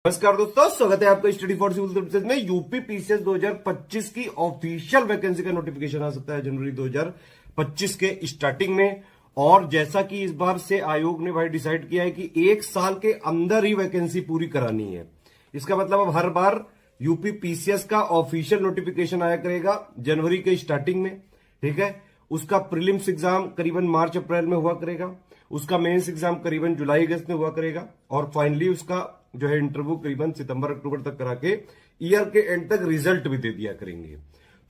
नमस्कार दोस्तों, स्वागत है आपका स्टडी फॉर सिविल सर्विसेज में। यूपी पीसीएस 2025 की ऑफिशियल वैकेंसी का नोटिफिकेशन आ सकता है जनवरी 2025 के स्टार्टिंग में। और जैसा कि इस बार से आयोग ने भाई डिसाइड किया है कि एक साल के अंदर ही वैकेंसी पूरी करानी है। इसका मतलब अब हर बार यूपी पीसीएस का ऑफिशियल नोटिफिकेशन आया करेगा जनवरी के स्टार्टिंग में। ठीक है, उसका प्रीलिम्स एग्जाम करीबन मार्च अप्रैल में हुआ करेगा, उसका मेंस एग्जाम करीबन जुलाई अगस्त में हुआ करेगा, और फाइनली उसका जो है इंटरव्यू करीबन सितंबर अक्टूबर तक करा के ईयर के एंड तक रिजल्ट भी दे दिया करेंगे।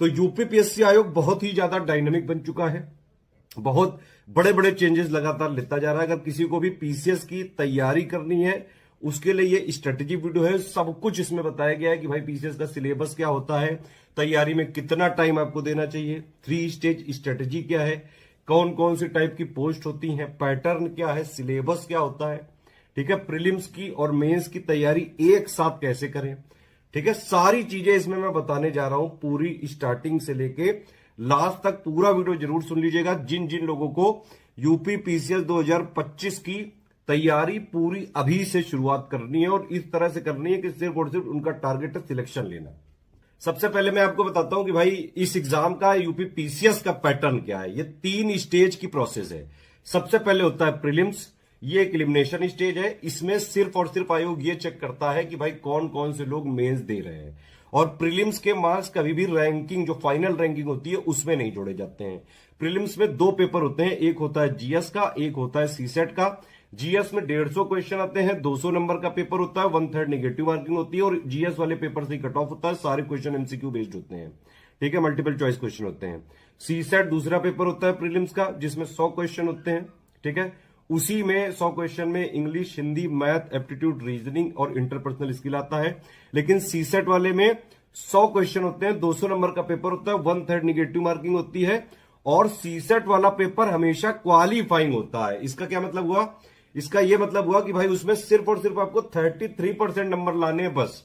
तो यूपी पीएससी आयोग बहुत ही ज्यादा डायनामिक बन चुका है, बहुत बड़े बड़े चेंजेस लगातार लेता जा रहा है। अगर किसी को भी पीसीएस की तैयारी करनी है उसके लिए ये स्ट्रेटेजी वीडियो है। सब कुछ इसमें बताया गया है कि भाई पीसीएस का सिलेबस क्या होता है, तैयारी में कितना टाइम आपको देना चाहिए, 3 स्टेज स्ट्रेटेजी क्या है, कौन कौन सी टाइप की पोस्ट होती है, पैटर्न क्या है, सिलेबस क्या होता है। ठीक है, प्रीलिम्स की और मेंस की तैयारी एक साथ कैसे करें। ठीक है, सारी चीजें इसमें मैं बताने जा रहा हूं, पूरी स्टार्टिंग से लेके लास्ट तक पूरा वीडियो जरूर सुन लीजिएगा। जिन जिन लोगों को यूपी पीसीएस 2025 की तैयारी पूरी अभी से शुरुआत करनी है और इस तरह से करनी है कि सिर्फ और सिर्फ उनका टारगेट है सिलेक्शन लेना। सबसे पहले मैं आपको बताता हूं कि भाई इस एग्जाम का यूपी पीसीएस का पैटर्न क्या है। ये 3 स्टेज की प्रोसेस है। सबसे पहले होता है प्रीलिम्स, ये एक एलिमिनेशन स्टेज है। इसमें सिर्फ और सिर्फ आयोग ये चेक करता है कि भाई कौन कौन से लोग मेंस दे रहे हैं, और प्रीलिम्स के मार्क्स कभी भी रैंकिंग जो फाइनल रैंकिंग होती है उसमें नहीं जोड़े जाते हैं। प्रीलिम्स में 2 पेपर होते हैं, एक होता है जीएस का, एक होता है सीसेट का। जीएस में 150 क्वेश्चन आते हैं, 200 नंबर का पेपर होता है, 1/3 नेगेटिव मार्किंग होती है, और जीएस वाले पेपर से ही कट ऑफ होता है। सारे क्वेश्चन एमसीक्यू बेस्ड होते हैं। ठीक है, मल्टीपल चॉइस क्वेश्चन होते हैं। सीसेट दूसरा पेपर होता है प्रीलिम्स का, जिसमें 100 क्वेश्चन होते हैं। ठीक है, उसी में 100 क्वेश्चन में English, Hindi, math, aptitude, reasoning और इंटरपर्सनल स्किल आता है। लेकिन सीसेट वाले में 100 क्वेश्चन होते हैं, 200 नंबर का पेपर होता है, 1/3 नेगेटिव मार्किंग होती है, और सीसेट वाला पेपर हमेशा क्वालिफाइंग होता है। इसका क्या मतलब हुआ? इसका यह मतलब हुआ कि भाई उसमें सिर्फ और सिर्फ आपको 33% नंबर लाने हैं बस।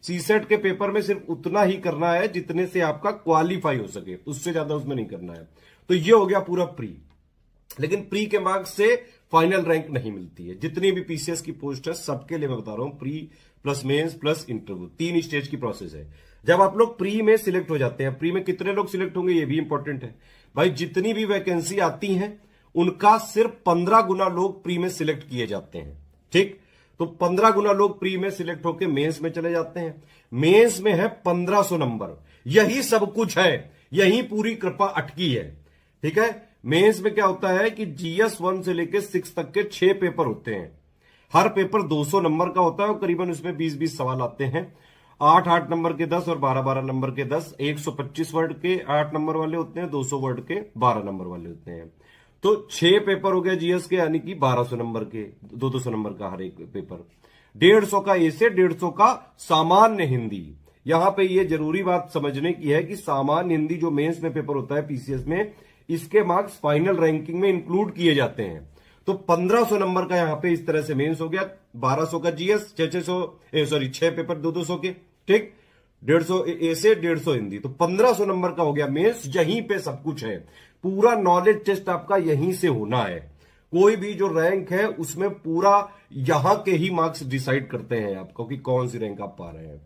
सीसेट के पेपर में सिर्फ उतना ही करना है जितने से आपका क्वालिफाई हो सके, उससे ज्यादा उसमें नहीं करना है। तो ये हो गया पूरा प्री। लेकिन प्री के मार्क्स से फाइनल रैंक नहीं मिलती है। जितनी भी पीसीएस की पोस्ट है सबके लिए मैं बता रहा हूं, pre plus mains plus interview, 3 stage की प्रोसेस है। जब आप लोग प्री में सिलेक्ट हो जाते हैं, प्री में कितने लोग सिलेक्ट होंगे ये भी इंपॉर्टेंट है भाई। जितनी भी वैकेंसी आती हैं उनका सिर्फ 15 गुना लोग प्री में सिलेक्ट किए जाते हैं। ठीक, तो 15 गुना लोग प्री में सिलेक्ट होकर मेंस में चले जाते हैं। मेंस में है 1500 नंबर। यही सब कुछ है, यही पूरी कृपा अटकी है। ठीक है, मेंस में क्या होता है कि जीएस 1 से लेकर 6 तक के 6 पेपर होते हैं। हर पेपर 200 नंबर का होता है और करीबन उसमें 20-20 सवाल आते हैं। 8-8 नंबर के 10 और 12-12 नंबर के 10, 125 वर्ड के 8 नंबर वाले होते हैं, 200 वर्ड के 12 नंबर वाले होते हैं। तो 6 पेपर हो गए जीएस के, यानी कि 1200 नंबर के, 200 नंबर का हर एक पेपर। 150 का ए से 150 का सामान्य हिंदी। यहां पे ये जरूरी बात समझने की है कि सामान्य हिंदी जो मेंस में पेपर होता है पीसीएस में, इसके मार्क्स फाइनल रैंकिंग में इंक्लूड किए जाते हैं। तो 1500 नंबर का यहां पे इस तरह से मेंस हो गया, 1200 का जीएस, 6 पेपर 200 के। ठीक, 150 ए से 150 हिंदी, तो 1500 नंबर का हो गया मेंस। यहीं पे सब कुछ है, पूरा नॉलेज टेस्ट आपका यहीं से होना है। कोई भी जो रैंक है उसमें पूरा यहां के ही मार्क्स डिसाइड करते हैं आपको कि कौन सी रैंक आप पा रहे हैं।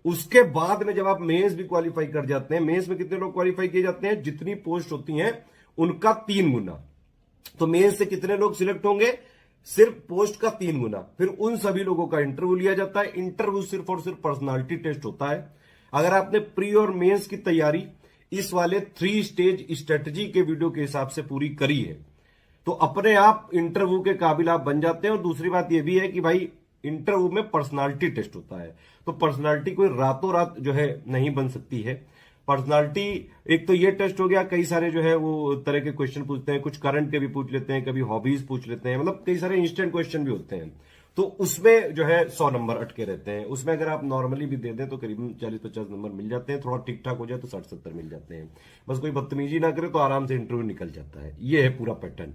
उसके बाद में जब आप मेंस भी क्वालिफाई कर जाते हैं, मेंस में कितने लोग क्वालिफाई किए जाते हैं? जितनी पोस्ट होती हैं उनका 3 गुना। तो मेंस से कितने लोग सिलेक्ट होंगे? सिर्फ पोस्ट का 3 गुना। फिर उन सभी लोगों का इंटरव्यू लिया जाता है। इंटरव्यू सिर्फ और सिर्फ पर्सनालिटी टेस्ट होता है। अगर आपने प्री और मेंस की तैयारी इस वाले 3 स्टेज स्ट्रेटेजी के वीडियो के हिसाब से पूरी करी है तो अपने आप इंटरव्यू के काबिल आप बन जाते हैं। और दूसरी बात यह भी है कि भाई इंटरव्यू में पर्सनालिटी टेस्ट होता है, तो पर्सनालिटी कोई रातों रात जो है नहीं बन सकती है। पर्सनालिटी एक तो ये टेस्ट हो गया, कई सारे जो है वो तरह के क्वेश्चन पूछते हैं, कुछ करंट के भी पूछ लेते हैं, कभी हॉबीज पूछ लेते हैं, मतलब कई सारे इंस्टेंट क्वेश्चन भी होते हैं। तो उसमें जो है 100 नंबर अटके रहते हैं। उसमें अगर आप नॉर्मली भी दे दें तो करीबन 40-50 नंबर मिल जाते हैं। थोड़ा ठीक ठाक हो जाए तो 60-70 मिल जाते हैं। बस कोई बदतमीजी ना करे तो आराम से इंटरव्यू निकल जाता है। ये है पूरा पैटर्न।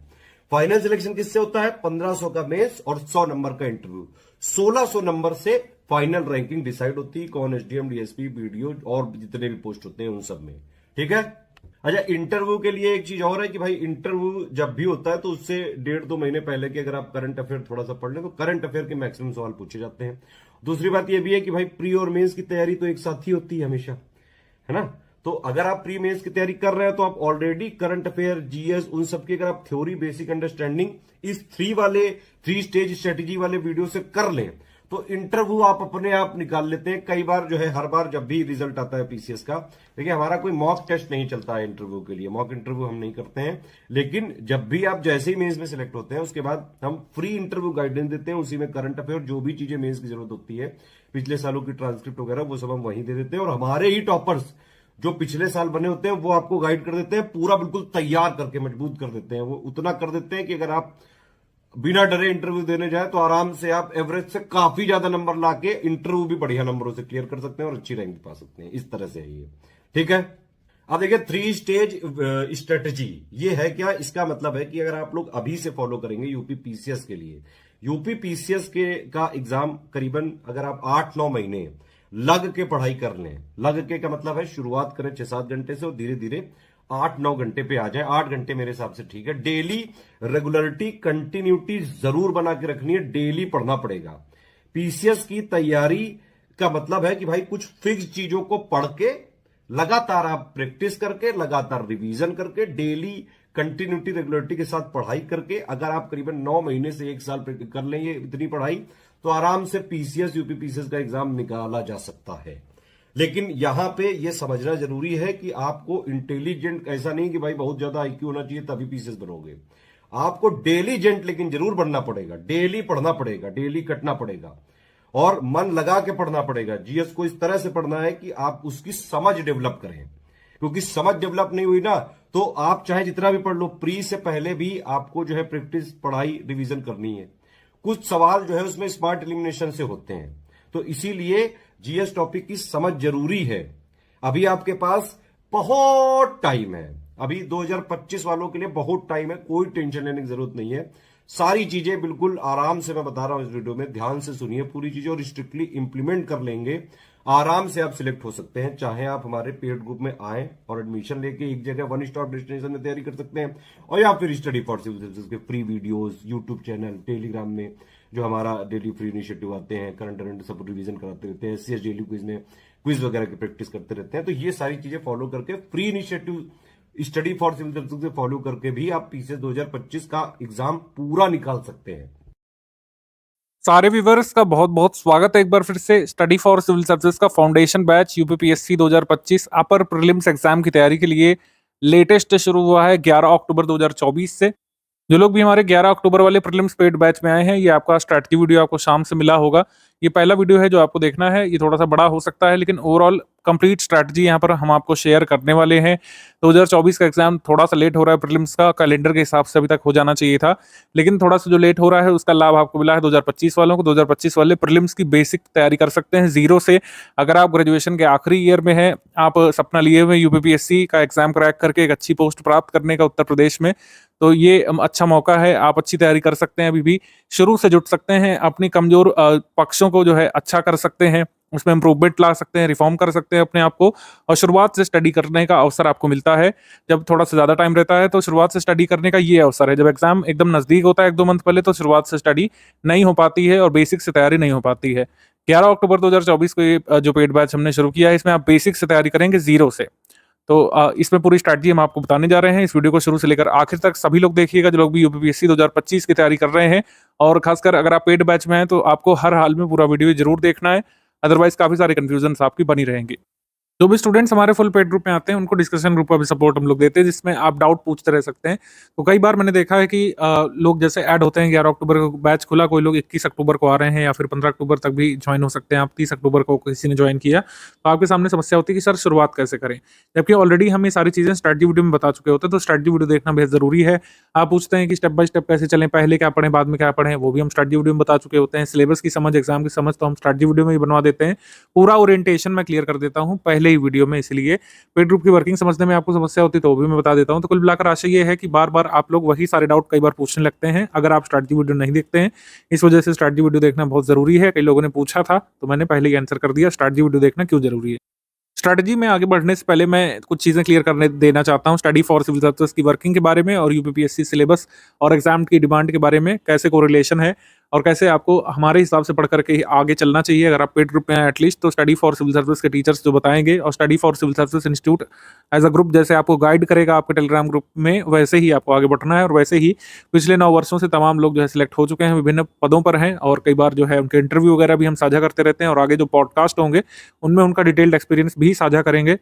फाइनल सिलेक्शन किससे होता है? 1500 का मेंस और 100 नंबर का इंटरव्यू। 1600 नंबर से फाइनल रैंकिंग डिसाइड होती है, कौन एसडीएम, डीएसपी, बीडीओ और जितने भी पोस्ट होते हैं उन सब में। ठीक है, अच्छा, इंटरव्यू के लिए एक चीज और है कि भाई इंटरव्यू जब भी होता है तो उससे 1.5-2 महीने पहले के अगर आप करंट अफेयर थोड़ा सा पढ़ लें तो करंट अफेयर के मैक्सिमम सवाल पूछे जाते हैं। दूसरी बात यह भी है कि भाई प्री और मेंस की तैयारी तो एक साथ ही होती है हमेशा, है ना। तो अगर आप प्री मेंस की तैयारी कर रहे हैं तो आप ऑलरेडी करंट अफेयर, जीएस, उन सब की अगर आप थ्योरी, बेसिक अंडरस्टैंडिंग इस 3 स्टेज स्ट्रेटेजी वाले वीडियो से कर लें तो इंटरव्यू आप अपने आप निकाल लेते हैं। कई बार जो है, हर बार जब भी रिजल्ट आता है पीसीएस का, देखिए हमारा कोई मॉक टेस्ट नहीं चलता है इंटरव्यू के लिए, मॉक इंटरव्यू हम नहीं करते हैं। लेकिन जब भी आप जैसे ही मेंस में सिलेक्ट होते हैं उसके बाद हम फ्री इंटरव्यू गाइडेंस देते हैं, उसी में करंट अफेयर जो भी चीजें मेंस की जरूरत होती है, पिछले सालों की ट्रांसक्रिप्ट वगैरह, वो सब हम वहीं दे देते हैं। और हमारे ही टॉपर्स जो पिछले साल बने होते हैं वो आपको गाइड कर देते हैं, पूरा बिल्कुल तैयार करके मजबूत कर देते हैं। वो उतना कर देते हैं कि अगर आप बिना डरे इंटरव्यू देने जाए तो आराम से आप एवरेज से काफी ज्यादा नंबर लाके इंटरव्यू भी बढ़िया नंबरों से क्लियर कर सकते हैं और अच्छी रैंक पा सकते हैं। इस तरह से है ये, ठीक है। अब देखिए 3 स्टेज स्ट्रेटेजी ये है क्या, इसका मतलब है कि अगर आप लोग अभी से फॉलो करेंगे यूपी पीसीएस के लिए, यूपी पीसीएस के का एग्जाम करीबन अगर आप 8-9 महीने लग के पढ़ाई कर लें, लग के का मतलब है शुरुआत करें 6-7 घंटे से और धीरे धीरे 8-9 घंटे पे आ जाए। 8 घंटे मेरे हिसाब से ठीक है। डेली रेगुलरिटी, कंटिन्यूटी जरूर बना के रखनी है, डेली पढ़ना पड़ेगा। पीसीएस की तैयारी का मतलब है कि भाई कुछ फिक्स चीजों को पढ़ के लगातार आप प्रैक्टिस करके, लगातार रिवीजन करके, डेली कंटिन्यूटी रेगुलरिटी के साथ पढ़ाई करके अगर आप करीबन 9 महीने से 1 साल कर लें ये इतनी पढ़ाई, तो आराम से पीसीएस, यूपी पीसीएस का एग्जाम निकाला जा सकता है। लेकिन यहां पे ये समझना जरूरी है कि आपको इंटेलिजेंट, ऐसा नहीं कि भाई बहुत ज्यादा आईक्यू होना चाहिए तभी पीसीएस बनोगे। आपको डेलीजेंट लेकिन जरूर बनना पड़ेगा, डेली पढ़ना पड़ेगा, डेली कटना पड़ेगा और मन लगा के पढ़ना पड़ेगा। जीएस को इस तरह से पढ़ना है कि आप उसकी समझ डेवलप करें, क्योंकि समझ डेवलप नहीं हुई ना तो आप चाहे जितना भी पढ़ लो, प्री से पहले भी आपको जो है प्रैक्टिस, पढ़ाई, रिवीजन करनी है। कुछ सवाल जो है उसमें स्मार्ट एलिमिनेशन से होते हैं, तो इसीलिए जीएस टॉपिक की समझ जरूरी है। अभी आपके पास बहुत टाइम है, अभी 2025 वालों के लिए बहुत टाइम है, कोई टेंशन लेने की जरूरत नहीं है। सारी चीजें बिल्कुल आराम से मैं बता रहा हूं इस वीडियो में, ध्यान से सुनिए पूरी चीजें और स्ट्रिक्टली इंप्लीमेंट कर लेंगे, आराम से आप सिलेक्ट हो सकते हैं। चाहे आप हमारे पेड ग्रुप में आए और एडमिशन लेके एक जगह वन स्टॉप डेस्टिनेशन में तैयारी कर सकते हैं, और या फिर स्टडी फॉर सिविल सर्विसेज के free videos, YouTube channel, Telegram में जो हमारा डेली फ्री इनिशिएटिव आते हैं, करंट अवेयर सब रिवीजन कराते रहते हैं, एससीएस डेली क्विज में क्विज वगैरह की प्रैक्टिस करते रहते हैं। तो ये सारी चीजें फॉलो करके free initiative study for civil services से फॉलो करके भी आप पीसीएस 2025 का एग्जाम पूरा निकाल सकते हैं। सारे व्यूवर्स का बहुत बहुत स्वागत है एक बार फिर से स्टडी फॉर सिविल सर्विसेज का फाउंडेशन बैच यूपीपीएससी 2025 अपर प्रीलिम्स एग्जाम की तैयारी के लिए लेटेस्ट शुरू हुआ है 11 अक्टूबर 2024 से। जो लोग भी हमारे 11 अक्टूबर वाले प्रीलिम्स पेड बैच में आए हैं, ये आपका स्ट्रैटेजी वीडियो आपको शाम से मिला होगा। ये पहला वीडियो है जो आपको देखना है, ये थोड़ा सा बड़ा हो सकता है लेकिन ओवरऑल कंप्लीट स्ट्रैटेजी यहाँ पर हम आपको शेयर करने वाले हैं। 2024 का एग्जाम थोड़ा सा लेट हो रहा है, प्रीलिम्स का कैलेंडर के हिसाब से अभी तक हो जाना चाहिए था, लेकिन थोड़ा सा जो लेट हो रहा है उसका लाभ आपको मिला है 2025 वालों को। 2025 वाले प्रीलिम्स की बेसिक तैयारी कर सकते हैं जीरो से। अगर आप ग्रेजुएशन के आखिरी ईयर में हैं, आप सपना लिए हुए यूपीपीएससी का एग्जाम क्रैक करके एक अच्छी पोस्ट प्राप्त करने का उत्तर प्रदेश में, तो ये अच्छा मौका है, आप अच्छी तैयारी कर सकते हैं। अभी भी शुरू से जुट सकते हैं, अपनी कमजोर पक्षों को जो है अच्छा कर सकते हैं, उसमें इंप्रूवमेंट ला सकते हैं, रिफॉर्म कर सकते हैं अपने आप को, और शुरुआत से स्टडी करने का अवसर आपको मिलता है। जब थोड़ा सा ज्यादा टाइम रहता है तो शुरुआत से स्टडी करने का ये अवसर है। जब एग्जाम एकदम नजदीक होता है 1-2 मंथ पहले, तो शुरुआत से स्टडी नहीं हो पाती है और बेसिक से तैयारी नहीं हो पाती है। 11 अक्टूबर 2024 को ये जो पेड बैच हमने शुरू किया है, इसमें आप बेसिक से तैयारी करेंगे जीरो से। तो इसमें पूरी स्ट्रैटेजी हम आपको बताने जा रहे हैं। इस वीडियो को शुरू से लेकर आखिर तक सभी लोग देखिएगा, जो लोग भी यूपीपीएससी 2025 की तैयारी कर रहे हैं, और खासकर अगर आप पेड बैच में हैं तो आपको हर हाल में पूरा वीडियो जरूर देखना है, अदरवाइज काफी सारे कंफ्यूजन आपकी बनी रहेंगी। जो भी स्टूडेंट्स हमारे फुल पेड ग्रुप में आते हैं उनको डिस्कशन ग्रुप का भी सपोर्ट हम लोग देते हैं, जिसमें आप डाउट पूछते रह सकते हैं। तो कई बार मैंने देखा है कि लोग जैसे ऐड होते हैं, 11 अक्टूबर को बैच खुला, कोई लोग 21 अक्टूबर को आ रहे हैं या फिर 15 अक्टूबर तक भी ज्वाइन हो सकते हैं, आप 30 अक्टूबर को किसी ने ज्वाइन किया, तो आपके सामने समस्या होती है कि सर शुरुआत कैसे करें, जबकि ऑलरेडी हम ये सारी चीजें स्ट्रैटेजी वीडियो में बता चुके होते हैं। तो स्ट्रैटेजी वीडियो देखना बेहद जरूरी है। आप पूछते हैं कि स्टेप बाय स्टेप कैसे चलें, पहले क्या पढ़ें बाद में क्या पढ़ें, वो भी हम स्ट्रैटेजी वीडियो में बता चुके होते हैं। सिलेबस की समझ, एग्जाम की समझ तो हम स्ट्रैटेजी वीडियो में ही बनवा देते हैं। पूरा ओरिएंटेशन मैं क्लियर कर देता हूँ पहले ही वीडियो में, इसलिए पेड ग्रुप की वर्किंग समझने में आपको समस्या होती है तो वो भी मैं बता देता हूं। तो कुल मिलाकर आशा ये है कि बार बार आप लोग वही सारे डाउट कई बार पूछने लगते हैं अगर आप स्ट्रैटेजी वीडियो नहीं देखते हैं। इस वजह से स्ट्रैटेजी वीडियो देखना बहुत जरूरी है। कई लोगों ने पूछा था तो मैंने पहले ही आंसर कर दिया, स्ट्रैटेजी वीडियो देखना क्यों जरूरी है। स्ट्रैटेजी में आगे बढ़ने से पहले मैं कुछ चीजें क्लियर करने देना चाहता हूं, स्टडी फॉर सिविल सर्विसेज की वर्किंग के बारे में और यूपीपीएससी सिलेबस और एग्जाम की डिमांड के बारे में कैसे कोरिलेशन है। और कैसे आपको हमारे हिसाब से पढ़ करके ही आगे चलना चाहिए। अगर आप पेड ग्रुप में हैं एटलीस्ट, तो स्टडी फॉर सिविल सर्विस के टीचर्स जो बताएंगे, और study for civil service institute as a group जैसे आपको गाइड करेगा आपके टेलीग्राम ग्रुप में, वैसे ही आपको आगे बढ़ना है। और वैसे ही पिछले 9 वर्षों से तमाम लोग जो है सिलेक्ट हो चुके हैं, विभिन्न पदों पर हैं, और कई बार जो है उनके इंटरव्यू वगैरह भी हम साझा करते रहते हैं, और आगे जो पॉडकास्ट होंगे उनमें उनका डिटेल्ड एक्सपीरियंस भी साझा करेंगे।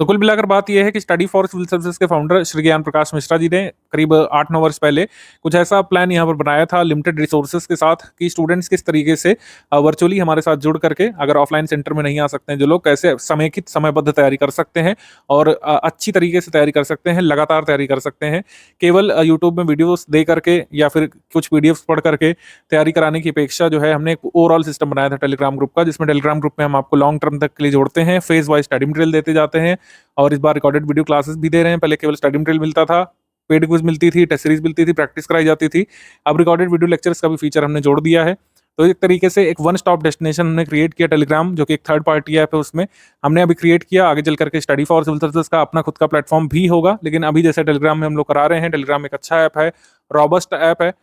तो कुल मिलाकर बात यह है कि स्टडी फॉर सिविल सर्विसेज के फाउंडर श्री ज्ञान प्रकाश मिश्रा जी ने करीब 8-9 वर्ष पहले कुछ ऐसा प्लान यहाँ पर बनाया था लिमिटेड रिसोर्सेज के साथ, कि स्टूडेंट्स किस तरीके से वर्चुअली हमारे साथ जुड़ करके, अगर ऑफलाइन सेंटर में नहीं आ सकते हैं जो लोग, कैसे समेकित समयबद्ध तैयारी कर सकते हैं और अच्छी तरीके से तैयारी कर सकते हैं, लगातार तैयारी कर सकते हैं। केवल यूट्यूब में वीडियोस दे करके या फिर कुछ पीडीएफ पढ़ करके तैयारी कराने की अपेक्षा जो है, हमने एक ओवरऑल सिस्टम बनाया था टेलीग्राम ग्रुप का, जिसमें टेलीग्राम ग्रुप में हम आपको लॉन्ग टर्म तक के लिए जोड़ते हैं, फेज वाइज स्टडी मटेरियल देते जाते हैं, और इस बार रिकॉर्डेड वीडियो क्लासेस भी दे रहे हैं। पहले केवल स्टडी मटेरियल मिलता था, पेड क्विज मिलती थी, टेस्ट सीरीज मिलती थी, प्रैक्टिस कराई जाती थी। अब रिकॉर्डेड वीडियो लेक्चर्स का भी फीचर हमने जोड़ दिया है। तो एक तरीके से एक वन स्टॉप डेस्टिनेशन हमने क्रिएट किया टेलीग्राम, जो कि एक थर्ड पार्टी ऐप है, उसमें हमने अभी क्रिएट किया। आगे चल करके स्टडी फॉर सिविल सर्विसेज का अपना खुद का प्लेटफॉर्म भी होगा, लेकिन अभी जैसे टेलीग्राम में हम लोग करा रहे हैं, टेलीग्राम एक अच्छा ऐप है, रॉबस्ट ऐप है,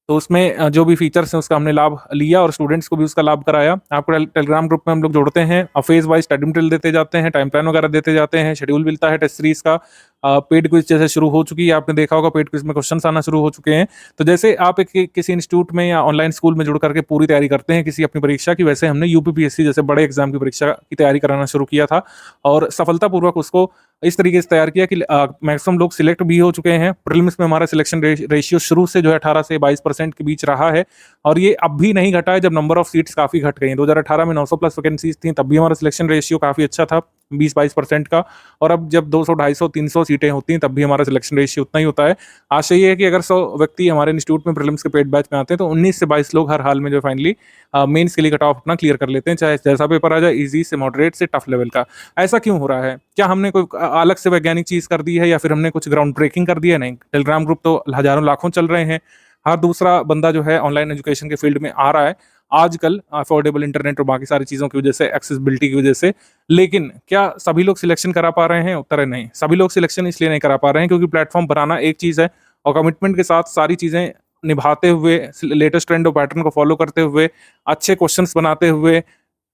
तो उसमें जो भी फीचर्स हैं उसका हमने लाभ लिया और स्टूडेंट्स को भी उसका लाभ कराया। आपको टेलीग्राम ग्रुप में हम लोग जोड़ते हैं और फेज वाइज स्टडी मटेरियल देते जाते हैं, टाइम प्लान वगैरह देते जाते हैं, शेड्यूल मिलता है टेस्ट सीरीज का। पेड क्विज जैसे शुरू हो चुकी है, आपने देखा होगा पेड क्विज में क्वेश्चंस आना शुरू हो चुके हैं। तो जैसे आप किसी इंस्टीट्यूट में या ऑनलाइन स्कूल में जुड़ करके पूरी तैयारी करते हैं किसी अपनी परीक्षा की, वैसे हमने यूपीपीएससी जैसे बड़े एग्जाम की परीक्षा की तैयारी कराना शुरू किया था, और सफलतापूर्वक उसको इस तरीके से तैयार किया कि मैक्सिमम लोग सिलेक्ट भी हो चुके हैं। प्रीलिम्स में हमारा सिलेक्शन रेशियो शुरू से जो है 18 से 22% के बीच रहा है, और ये अब भी नहीं घटा है जब नंबर ऑफ सीट्स काफी घट गई हैं। 2018 में 900 प्लस वैकेंसीज थी, तब भी हमारा सिलेक्शन रेशियो काफी अच्छा था, 20-22% का, और अब जब 200, 250, 300 सीटें होती हैं तब भी हमारा सिलेक्शन रेशियो उतना ही होता है। आशा ये है कि अगर 100 व्यक्ति हमारे इंस्टीट्यूट में प्रीलिम्स के पेड बैच में आते हैं तो 19 से 22 लोग हर हाल में जो फाइनली मेंस के लिए कट ऑफ अपना क्लियर कर लेते हैं, चाहे जैसा पेपर आ जाए, इजी से मॉडरेट से टफ लेवल का। ऐसा क्यों हो रहा है? क्या हमने कोई अलग से वैज्ञानिक चीज कर दी है, या फिर हमने कुछ ग्राउंड ब्रेकिंग कर दिया? नहीं, टेलीग्राम ग्रुप तो हजारों लाखों चल रहे हैं, हर दूसरा बंदा जो है ऑनलाइन एजुकेशन के फील्ड में आ रहा है आजकल, अफोर्डेबल इंटरनेट और बाकी सारी चीजों की वजह से, एक्सेसिबिलिटी की वजह से। लेकिन क्या सभी लोग सिलेक्शन करा पा रहे हैं? उत्तर है नहीं। सभी लोग सिलेक्शन इसलिए नहीं करा पा रहे हैं क्योंकि प्लेटफॉर्म बनाना एक चीज है, और कमिटमेंट के साथ सारी चीजें निभाते हुए, लेटेस्ट ट्रेंड और पैटर्न को फॉलो करते हुए, अच्छे क्वेश्चंस बनाते हुए,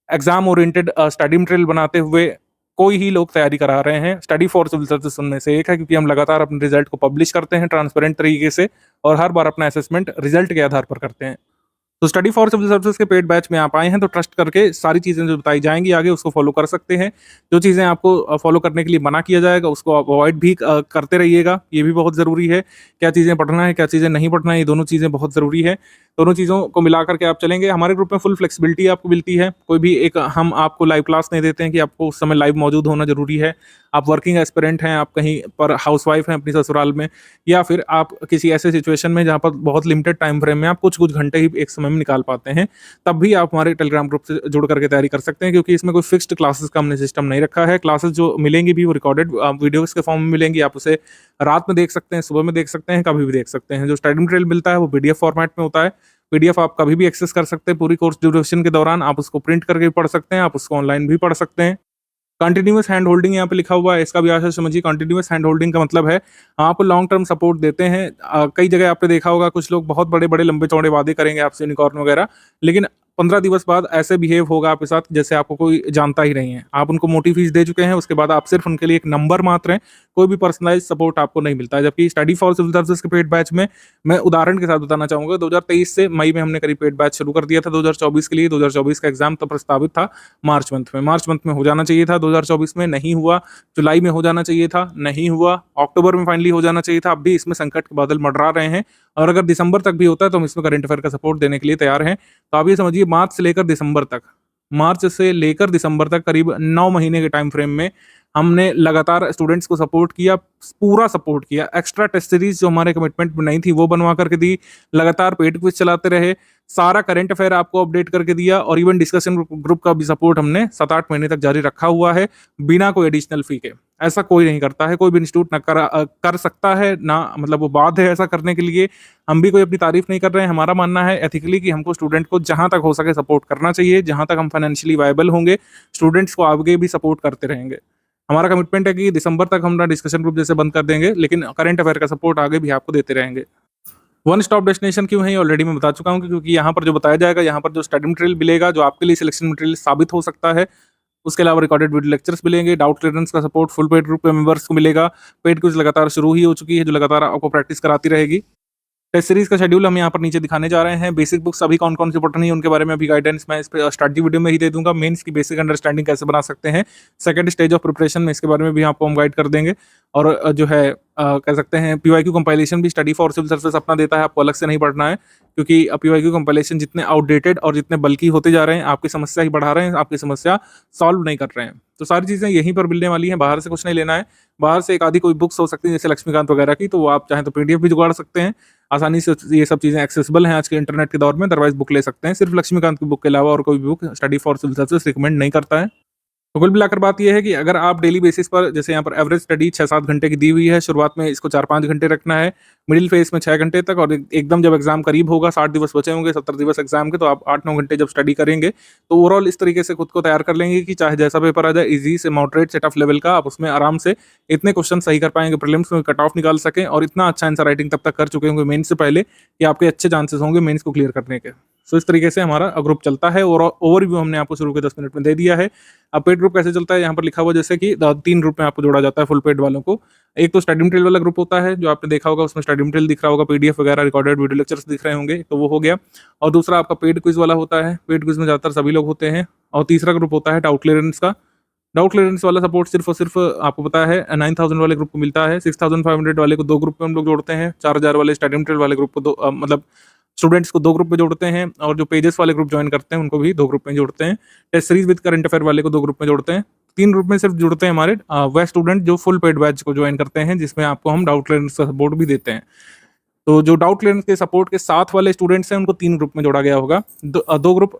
एग्जाम ओरिएंटेड स्टडी मटेरियल बनाते हुए कोई ही लोग तैयारी करा रहे हैं। स्टडी फॉर सिविल सर्विसेज उनमें से एक है, क्योंकि हम लगातार अपने रिजल्ट को पब्लिश करते हैं ट्रांसपेरेंट तरीके से, और हर बार अपना असेसमेंट रिजल्ट के आधार पर करते हैं। तो स्टडी फॉर सिविल सर्विसेज के पेड बैच में आप आए हैं तो ट्रस्ट करके सारी चीज़ें जो बताई जाएंगी आगे उसको फॉलो कर सकते हैं। जो चीज़ें आपको फॉलो करने के लिए मना किया जाएगा उसको आप अवॉइड भी करते रहिएगा, ये भी बहुत ज़रूरी है। क्या चीज़ें पढ़ना है, क्या चीज़ें नहीं पढ़ना है, ये दोनों चीज़ें बहुत ज़रूरी है। दोनों चीज़ों को मिला करके आप चलेंगे। हमारे ग्रुप में फुल फ्लेक्सिबिलिटी आपको मिलती है, कोई भी एक हम आपको लाइव क्लास नहीं देते हैं कि आपको उस समय लाइव मौजूद होना जरूरी है। आप वर्किंग एस्पिरेंट हैं, आप कहीं पर हाउसवाइफ हैं अपनी ससुराल में, या फिर आप किसी ऐसे सिचुएशन में जहाँ पर बहुत लिमिटेड टाइम फ्रेम में आप कुछ कुछ घंटे ही एक समय में निकाल पाते हैं, तब भी आप हमारे टेलीग्राम ग्रुप से जुड़ करके तैयारी कर सकते हैं, क्योंकि इसमें कोई फिक्स्ड क्लासेस का हमने सिस्टम नहीं रखा है। क्लासेस जो मिलेंगी भी वो रिकॉर्डेड वीडियोस के फॉर्म में मिलेंगी, आप उसे रात में देख सकते हैं, सुबह में देख सकते हैं, कभी भी देख सकते हैं। जो स्टडी मटेरियल मिलता है वो पीडीएफ फॉर्मेट में होता है, पीडीएफ आप कभी भी एक्सेस कर सकते हैं पूरी कोर्स ड्यूरेशन के दौरान। आप उसको प्रिंट करके भी पढ़ सकते हैं, आप उसको ऑनलाइन भी पढ़ सकते हैं। कंटिन्यूअस हैंड होल्डिंग यहाँ पे लिखा हुआ है, इसका भी आशा समझिए। कंटिन्यूअस हैंड होल्डिंग का मतलब है आप लॉन्ग टर्म सपोर्ट देते हैं। कई जगह आपने देखा होगा कुछ लोग बहुत बड़े बड़े लंबे चौड़े वादे करेंगे आपसे, यूनिकॉर्न वगैरह, लेकिन 15 दिवस बाद ऐसे बिहेव होगा आपके साथ जैसे आपको कोई जानता ही नहीं है। आप उनको मोटी फीस दे चुके हैं, उसके बाद आप सिर्फ उनके लिए एक नंबर मात्र हैं, कोई भी पर्सनलाइज सपोर्ट आपको नहीं मिलता है। जबकि स्टडी फॉर सिविल सर्विसेज के पेड बैच में मैं उदाहरण के साथ बताना चाहूंगा, 2023 से मई में हमने करीब पेड बैच शुरू कर दिया था 2024 के लिए। 2024 का एग्जाम तो प्रस्तावित था मार्च मंथ में हो जाना चाहिए था, 2024 में नहीं हुआ। जुलाई में हो जाना चाहिए था, नहीं हुआ। अक्टूबर में फाइनली हो जाना चाहिए था। अब भी इसमें संकट के बादल मंडरा रहे हैं, और अगर दिसंबर तक भी होता है तो हम इसमें करंट अफेयर का सपोर्ट देने के लिए तैयार हैं। तो आप ये समझिए मार्च से लेकर दिसंबर तक करीब 9 महीने के टाइम फ्रेम में हमने लगातार स्टूडेंट्स को सपोर्ट किया, पूरा सपोर्ट किया। एक्स्ट्रा टेस्ट सीरीज जो हमारे कमिटमेंट में नहीं थी वो बनवा करके दी, लगातार पेड क्विज चलाते रहे, सारा करंट अफेयर आपको अपडेट करके दिया, और इवन डिस्कशन ग्रुप का भी सपोर्ट हमने 7-8 महीने तक जारी रखा हुआ है बिना कोई एडिशनल फी के। ऐसा कोई नहीं करता है, कोई भी इंस्टीट्यूट न कर सकता है ना, मतलब वो बात है ऐसा करने के लिए। हम भी कोई अपनी तारीफ नहीं कर रहे हैं, हमारा मानना है एथिकली कि हमको स्टूडेंट को जहां तक हो सके सपोर्ट करना चाहिए, जहां तक हम फाइनेंशियली वायबल होंगे स्टूडेंट्स को आगे भी सपोर्ट करते रहेंगे। हमारा कमिटमेंट है कि दिसंबर तक हम डिस्कशन ग्रुप जैसे बंद कर देंगे, लेकिन करंट अफेयर का सपोर्ट आगे भी आपको देते रहेंगे। वन स्टॉप डेस्टिनेशन क्यों है ये ऑलरेडी मैं बता चुका हूँ, क्योंकि यहाँ पर जो बताया जाएगा, यहाँ पर जो स्टडी मटेरियल मिलेगा जो आपके लिए सिलेक्शन मटेरियल साबित हो सकता है, उसके अलावा रिकॉर्डेड वीडियो लेक्चर्स मिलेंगे, डाउट क्लियरेंस का सपोर्ट फुल पेड ग्रुप के मेंबर्स को मिलेगा। पेड क्विज लगातार शुरू ही हो चुकी है जो लगातार आपको प्रैक्टिस कराती रहेगी। टेस्ट सीरीज का शेड्यूल हम यहाँ पर नीचे दिखाने जा रहे हैं। बेसिक बुक्स अभी कौन कौन सी पढ़नी है उनके बारे में अभी गाइडेंस मैं इस पर स्टार्ट की वीडियो में ही दे दूंगा। मेंस की बेसिक अंडरस्टैंडिंग कैसे बना सकते हैं, सेकंड स्टेज ऑफ प्रिपरेशन में इसके बारे में भी आपको हम गाइड कर देंगे। और जो है कह सकते हैं पीवाईक्यू कंपाइलेशन भी स्टडी फॉर सिविल सर्विस अपना देता है, आपको अलग से नहीं पढ़ना है, क्योंकि पीवाईक्यू कंपाइलेशन जितने आउटडेटेड और जितने बल्कि होते जा रहे हैं आपकी समस्या ही बढ़ा रहे हैं, आपकी समस्या सॉल्व नहीं कर रहे हैं। तो सारी चीज़ें यहीं पर मिलने वाली हैं, बाहर से कुछ नहीं लेना है। बाहर से एक आधी कोई बुक्स हो सकती है जैसे लक्ष्मीकांत वगैरह की, तो वो आप चाहें तो पीडीएफ भी जुगाड़ सकते हैं, आसानी से ये सब चीज़ें एक्सेसिबल हैं आज के इंटरनेट के दौर में। अदरवाइज बुक ले सकते हैं, सिर्फ लक्ष्मीकांत की बुक के अलावा और कोई भी book study for civil service recommend नहीं करता है। तो कुल मिलाकर बात यह है कि अगर आप डेली बेसिस पर, जैसे यहाँ पर एवरेज स्टडी 6-7 घंटे की दी हुई है, शुरुआत में इसको 4-5 घंटे रखना है, मिडिल फेज में 6 घंटे तक, और एकदम जब एग्जाम करीब होगा, 60 दिवस बचे होंगे 70 दिवस एग्जाम के, तो आप 8-9 घंटे जब स्टडी करेंगे तो ओवरऑल इस तरीके से खुद को तैयार कर लेंगे कि चाहे जैसा पेपर आ जाए, इजी से मॉडरेट से टफ लेवल का, आप उसमें आराम से इतने क्वेश्चन सही कर पाएंगे, प्रीलिम्स में कट ऑफ निकाल सकें, और इतना अच्छा आंसर राइटिंग तब तक कर चुके होंगे मेंस से पहले कि आपके अच्छे चांसेस होंगे मेंस को क्लियर करने के। सो इस तरीके से हमारा ग्रुप चलता है, और ओवरव्यू हमने आपको शुरू के 10 मिनट में दे दिया है। अब पेड ग्रुप कैसे चलता है यहाँ पर लिखा हुआ, जैसे कि 3 ग्रुप में आपको जोड़ा जाता है फुल पेड वालों को। एक तो स्टडी मटेरियल वाला ग्रुप होता है जो आपने देखा होगा, उसमें स्टडी मटेरियल दिख रहा होगा, पीडीएफ वगैरह रिकॉर्डेड वीडियो लेक्चर्स दिख रहे होंगे, तो वो हो गया। और दूसरा आपका पेड क्विज वाला होता है, पेड क्विज में ज़्यादातर सभी लोग होते हैं। और तीसरा ग्रुप होता है डाउट क्लियरेंस का। डाउट क्लियरेंस वाला सपोर्ट सिर्फ और सिर्फ आपको पता है 9000 वाले ग्रुप को मिलता है। 6500 वाले को 2 ग्रुप में हम लोग जोड़ते हैं, 4000 वाले स्टडी मटेरियल वाले ग्रुप को मतलब स्टूडेंट्स को 2 ग्रुप में जोड़ते हैं, और जो पेजेस वाले ग्रुप ज्वाइन करते हैं उनको भी 2 ग्रुप में जोड़ते हैं। Test series with current affair वाले को 2 ग्रुप में जोड़ते हैं। 3 ग्रुप में सिर्फ जुड़ते हैं हमारे वह स्टूडेंट जो फुल पेड बैच को ज्वाइन करते हैं, जिसमें आपको हम डाउट क्लियरेंस का सपोर्ट भी देते हैं। तो जो डाउट क्लियरेंस के सपोर्ट के साथ वाले स्टूडेंट्स हैं उनको 3 ग्रुप में जोड़ा गया होगा। 2 ग्रुप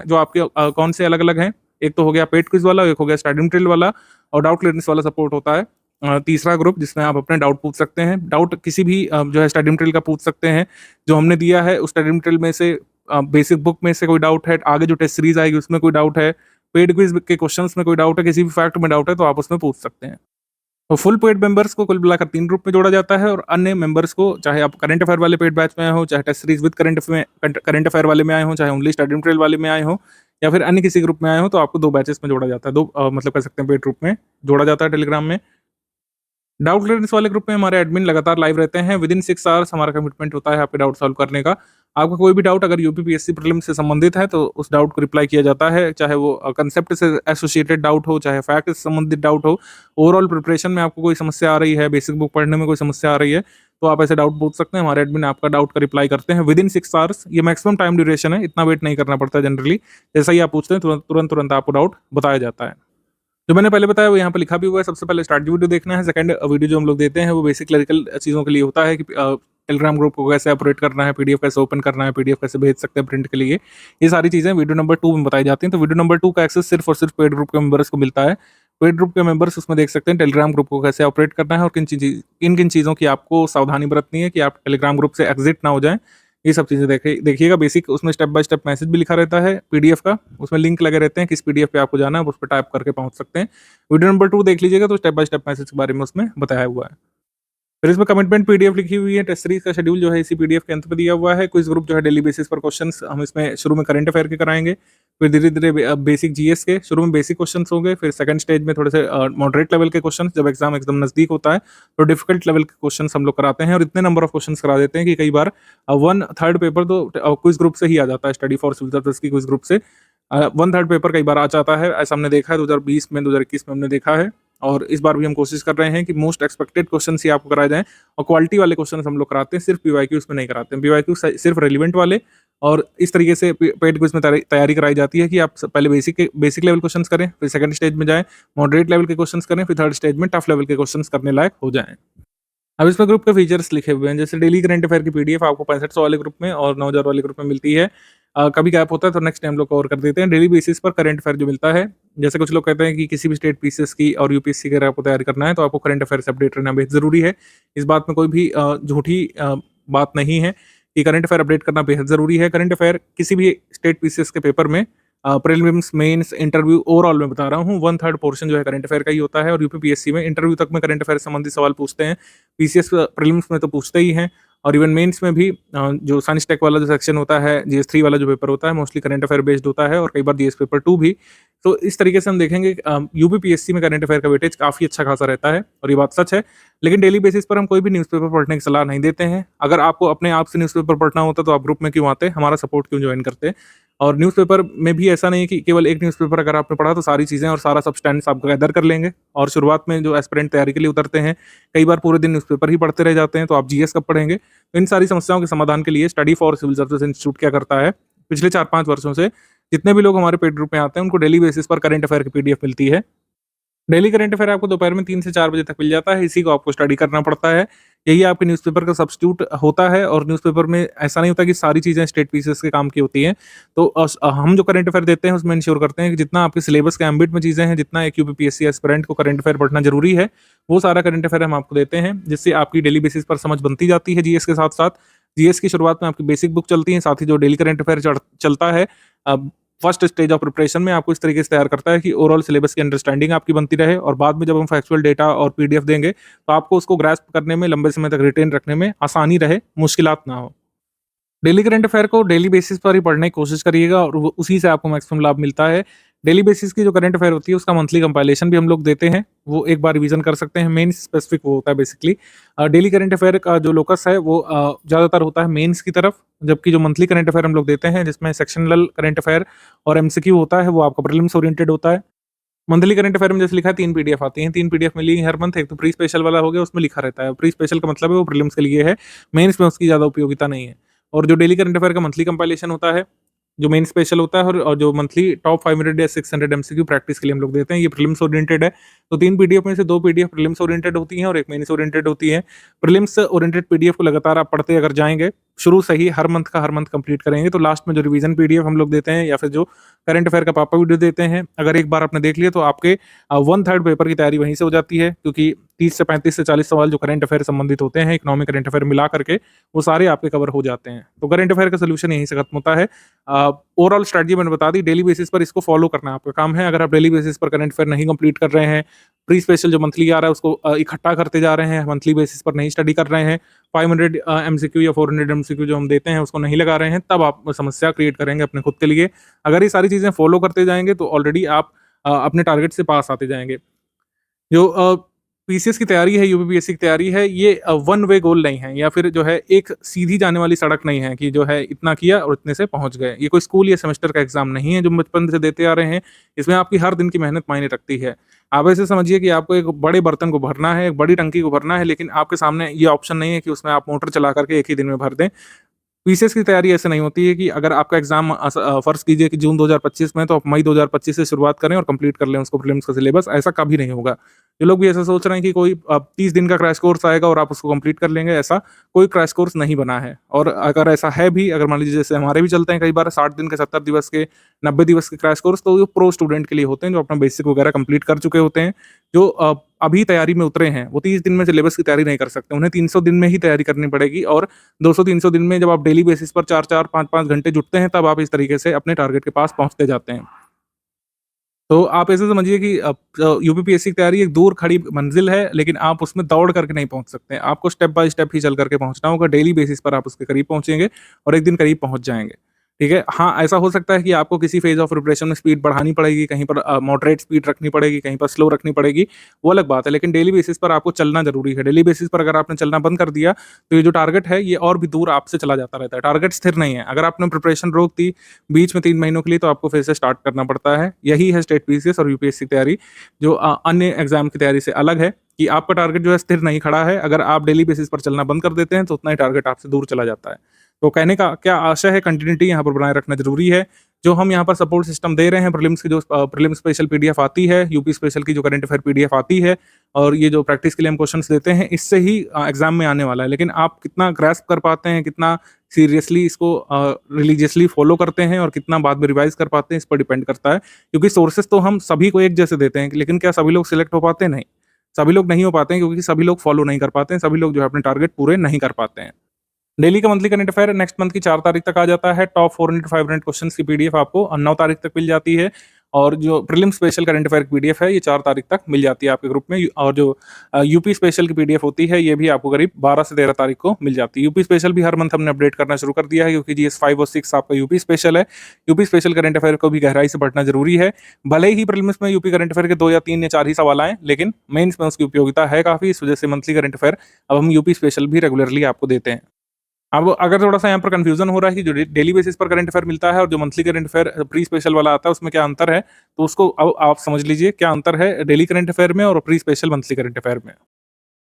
जो आपके कौन से अलग अलग हैं, एक तो हो गया पेड क्विज वाला, एक हो गया स्टडी मटेरियल वाला, और डाउट क्लियरेंस वाला सपोर्ट होता है तीसरा ग्रुप, जिसमें आप अपने डाउट पूछ सकते हैं। डाउट किसी भी जो है स्टडी मटेरियल का पूछ सकते हैं जो हमने दिया है, उस स्टडी मटेरियल में से बेसिक बुक में से कोई डाउट है, आगे जो टेस्ट सीरीज आएगी उसमें कोई डाउट है, पेड क्विज के क्वेश्चंस में कोई डाउट है, किसी भी फैक्ट में डाउट है, तो आप उसमें पूछ सकते हैं। तो फुल पेड मेंबर्स को कुल मिलाकर 3 ग्रुप में जोड़ा जाता है, और अन्य मेंबर्स को, चाहे आप करंट अफेयर वाले पेड बैच में आए हो, चाहे test series with current affair वाले में आए हो, चाहे ओनली स्टडी मटेरियल वाले में आए हो, या फिर अन्य किसी ग्रुप में आए हो, तो आपको 2 बैचेस में जोड़ा जाता है, 2 मतलब कह सकते हैं पेड ग्रुप में जोड़ा जाता है टेलीग्राम में। डाउट क्लियरेंस वाले ग्रुप में हमारे एडमिन लगातार लाइव रहते हैं। विदिन 6 आवर्स हमारा कमिटमेंट होता है आपके डाउट सॉल्व करने का। आपका कोई भी डाउट अगर यूपीपीएससी प्रीलिम से संबंधित है तो उस डाउट को रिप्लाई किया जाता है, चाहे वो कंसेप्ट से एसोसिएटेड डाउट हो, चाहे फैक्ट से संबंधित डाउट हो। ओवरऑल प्रिपरेशन में आपको कोई समस्या आ रही है, बेसिक बुक पढ़ने में कोई समस्या आ रही है, तो आप ऐसे डाउट पूछ सकते हैं। हमारे एडमिन आपका डाउट का रिप्लाई करते हैं विदिन 6 आवर्स। ये मैक्सिमम टाइम ड्यूरेशन है, इतना वेट नहीं करना पड़ता है जनरली। जैसा ही आप पूछते हैं तुरंत आपको डाउट बताया जाता है। जो मैंने पहले बताया वो यहाँ पे लिखा भी हुआ है। सबसे पहले स्टार्ट वीडियो देखना है। सेकंड वीडियो जो हम लोग देते हैं वो बेसिक क्लरिकल चीज़ों के लिए होता है कि टेलीग्राम ग्रुप को कैसे ऑपरेट करना है, पीडीएफ कैसे ओपन करना है, पीडीएफ कैसे भेज सकते हैं प्रिंट के लिए, ये सारी चीज़ें वीडियो नंबर 2 में बताई जाती हैं। तो वीडियो नंबर 2 का एक्सेस सिर्फ और सिर्फ पेड ग्रुप के मेंबर्स को मिलता है। पेड ग्रुप के मेंबर्स उसमें देख सकते हैं टेलीग्राम ग्रुप को कैसे ऑपरेट करना है और किन किन चीज़ों की आपको सावधानी बरतनी है कि आप टेलीग्राम ग्रुप से एग्जिट ना हो जाएं। ये सब चीज़ें देखिएगा। बेसिक उसमें स्टेप बाय स्टेप मैसेज भी लिखा रहता है पीडीएफ का, उसमें लिंक लगे रहते हैं, किस पीडीएफ पे आपको जाना है उस पर टाइप करके पहुंच सकते हैं। वीडियो नंबर 2 देख लीजिएगा तो स्टेप बाय स्टेप मैसेज के बारे में उसमें बताया हुआ है। फिर इसमें कमिटमेंट पीडीएफ लिखी हुई है। टेस्ट सीरीज का शेड्यूल जो है इसी पीडीएफ के अंत में दिया हुआ है। क्विज ग्रुप जो है डेली बेसिस पर क्वेश्चंस हम इसमें शुरू में करंट अफेयर के कराएंगे, फिर धीरे धीरे बेसिक जीएस के, शुरू में बेसिक क्वेश्चंस होंगे, फिर सेकंड स्टेज में थोड़े से मॉडरेट लेवल के क्वेश्चंस, जब एग्जाम एकदम नजदीक होता है तो डिफिकल्ट लेवल के क्वेश्चंस हम लोग कराते हैं और इतने नंबर ऑफ क्वेश्चंस करा देते हैं कि कई बार 1/3 पेपर तो क्विज ग्रुप से ही आ जाता है। स्टडी फॉर सिविल सर्विस की क्विज ग्रुप से 1/3 पेपर कई बार आ जाता है। ऐसा हमने देखा है 2020 में, 2021 में हमने देखा है, और इस बार भी हम कोशिश कर रहे हैं कि मोस्ट एक्सपेक्टेड क्वेश्चन ही आपको कराए जाएं और क्वालिटी वाले क्वेश्चन हम लोग कराते हैं, सिर्फ पीवाईक्यूज में नहीं कराते हैं। पीवाईक्यू सिर्फ रेलिवेंट वाले, और इस तरीके से पेड क्विज में तैयारी कराई जाती है कि आप पहले बेसिक लेवल क्वेश्चंस करें, फिर सेकंड स्टेज में जाएं, मॉडरेट लेवल के क्वेश्चंस करें, फिर थर्ड स्टेज में टफ लेवल के क्वेश्चंस करने लायक हो जाएं। अब इसमें ग्रुप के फीचर्स लिखे हुए हैं, जैसे डेली करंट अफेयर की पीडीएफ आपको 6500 वाले ग्रुप में और 9000 वाले ग्रुप में मिलती है। कभी गैप होता है तो नेक्स्ट टाइम लोग कवर कर देते हैं। डेली बेसिस पर करंट अफेयर जो मिलता है, जैसे कुछ लोग कहते हैं कि किसी भी स्टेट पीसीएस की और यूपीएससी की अगर आपको तैयारी करना है तो आपको करंट अफेयर से अपडेट रहना बेहद जरूरी है। इस बात में कोई भी झूठी बात नहीं है कि करंट अफेयर अपडेट करना बेहद जरूरी है। करंट अफेयर किसी भी स्टेट पीसीएस के पेपर में प्रीलिम्स, मेंस, इंटरव्यू, ओवरऑल में बता रहा हूँ 1/3 पोर्शन जो है करंट अफेयर का ही होता है। और यूपीपीएससी में इंटरव्यू तक में करंट अफेयर से संबंधित सवाल पूछते हैं, पीसीएस प्रीलिम्स में तो पूछते ही हैं, और इवन मेंस में भी जो साइंस टेक वाला जो सेक्शन होता है, जीएस 3 वाला जो पेपर होता है, मोस्टली करंट अफेयर बेस्ड होता है और कई बार जीएस पेपर 2 भी। तो इस तरीके से हम देखेंगे यूपीपीएससी में करंट अफेयर का वेटेज काफ़ी अच्छा खासा रहता है और ये बात सच है। लेकिन डेली बेसिस पर हम कोई भी न्यूज़पेपर पढ़ने की सलाह नहीं देते हैं। अगर आपको अपने आप से न्यूज़पेपर पढ़ना होता तो आप ग्रुप में क्यों आते, हमारा सपोर्ट क्यों ज्वाइन करते। और न्यूज़पेपर में भी ऐसा नहीं है कि केवल एक न्यूज़पेपर अगर आपने पढ़ा तो सारी चीज़ें और सारा सब्सटेंस आप गैदर कर लेंगे। और शुरुआत में जो एस्पिरेंट तैयारी के लिए उतरते हैं, कई बार पूरे दिन न्यूज़पेपर ही पढ़ते रह जाते हैं, तो आप जीएस कब पढ़ेंगे। तो इन सारी समस्याओं के समाधान के लिए study for civil services institute क्या करता है, पिछले 4-5 वर्षों से जितने भी लोग हमारे पेड ग्रुप में आते हैं उनको डेली बेसिस पर करंट अफेयर की पीडीएफ मिलती है। डेली करंट अफेयर आपको दोपहर में 3 से 4 बजे तक मिल जाता है, इसी को आपको स्टडी करना पड़ता है। यही आपके न्यूज़पेपर का सब्स्टिट्यूट होता है और न्यूज़पेपर में ऐसा नहीं होता कि सारी चीज़ें स्टेट पीसेस के काम की होती हैं। तो हम जो करंट अफेयर देते हैं उसमें इंश्योर करते हैं कि जितना आपके सिलेबस के एम्बिट में चीज़ें हैं, जितना एक यूपीपीएससी एस्पिरेंट को करंट अफेयर पढ़ना ज़रूरी है, वो सारा करंट अफेयर हम आपको देते हैं, जिससे आपकी डेली बेसिस पर समझ बनती जाती है जीएस के साथ-साथ। जीएस की शुरुआत में आपकी बेसिक बुक चलती है, साथ ही जो डेली करंट अफेयर चलता है फर्स्ट स्टेज ऑफ प्रिपरेशन में आपको इस तरीके से तैयार करता है कि ओवरऑल सिलेबस की अंडरस्टैंडिंग आपकी बनती रहे और बाद में जब हम फैक्चुअल डेटा और पीडीएफ देंगे तो आपको उसको ग्रास्प करने में, लंबे समय तक रिटेन रखने में आसानी रहे, मुश्किलात ना हो। डेली करंट अफेयर को डेली बेसिस पर ही पढ़ने की कोशिश करिएगा और उसी से आपको मैक्सिमम लाभ मिलता है। डेली बेसिस की जो करंट अफेयर होती है उसका मंथली कंपाइलेशन भी हम लोग देते हैं, वो एक बार रिवीजन कर सकते हैं। मेन स्पेसिफिक वो होता है बेसिकली। डेली करंट अफेयर का जो लोकस है वो ज़्यादातर होता है मेंस की तरफ, जबकि जो मंथली करंट अफेयर हम लोग देते हैं जिसमें सेक्शनल करंट अफेयर और एमसीक्यू होता है वो आपका प्रीलिम्स ओरिएंटेड होता है। मंथली करंट अफेयर में जैसे लिखा है 3 पीडीएफ आती हैं, 3 पीडीएफ मिलेंगी हर मंथ। एक तो प्री स्पेशल वाला हो गया, उसमें लिखा रहता है। प्री स्पेशल का मतलब है वो प्रीलिम्स के लिए है, मेंस में उसकी ज़्यादा उपयोगिता नहीं है। और जो डेली करंट अफेयर का मंथली कंपाइलेशन होता है, जो मेन स्पेशल होता है और जो मंथली टॉप 500 या 600 एमसीक्यू प्रैक्टिस के लिए हम लोग देते हैं, ये प्रीलिम्स ओरिएंटेड है। तो 3 पीडीएफ में से 2 पीडीएफ प्रीलिम्स ओरिएंटेड होती हैं और 1 मेंस ओरिएंटेड होती है। प्रीलिम्स ओरिएंटेड पीडीएफ को लगातार आप पढ़ते अगर जाएँगे, शुरू से ही हर मंथ कंप्लीट करेंगे, तो लास्ट में जो रिवीजन पीडीएफ हम लोग देते हैं या फिर जो करंट अफेयर का पापा वीडियो देते हैं, अगर एक बार आपने देख लिया तो आपके 1/3 पेपर की तैयारी वहीं से हो जाती है, क्योंकि 30 से 35 से 40 सवाल जो करंट अफेयर संबंधित होते हैं, इकोनॉमिक करंट अफेयर मिला करके, वो सारे आपके कवर हो जाते हैं। तो करंट अफेयर का सॉल्यूशन यहीं से खत्म होता है। ओवरऑल स्ट्रैटेजी मैंने बता दी, डेली बेसिस पर इसको फॉलो करना आपका काम है। अगर आप डेली बेसिस पर करंट अफेयर नहीं कंप्लीट कर रहे हैं, प्री स्पेशल जो मंथली आ रहा है उसको इकट्ठा करते जा रहे हैं, मंथली बेसिस पर नहीं स्टडी कर रहे हैं, 500 एमसीक्यू या 400 एमसीक्यू जो हम देते हैं उसको नहीं लगा रहे हैं, तब आप समस्या क्रिएट करेंगे अपने खुद के लिए। अगर ये सारी चीज़ें फॉलो करते जाएंगे तो ऑलरेडी आप अपने टारगेट से पास आते जाएंगे। जो पीसीएस की तैयारी है, यूपीपीएससी की तैयारी है, ये वन वे गोल नहीं है या फिर जो है एक सीधी जाने वाली सड़क नहीं है कि जो है इतना किया और इतने से पहुंच गए। ये कोई स्कूल या सेमेस्टर का एग्जाम नहीं है जो बचपन से देते आ रहे हैं। इसमें आपकी हर दिन की मेहनत मायने रखती है। आप ऐसे समझिए कि आपको एक बड़े बर्तन को भरना है, एक बड़ी टंकी को भरना है, लेकिन आपके सामने ये ऑप्शन नहीं है कि उसमें आप मोटर चला करके एक ही दिन में भर दें। पीसीएस की तैयारी ऐसे नहीं होती है कि अगर आपका एग्जाम फर्ज कीजिए कि जून 2025 में, तो आप मई 2025 से शुरुआत करें और कंप्लीट कर लें उसको प्रीलिम्स का सिलेबस। ऐसा कभी नहीं होगा। ये लोग भी ऐसा सोच रहे हैं कि कोई 30 दिन का क्रैश कोर्स आएगा और आप उसको कंप्लीट कर लेंगे, ऐसा कोई क्रैश कोर्स नहीं बना है। और अगर ऐसा है भी, अगर मान लीजिए जैसे हमारे भी चलते हैं कई बार 60 दिन के, 70 दिवस के, 90 दिवस के क्रैश कोर्स, तो वो प्रो स्टूडेंट के लिए होते हैं जो अपना बेसिक वगैरह कंप्लीट कर चुके होते हैं। जो अभी तैयारी में उतरे हैं वो 30 दिन में सिलेबस की तैयारी नहीं कर सकते, उन्हें 300 दिन में ही तैयारी करनी पड़ेगी। और 200-300 दिन में जब आप डेली बेसिस पर 4-4, 5-5 घंटे जुटते हैं, तब आप इस तरीके से अपने टारगेट के पास पहुंचते जाते हैं। तो आप ऐसे समझिए कि यूपीपीएससी की तैयारी एक दूर खड़ी मंजिल है, लेकिन आप उसमें दौड़ करके नहीं पहुंच सकते। आपको स्टेप बाय स्टेप ही चल करके पहुंचना होगा। डेली बेसिस पर आप उसके करीब पहुंचेंगे और एक दिन करीब पहुंच जाएंगे। ठीक है। हाँ, ऐसा हो सकता है कि आपको किसी फेज ऑफ प्रिपरेशन में स्पीड बढ़ानी पड़ेगी, कहीं पर मॉडरेट स्पीड रखनी पड़ेगी, कहीं पर स्लो रखनी पड़ेगी, वो अलग बात है। लेकिन डेली बेसिस पर आपको चलना जरूरी है। डेली बेसिस पर अगर आपने चलना बंद कर दिया तो ये जो टारगेट है ये और भी दूर आपसे चला जाता रहता है। टारगेट स्थिर नहीं है। अगर आपने प्रिपरेशन रोक दी बीच में 3 महीनों के लिए, तो आपको फिर से स्टार्ट करना पड़ता है। यही है स्टेट पीसीएस और यूपीएससी की तैयारी, जो अन्य एग्जाम की तैयारी से अलग है, कि आपका टारगेट जो है स्थिर नहीं खड़ा है। अगर आप डेली बेसिस पर चलना बंद कर देते हैं तो उतना ही टारगेट आपसे दूर चला जाता है। तो कहने का क्या आशय है, कंटिन्यूटी यहाँ पर बनाए रखना जरूरी है। जो हम यहाँ पर सपोर्ट सिस्टम दे रहे हैं, प्रीलिम्स की जो प्रीलिम्स स्पेशल पीडीएफ आती है, यूपी स्पेशल की जो करंट अफेयर पीडीएफ आती है, और ये जो प्रैक्टिस के लिए हम क्वेश्चंस देते हैं, इससे ही एग्जाम में आने वाला है। लेकिन आप कितना ग्रैस्प कर पाते हैं, कितना सीरियसली इसको रिलीजियसली फॉलो करते हैं और कितना बाद में रिवाइज कर पाते हैं, इस पर डिपेंड करता है। क्योंकि सोर्सेस तो हम सभी को एक जैसे देते हैं, लेकिन क्या सभी लोग सिलेक्ट हो पाते हैं? नहीं, सभी लोग नहीं हो पाते हैं, क्योंकि सभी लोग फॉलो नहीं कर पाते हैं, सभी लोग जो है अपने टारगेट पूरे नहीं कर पाते हैं। डेली का monthly current affair next month की 4 तारीख तक आ जाता है। टॉप 400 500 क्वेश्चन की पीडीएफ आपको 9 तारीख तक मिल जाती है। और जो प्रीलिम स्पेशल करंट अफेयर की पीडीएफ है ये 4 तारीख तक मिल जाती है आपके ग्रुप में। और जो यूपी स्पेशल की पीडीएफ होती है ये भी आपको करीब 12 से 13 तारीख को मिल जाती है। यूपी स्पेशल भी हर मंथ हमने अपडेट करना शुरू कर दिया है, क्योंकि जीएस 5 और 6 आपका यूपी स्पेशल है। यूपी स्पेशल करंट अफेयर को भी गहराई से पढ़ना जरूरी है। भले ही प्रीलिम्स में यूपी करंट अफेयर के 2 या 3 या 4 ही सवाल आए, लेकिन मेंस में उसकी उपयोगिता है काफी। इस वजह से मंथली करंट अफेयर अब हम यूपी स्पेशल भी रेगुलरली आपको देते हैं। अब अगर थोड़ा-सा यहाँ पर कन्फ्यूज़न हो रहा है कि जो डेली बेसिस पर करंट अफेयर मिलता है और जो monthly current affair pre special वाला आता है उसमें क्या अंतर है, तो उसको अब आप समझ लीजिए क्या अंतर है डेली करंट अफेयर में और pre special monthly current affair में।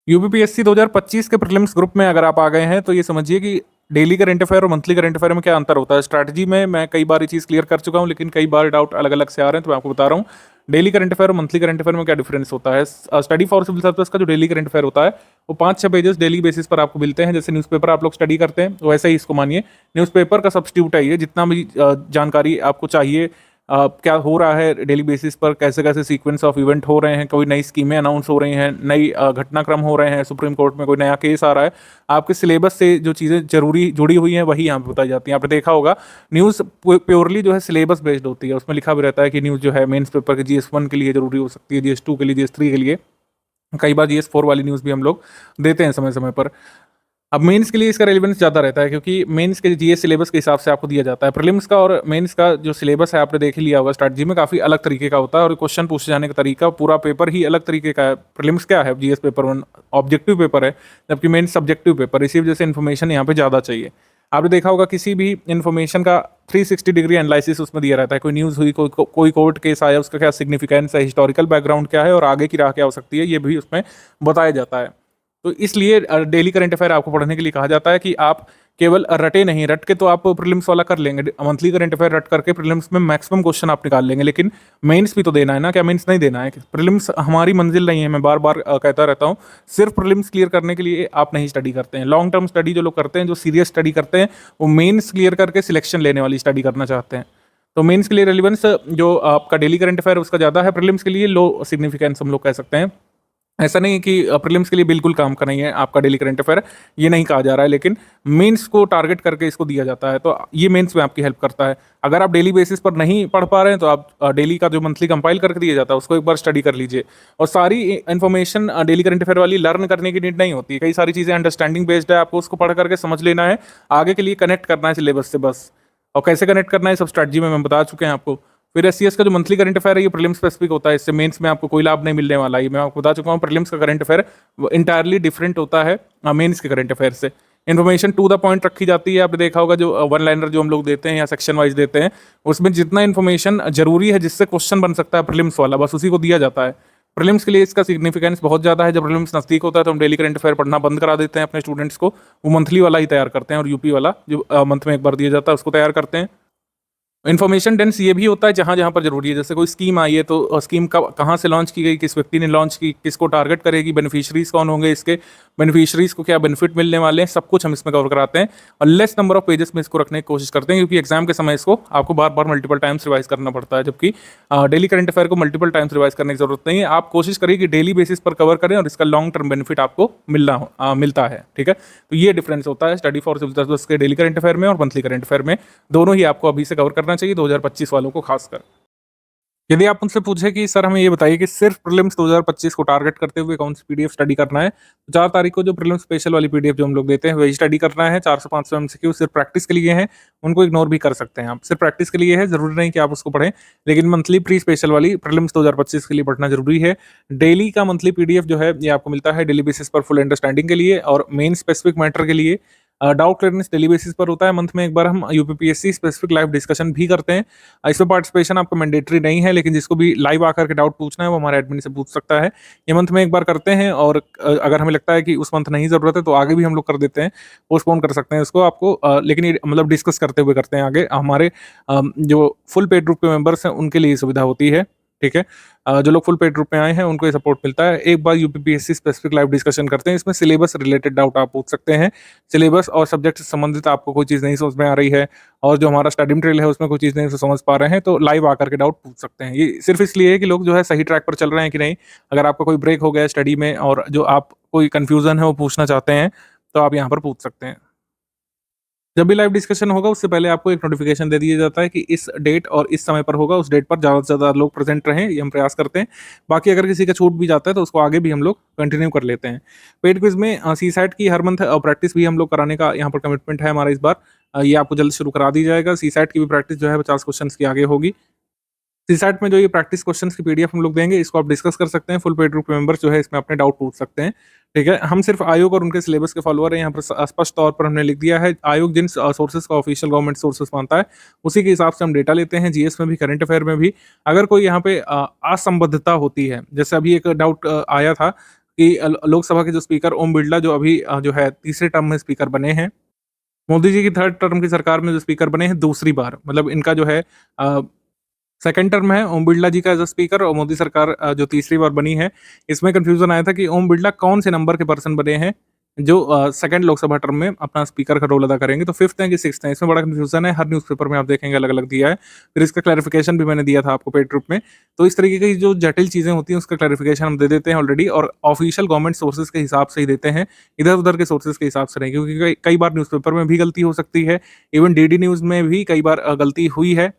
यूपीपीएससी 2025 के प्रीलिम्स ग्रुप में अगर आप आ गए हैं तो ये समझिए कि डेली करंट अफेयर और मंथली करंट अफेयर में क्या अंतर होता है। स्ट्रैटेजी में मैं कई बार ये चीज़ क्लियर कर चुका हूँ, लेकिन कई बार डाउट अलग-अलग से आ रहे हैं, तो मैं आपको बता रहा हूँ डेली करंट अफेयर और मंथली करंट अफेयर में क्या डिफरेंस होता है। स्टडी फॉर सिविल सर्विस का जो डेली करंट अफेयर होता है वो 5-6 पेजेस डेली बेसिस पर आपको मिलते हैं। जैसे न्यूज़पेपर आप लोग स्टडी करते हैं वैसे ही इसको मानिए, न्यूज़पेपर का सब्स्टिट्यूट है ये। जितना भी जानकारी आपको चाहिए क्या हो रहा है डेली बेसिस पर, कैसे कैसे सीक्वेंस ऑफ इवेंट हो रहे हैं, कोई नई स्कीमें अनाउंस हो रही हैं, नई घटनाक्रम हो रहे हैं, सुप्रीम कोर्ट में कोई नया केस आ रहा है, आपके सिलेबस से जो चीज़ें जरूरी जुड़ी हुई हैं वही यहाँ पे बताई जाती हैं। आपने देखा होगा न्यूज़ प्योरली जो है सिलेबस बेस्ड होती है। उसमें लिखा भी रहता है कि न्यूज़ जो है मेंस पेपर के GS1 के लिए जरूरी हो सकती है, GS2 के लिए, GS3 के लिए। कई बार GS4 वाली न्यूज़ भी हम लोग देते हैं समय समय पर। अब मेंस के लिए इसका रेलेवेंस ज़्यादा रहता है, क्योंकि मेंस के जीएस सिलेबस के हिसाब से आपको दिया जाता है। प्रीलिम्स का और मेंस का जो सिलेबस है आपने देख ही लिया होगा स्ट्रैटेजी में, काफ़ी अलग तरीके का होता है और क्वेश्चन पूछे जाने का तरीका, पूरा पेपर ही अलग तरीके का है। प्रीलिम्स क्या है, जीएस पेपर 1 ऑब्जेक्टिव पेपर है, जबकि मेंस सब्जेक्टिव पेपर। इसी वजह से इन्फॉर्मेशन यहाँ पे ज़्यादा चाहिए। आपने देखा होगा किसी भी इन्फॉर्मेशन का 360 डिग्री एनालिसिस उसमें दिया रहता है। कोई न्यूज़ हुई, कोई कोर्ट केस आया, उसका क्या सिग्निफिकेंस है, हिस्टोरिकल बैकग्राउंड क्या है और आगे की राह क्या हो सकती है, ये भी उसमें बताया जाता है। तो इसलिए डेली करंट अफेयर आपको पढ़ने के लिए कहा जाता है कि आप केवल रटे नहीं, रट के तो आप प्रीलिम्स वाला कर लेंगे, मंथली करंट अफेयर रट करके प्रीलिम्स में मैक्सिमम क्वेश्चन आप निकाल लेंगे, लेकिन मेंस भी तो देना है ना। क्या मेंस नहीं देना है? प्रीलिम्स हमारी मंजिल नहीं है, मैं बार बार कहता रहता हूँ। सिर्फ प्रीलिम्स क्लियर करने के लिए आप नहीं स्टडी करते हैं। लॉन्ग टर्म स्टडी जो लोग करते हैं, जो सीरियस स्टडी करते हैं, वो मेंस क्लियर करके सिलेक्शन लेने वाली स्टडी करना चाहते हैं। तो मेंस के लिए रिलेवेंस जो आपका डेली करंट अफेयर उसका ज़्यादा है, प्रीलिम्स के लिए लो सिग्निफिकेंस हम लोग कह सकते हैं। ऐसा नहीं है कि प्रीलिम्स के लिए बिल्कुल काम का नहीं है आपका डेली करंट अफेयर, ये नहीं कहा जा रहा है, लेकिन मेंस को टारगेट करके इसको दिया जाता है। तो ये मेंस में आपकी हेल्प करता है। अगर आप डेली बेसिस पर नहीं पढ़ पा रहे हैं तो आप डेली का जो मंथली कंपाइल करके दिया जाता है उसको एक बार स्टडी कर लीजिए। और सारी इन्फॉर्मेशन डेली करंट अफेयर वाली लर्न करने की नीड नहीं होती है। कई सारी चीज़ें अंडरस्टैंडिंग बेस्ड है, आपको उसको पढ़ करके समझ लेना है, आगे के लिए कनेक्ट करना है सिलेबस से बस। और कैसे कनेक्ट करना है सब स्ट्रैटेजी में मैं बता चुके हैं आपको। फिर एससीएस का जो मंथली करंट अफेयर है ये प्रीलिम्स स्पेसिफिक होता है, इससे मेंस में आपको कोई लाभ नहीं मिलने वाला है। ये मैं आपको बता चुका हूँ। प्रीलिम्स का करंट अफेयर इंटायरली डिफरेंट होता है मेंस के करंट अफेयर से। इन्फॉर्मेशन टू द पॉइंट रखी जाती है। आपने देखा होगा जो वन लाइनर जो हम लोग देते हैं या सेक्शन वाइज देते हैं, उसमें जितना इन्फॉर्मेशन जरूरी है जिससे क्वेश्चन बन सकता है प्रीलिम्स वाला, बस उसी को दिया जाता है। प्रीलिम्स के लिए इसका सिग्निफिकेंस बहुत ज़्यादा है। जब प्रीलिम्स नज़दीक होता है तो हम डेली करंट अफेयर पढ़ना बंद करा देते हैं अपने स्टूडेंट्स को, वो मंथली वाला ही तैयार करते हैं और यूपी वाला जो मंथ में एक बार दिया जाता है उसको तैयार करते हैं। इन्फॉर्मेशन डेंस ये भी होता है जहाँ जहाँ पर जरूरी है। जैसे कोई स्कीम आई है तो स्कीम कहाँ से लॉन्च की गई, किस व्यक्ति ने लॉन्च की, किसको टारगेट करेगी, बेनिफिशरीज कौन होंगे, इसके बेनिफिशरीज को क्या बेनिफिट मिलने वाले हैं, सब कुछ हम इसमें कवर कराते हैं। और लेस नंबर ऑफ पेजेस में इसको रखने की कोशिश करते हैं, क्योंकि एग्जाम के समय इसको आपको बार बार मल्टीपल टाइम्स रिवाइज करना पड़ता है, जबकि डेली करंट अफेयर को मल्टीपल टाइम्स रिवाइज करने की जरूरत नहीं है। आप कोशिश करिए कि डेली बेसिस पर कवर करें और इसका लॉन्ग टर्म बेनिफिट आपको मिलता है। ठीक है, तो ये डिफरेंस होता है स्टडी फॉर सिविल सर्विस के डेली करंट अफेयर में और मंथली करंट अफेयर में। दोनों ही आपको अभी से कवर करना चाहिए 2025 वालों को खासकर। यदि आप उनसे पूछे कि सर हमें ये बताइए कि सिर्फ प्रीलिम्स 2025 को टारगेट करते हुए कौन सी पीडीएफ स्टडी करना है, तो 4 तारीख को जो प्रीलिम्स स्पेशल वाली पीडीएफ जो हम लोग देते हैं वही स्टडी करना है। 400-500 एमसीक्यू सिर्फ प्रैक्टिस के लिए हैं, उनको इग्नोर भी कर सकते हैं आप। सिर्फ प्रैक्टिस के लिए है, जरूरी नहीं कि आप उसको पढ़ें, लेकिन मंथली प्री स्पेशल वाली प्रीलिम्स 2025 के लिए पढ़ना जरूरी है। डेली का मंथली पीडीएफ जो है ये आपको मिलता है डेली बेसिस पर फुल अंडरस्टैंडिंग के लिए और मेन स्पेसिफिक मैटर के लिए। डाउट क्लियरेंस डेली बेसिस पर होता है, मंथ में एक बार हम यूपीपीएससी स्पेसिफिक लाइव डिस्कशन भी करते हैं। इसमें पार्टिसिपेशन आपका मैंडेटरी नहीं है, लेकिन जिसको भी लाइव आकर के डाउट पूछना है वो हमारे एडमिन से पूछ सकता है। ये मंथ में एक बार करते हैं और अगर हमें लगता है कि उस मंथ नहीं जरूरत है तो आगे भी हम लोग कर देते हैं, पोस्टपोन कर सकते हैं उसको आपको, लेकिन ये मतलब डिस्कस करते हुए करते हैं आगे। हमारे जो फुल पेड ग्रुप के मेंबर्स हैं उनके लिए सुविधा होती है। ठीक है, जो लोग फुल पेड ग्रुप में आए हैं उनको ये सपोर्ट मिलता है। एक बार यूपीपीएससी स्पेसिफिक लाइव डिस्कशन करते हैं, इसमें सिलेबस रिलेटेड डाउट आप पूछ सकते हैं। सिलेबस और सब्जेक्ट से संबंधित आपको कोई चीज़ नहीं समझ में आ रही है और जो हमारा स्टडी मटेरियल है उसमें कोई चीज़ नहीं समझ पा रहे हैं, तो लाइव आकर के डाउट पूछ सकते हैं। ये सिर्फ इसलिए है कि लोग जो है सही ट्रैक पर चल रहे हैं कि नहीं। अगर आपका कोई ब्रेक हो गया स्टडी में और जो आप कोई कन्फ्यूजन है वो पूछना चाहते हैं तो आप यहाँ पर पूछ सकते हैं। जब भी लाइव डिस्कशन होगा उससे पहले आपको एक नोटिफिकेशन दे दिया जाता है कि इस डेट और इस समय पर होगा, उस डेट पर ज़्यादा से ज़्यादा लोग प्रेजेंट रहें, ये हम प्रयास करते हैं। बाकी अगर किसी का छूट भी जाता है तो उसको आगे भी हम लोग कंटिन्यू कर लेते हैं। पेड क्विज में सीसैट की हर मंथ प्रैक्टिस भी हम लोग कराने का यहाँ पर कमिटमेंट है हमारा इस बार। ये आपको जल्द शुरू करा दी जाएगा। सीसैट की भी प्रैक्टिस जो है 50 क्वेश्चंस की आगे होगी। सीसैट में जो ये प्रैक्टिस क्वेश्चंस की पीडीएफ हम लोग देंगे, इसको आप डिस्कस कर सकते हैं। फुल पेड ग्रुप मेंबर्स जो है इसमें अपने डाउट पूछ सकते हैं। ठीक है, हम सिर्फ आयोग और उनके सिलेबस के फॉलोअर हैं। यहाँ पर स्पष्ट तौर पर हमने लिख दिया है, आयोग जिन सोर्सेज का ऑफिशियल गवर्नमेंट सोर्सेज मानता है उसी के हिसाब से हम डेटा लेते हैं। जीएस में भी, करंट अफेयर में भी। अगर कोई यहाँ पे असंबद्धता होती है, जैसे अभी एक डाउट आया था कि लोकसभा के जो स्पीकर ओम बिरला जो अभी जो है तीसरे टर्म में स्पीकर बने हैं, मोदी जी की थर्ड टर्म की सरकार में जो स्पीकर बने हैं दूसरी बार, मतलब इनका जो है सेकंड टर्म है ओम बिरला जी का एज अ स्पीकर, और मोदी सरकार जो तीसरी बार बनी है, इसमें कंफ्यूजन आया था कि ओम बिरला कौन से नंबर के पर्सन बने हैं जो सेकंड लोकसभा टर्म में अपना स्पीकर का रोल अदा करेंगे, तो फिफ्थ है कि सिक्स्थ है, इसमें बड़ा कंफ्यूजन है। हर न्यूज़पेपर में आप देखेंगे अलग अलग दिया है। फिर इसका क्लैरिफिकेशन भी मैंने दिया था आपको पेड ग्रुप में। तो इस तरीके की जो जटिल चीज़ें होती हैं उसका क्लैरिफिकेशन हम दे देते हैं ऑलरेडी, और ऑफिशियल गवर्नमेंट सोर्सेज के हिसाब से ही देते हैं, इधर उधर के सोर्सेज के हिसाब से नहीं, क्योंकि कई बार न्यूज़पेपर में भी गलती हो सकती है। इवन डीडी न्यूज़ में भी कई बार गलती हुई है।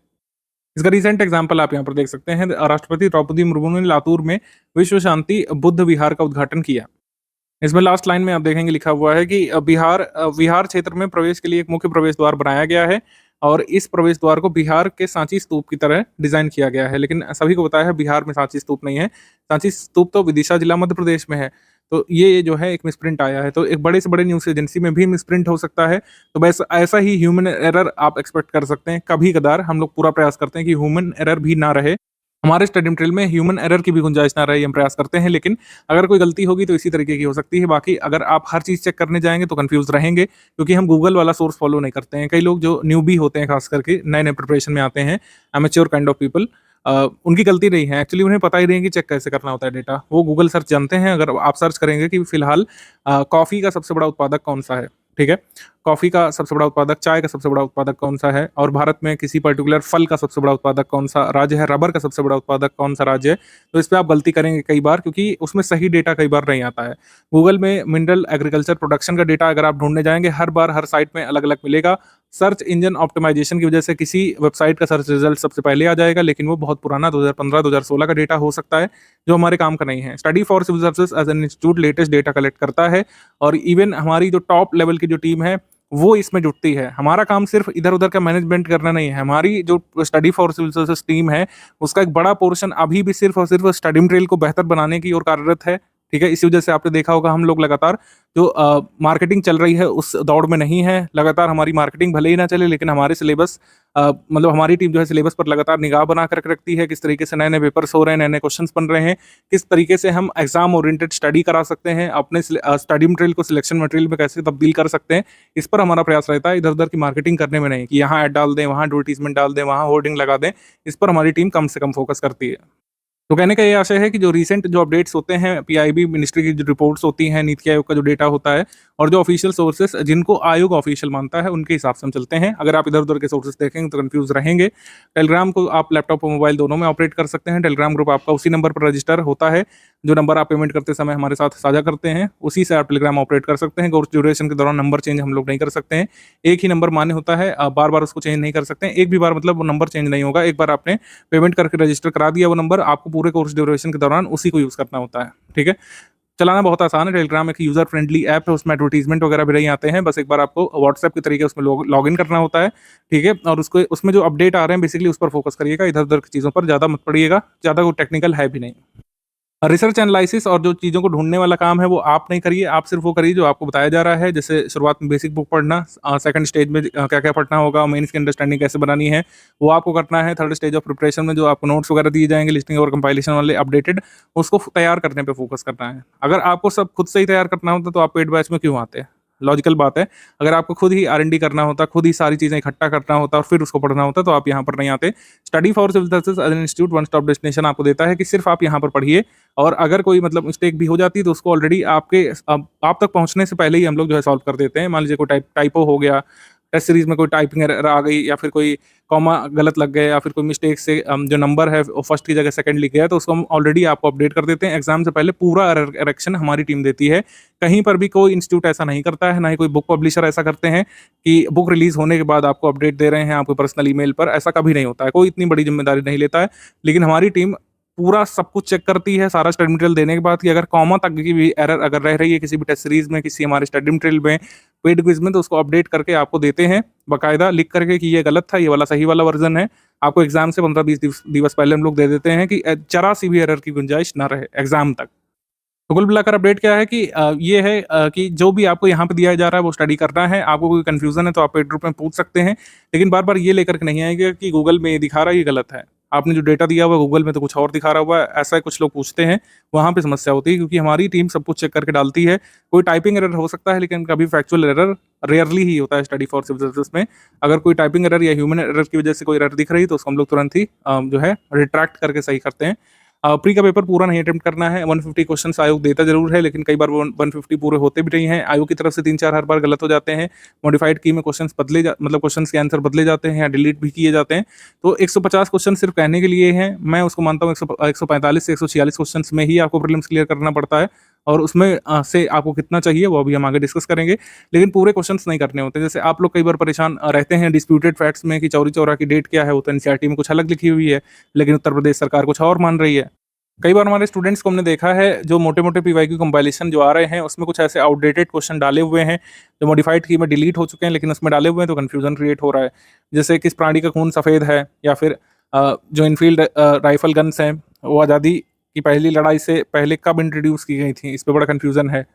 इसका रिसेंट एग्जांपल आप यहाँ पर देख सकते हैं। राष्ट्रपति द्रौपदी मुर्मू ने लातूर में विश्व शांति बुद्ध विहार का उद्घाटन किया। इसमें लास्ट लाइन में आप देखेंगे लिखा हुआ है कि विहार क्षेत्र में प्रवेश के लिए एक मुख्य प्रवेश द्वार बनाया गया है, और इस प्रवेश द्वार को बिहार के सांची स्तूप की तरह डिजाइन किया गया है। लेकिन सभी को पता है बिहार में सांची स्तूप नहीं है। सांची स्तूप तो विदिशा जिला मध्य प्रदेश में है। तो ये जो है एक मिसप्रिंट आया है, तो एक बड़े से बड़े न्यूज एजेंसी में भी मिसप्रिंट हो सकता है। तो बस ऐसा ही ह्यूमन एरर आप एक्सपेक्ट कर सकते हैं। कभी कदार हम लोग पूरा प्रयास करते हैं कि ह्यूमन एरर भी ना रहे, हमारे स्टडी मटेरियल में ह्यूमन एरर की भी गुंजाइश ना रहे, हम प्रयास करते हैं। लेकिन अगर कोई गलती होगी तो इसी तरीके की हो सकती है। बाकी अगर आप हर चीज़ चेक करने जाएंगे तो कंफ्यूज रहेंगे, क्योंकि हम गूगल वाला सोर्स फॉलो नहीं करते हैं। कई लोग जो न्यूबी होते हैं, खास करके नए नए प्रिपरेशन में आते हैं, एमेच्योर काइंड ऑफ पीपल, उनकी गलती नहीं है। एक्चुअली उन्हें पता ही नहीं है कि चेक कैसे करना होता है डेटा। वो गूगल सर्च जानते हैं। अगर आप सर्च करेंगे कि फिलहाल कॉफ़ी का सबसे बड़ा उत्पादक कौन सा है, ठीक है, कॉफ़ी का सबसे बड़ा उत्पादक, चाय का सबसे बड़ा उत्पादक कौन सा है, और भारत में किसी पर्टिकुलर फल का सबसे बड़ा उत्पादक कौन सा राज्य है, रबर का सबसे बड़ा उत्पादक कौन सा राज्य है, तो इस पर आप गलती करेंगे कई बार, क्योंकि उसमें सही डेटा कई बार नहीं आता है। गूगल में मिनरल एग्रीकल्चर प्रोडक्शन का डेटा अगर आप ढूंढने जाएंगे, हर बार हर साइट में अलग अलग मिलेगा। सर्च इंजन ऑप्टिमाइजेशन की वजह से किसी वेबसाइट का सर्च रिजल्ट सबसे पहले आ जाएगा, लेकिन वो बहुत पुराना 2015-2016 का डेटा हो सकता है, जो हमारे काम का नहीं है। Study for civil services as an institute latest data collect करता है, और इवन हमारी जो टॉप लेवल की जो टीम है वो इसमें जुटती है। हमारा काम सिर्फ इधर उधर का मैनेजमेंट करना नहीं है। हमारी जो study for civil services team है उसका एक बड़ा पोर्शन अभी भी सिर्फ और सिर्फ स्टडी मटेरियल को बेहतर बनाने की ओर कार्यरत है। ठीक है, इसी वजह से आपने देखा होगा हम लोग लगातार जो मार्केटिंग चल रही है उस दौड़ में नहीं है। लगातार हमारी मार्केटिंग भले ही ना चले, लेकिन हमारे सिलेबस मतलब हमारी टीम जो है सिलेबस पर लगातार निगाह बना कर रखती है। किस तरीके से नए नए पेपर्स हो रहे हैं, नए नए क्वेश्चंस बन रहे हैं, किस तरीके से हम एग्जाम ओरिएंटेड स्टडी करा सकते हैं, अपने स्टडी मटेरियल को सिलेक्शन मटेरियल में कैसे तब्दील कर सकते हैं, इस पर हमारा प्रयास रहता है। इधर उधर की मार्केटिंग करने में नहीं कि यहाँ ऐड डाल दें, वहाँ एडवर्टीजमेंट डाल दें, वहाँ होर्डिंग लगा दें। इस पर हमारी टीम कम से कम फोकस करती है। तो कहने का ये आशय है कि जो रीसेंट जो अपडेट्स होते हैं, पीआईबी मिनिस्ट्री की जो रिपोर्ट्स होती हैं, नीति आयोग का जो डेटा होता है, और जो ऑफिशियल सोर्सेस जिनको आयोग ऑफिशियल मानता है, उनके हिसाब से हम चलते हैं। अगर आप इधर उधर के सोर्सेस देखेंगे तो कंफ्यूज रहेंगे। टेलीग्राम को आप लैपटॉप और मोबाइल दोनों में ऑपरेट कर सकते हैं। टेलीग्राम ग्रुप आपका उसी नंबर पर रजिस्टर होता है जो नंबर आप पेमेंट करते समय हमारे साथ साझा करते हैं, उसी से आप टेलीग्राम ऑपरेट कर सकते हैं। कोर्स ड्यूरेशन के दौरान नंबर चेंज हम लोग नहीं कर सकते हैं। एक ही नंबर मान्य होता है, आप बार बार उसको चेंज नहीं कर सकते हैं। एक भी बार मतलब वो नंबर चेंज नहीं होगा। एक बार आपने पेमेंट करके रजिस्टर करा दिया वो नंबर, आपको पूरे कोर्स ड्यूरेशन के दौरान उसी को यूज़ करना होता है। ठीक है, चलाना बहुत आसान है। टेलीग्राम एक यूजर फ्रेंडली ऐप है, उसमें एडवर्टीजमेंट वगैरह भी नहीं आते हैं। बस एक बार आपको व्हाट्सएप के तरीके उसमें लॉग इन करना होता है। ठीक है, और उसको उसमें जो अपडेट आ रहे हैं बेसिकली उस पर फोकस करिएगा, इधर उधर की चीज़ों पर ज़्यादा मत पड़िएगा, ज़्यादा वो टेक्निकल है भी नहीं। रिसर्च एनालिसिस और जो चीज़ों को ढूंढने वाला काम है वो आप नहीं करिए, आप सिर्फ वो करिए जो आपको बताया जा रहा है। जैसे शुरुआत में बेसिक बुक पढ़ना, सेकंड स्टेज में क्या क्या पढ़ना होगा, मेंस की अंडरस्टैंडिंग कैसे बनानी है वो आपको करना है। थर्ड स्टेज ऑफ प्रिपरेशन में जो आपको नोट्स वगैरह दिए जाएंगे लिस्टिंग और कंपाइलेशन वाले अपडेटेड, उसको तैयार करने पर फोकस करना है। अगर आपको सब खुद से ही तैयार करना होता तो आप पेड बैच में क्यों आते हैं? लॉजिकल बात है। अगर आपको खुद ही R&D करना होता, खुद ही सारी चीज़ें इकट्ठा करना होता और फिर उसको पढ़ना होता, तो आप यहाँ पर नहीं आते। Study for civil services as an institute one stop destination आपको देता है कि सिर्फ आप यहाँ पर पढ़िए, और अगर कोई मतलब मिस्टेक भी हो जाती है तो उसको ऑलरेडी आप तक पहुँचने से पहले ही हम लोग जो है सॉल्व कर देते हैं। मान लीजिए कोई टाइपो हो गया, टेस्ट सीरीज में कोई टाइपिंग एरर आ गई या फिर कोई कॉमा गलत लग गया या फिर कोई मिस्टेक से जो नंबर है वो फर्स्ट की जगह सेकंड लिख गया, तो उसको हम ऑलरेडी आपको अपडेट कर देते हैं। एग्जाम से पहले पूरा एरर करेक्शन हमारी टीम देती है। कहीं पर भी कोई इंस्टीट्यूट ऐसा नहीं करता है, ना ही कोई बुक पब्लिशर ऐसा करते हैं कि बुक रिलीज होने के बाद आपको अपडेट दे रहे हैं आपको पर्सनल ईमेल पर। ऐसा कभी नहीं होता है, कोई इतनी बड़ी जिम्मेदारी नहीं लेता है। लेकिन हमारी टीम पूरा सब कुछ चेक करती है सारा स्टडी मटेरियल देने के बाद कि अगर कॉमा तक की भी एरर अगर रह रही है किसी भी टेस्ट सीरीज में, किसी हमारे स्टडी मटेरियल में, पेड क्विज में, तो उसको अपडेट करके आपको देते हैं बाकायदा लिख करके कि ये गलत था, ये वाला सही वाला वर्जन है। आपको एग्जाम से 15-20 दिवस पहले हम लोग दे देते हैं कि जरा सी भी एरर की गुंजाइश ना रहे एग्जाम तक। तो कुल मिलाकर अपडेट क्या है कि ये है कि जो भी आपको यहाँ पे दिया जा रहा है वो स्टडी करना है। आपको कोई कंफ्यूजन है तो आप पेड ग्रुप में पूछ सकते हैं, लेकिन बार बार ये लेकर के नहीं आएंगे कि गूगल में ये दिखा रहा है ये गलत है, आपने जो डेटा दिया हुआ है गूगल में तो कुछ और दिखा रहा हुआ है, ऐसा कुछ लोग पूछते हैं। वहाँ पे समस्या होती है क्योंकि हमारी टीम सब कुछ चेक करके डालती है। कोई टाइपिंग एरर हो सकता है लेकिन कभी फैक्चुअल एरर रेयरली ही होता है स्टडी फॉर सिविल सर्विसेज में। अगर कोई टाइपिंग एरर या ह्यूमन एरर की वजह से कोई एरर दिख रही तो उसको हम लोग तुरंत ही जो है रिट्रैक्ट करके सही करते हैं। प्री का पेपर पूरा नहीं अटेम्प्ट करना है। 150 क्वेश्चंस आयोग देता जरूर है, लेकिन कई बार वो 150 पूरे होते भी नहीं हैं। आयोग की तरफ से 3-4 हर बार गलत हो जाते हैं। मॉडिफाइड की में क्वेश्चंस मतलब क्वेश्चंस के आंसर बदले जाते हैं या डिलीट भी किए जाते हैं। तो 150 क्वेश्चन सिर्फ कहने के लिए हैं। मैं उसको मानता हूँ 145 से 146 क्वेश्चन में ही आपको प्रीलिम्स क्लियर करना पड़ता है, और उसमें से आपको कितना चाहिए वो अभी हम आगे डिस्कस करेंगे। लेकिन पूरे क्वेश्चंस नहीं करने होते। जैसे आप लोग कई बार परेशान रहते हैं डिस्प्यूटेड फैक्ट्स में कि चौरी चौरा की डेट क्या है, वो तो एनसीईआरटी में कुछ अलग लिखी हुई है लेकिन उत्तर प्रदेश सरकार कुछ और मान रही है। कई बार हमारे स्टूडेंट्स को हमने देखा है जो मोटे मोटे पीवाईक्यू कंपाइलेशन जो आ रहे हैं उसमें कुछ ऐसे आउटडेटेड क्वेश्चन डाले हुए हैं जो मॉडिफाइड की में डिलीट हो चुके हैं, लेकिन उसमें डाले हुए हैं तो कन्फ्यूजन क्रिएट हो रहा है। जैसे किस प्राणी का खून सफ़ेद है, या फिर जो इनफील्ड राइफल गन्स हैं वो आज़ादी की पहली लड़ाई से पहले कब इंट्रोड्यूस की गई थी, इस पर बड़ा कन्फ्यूजन है।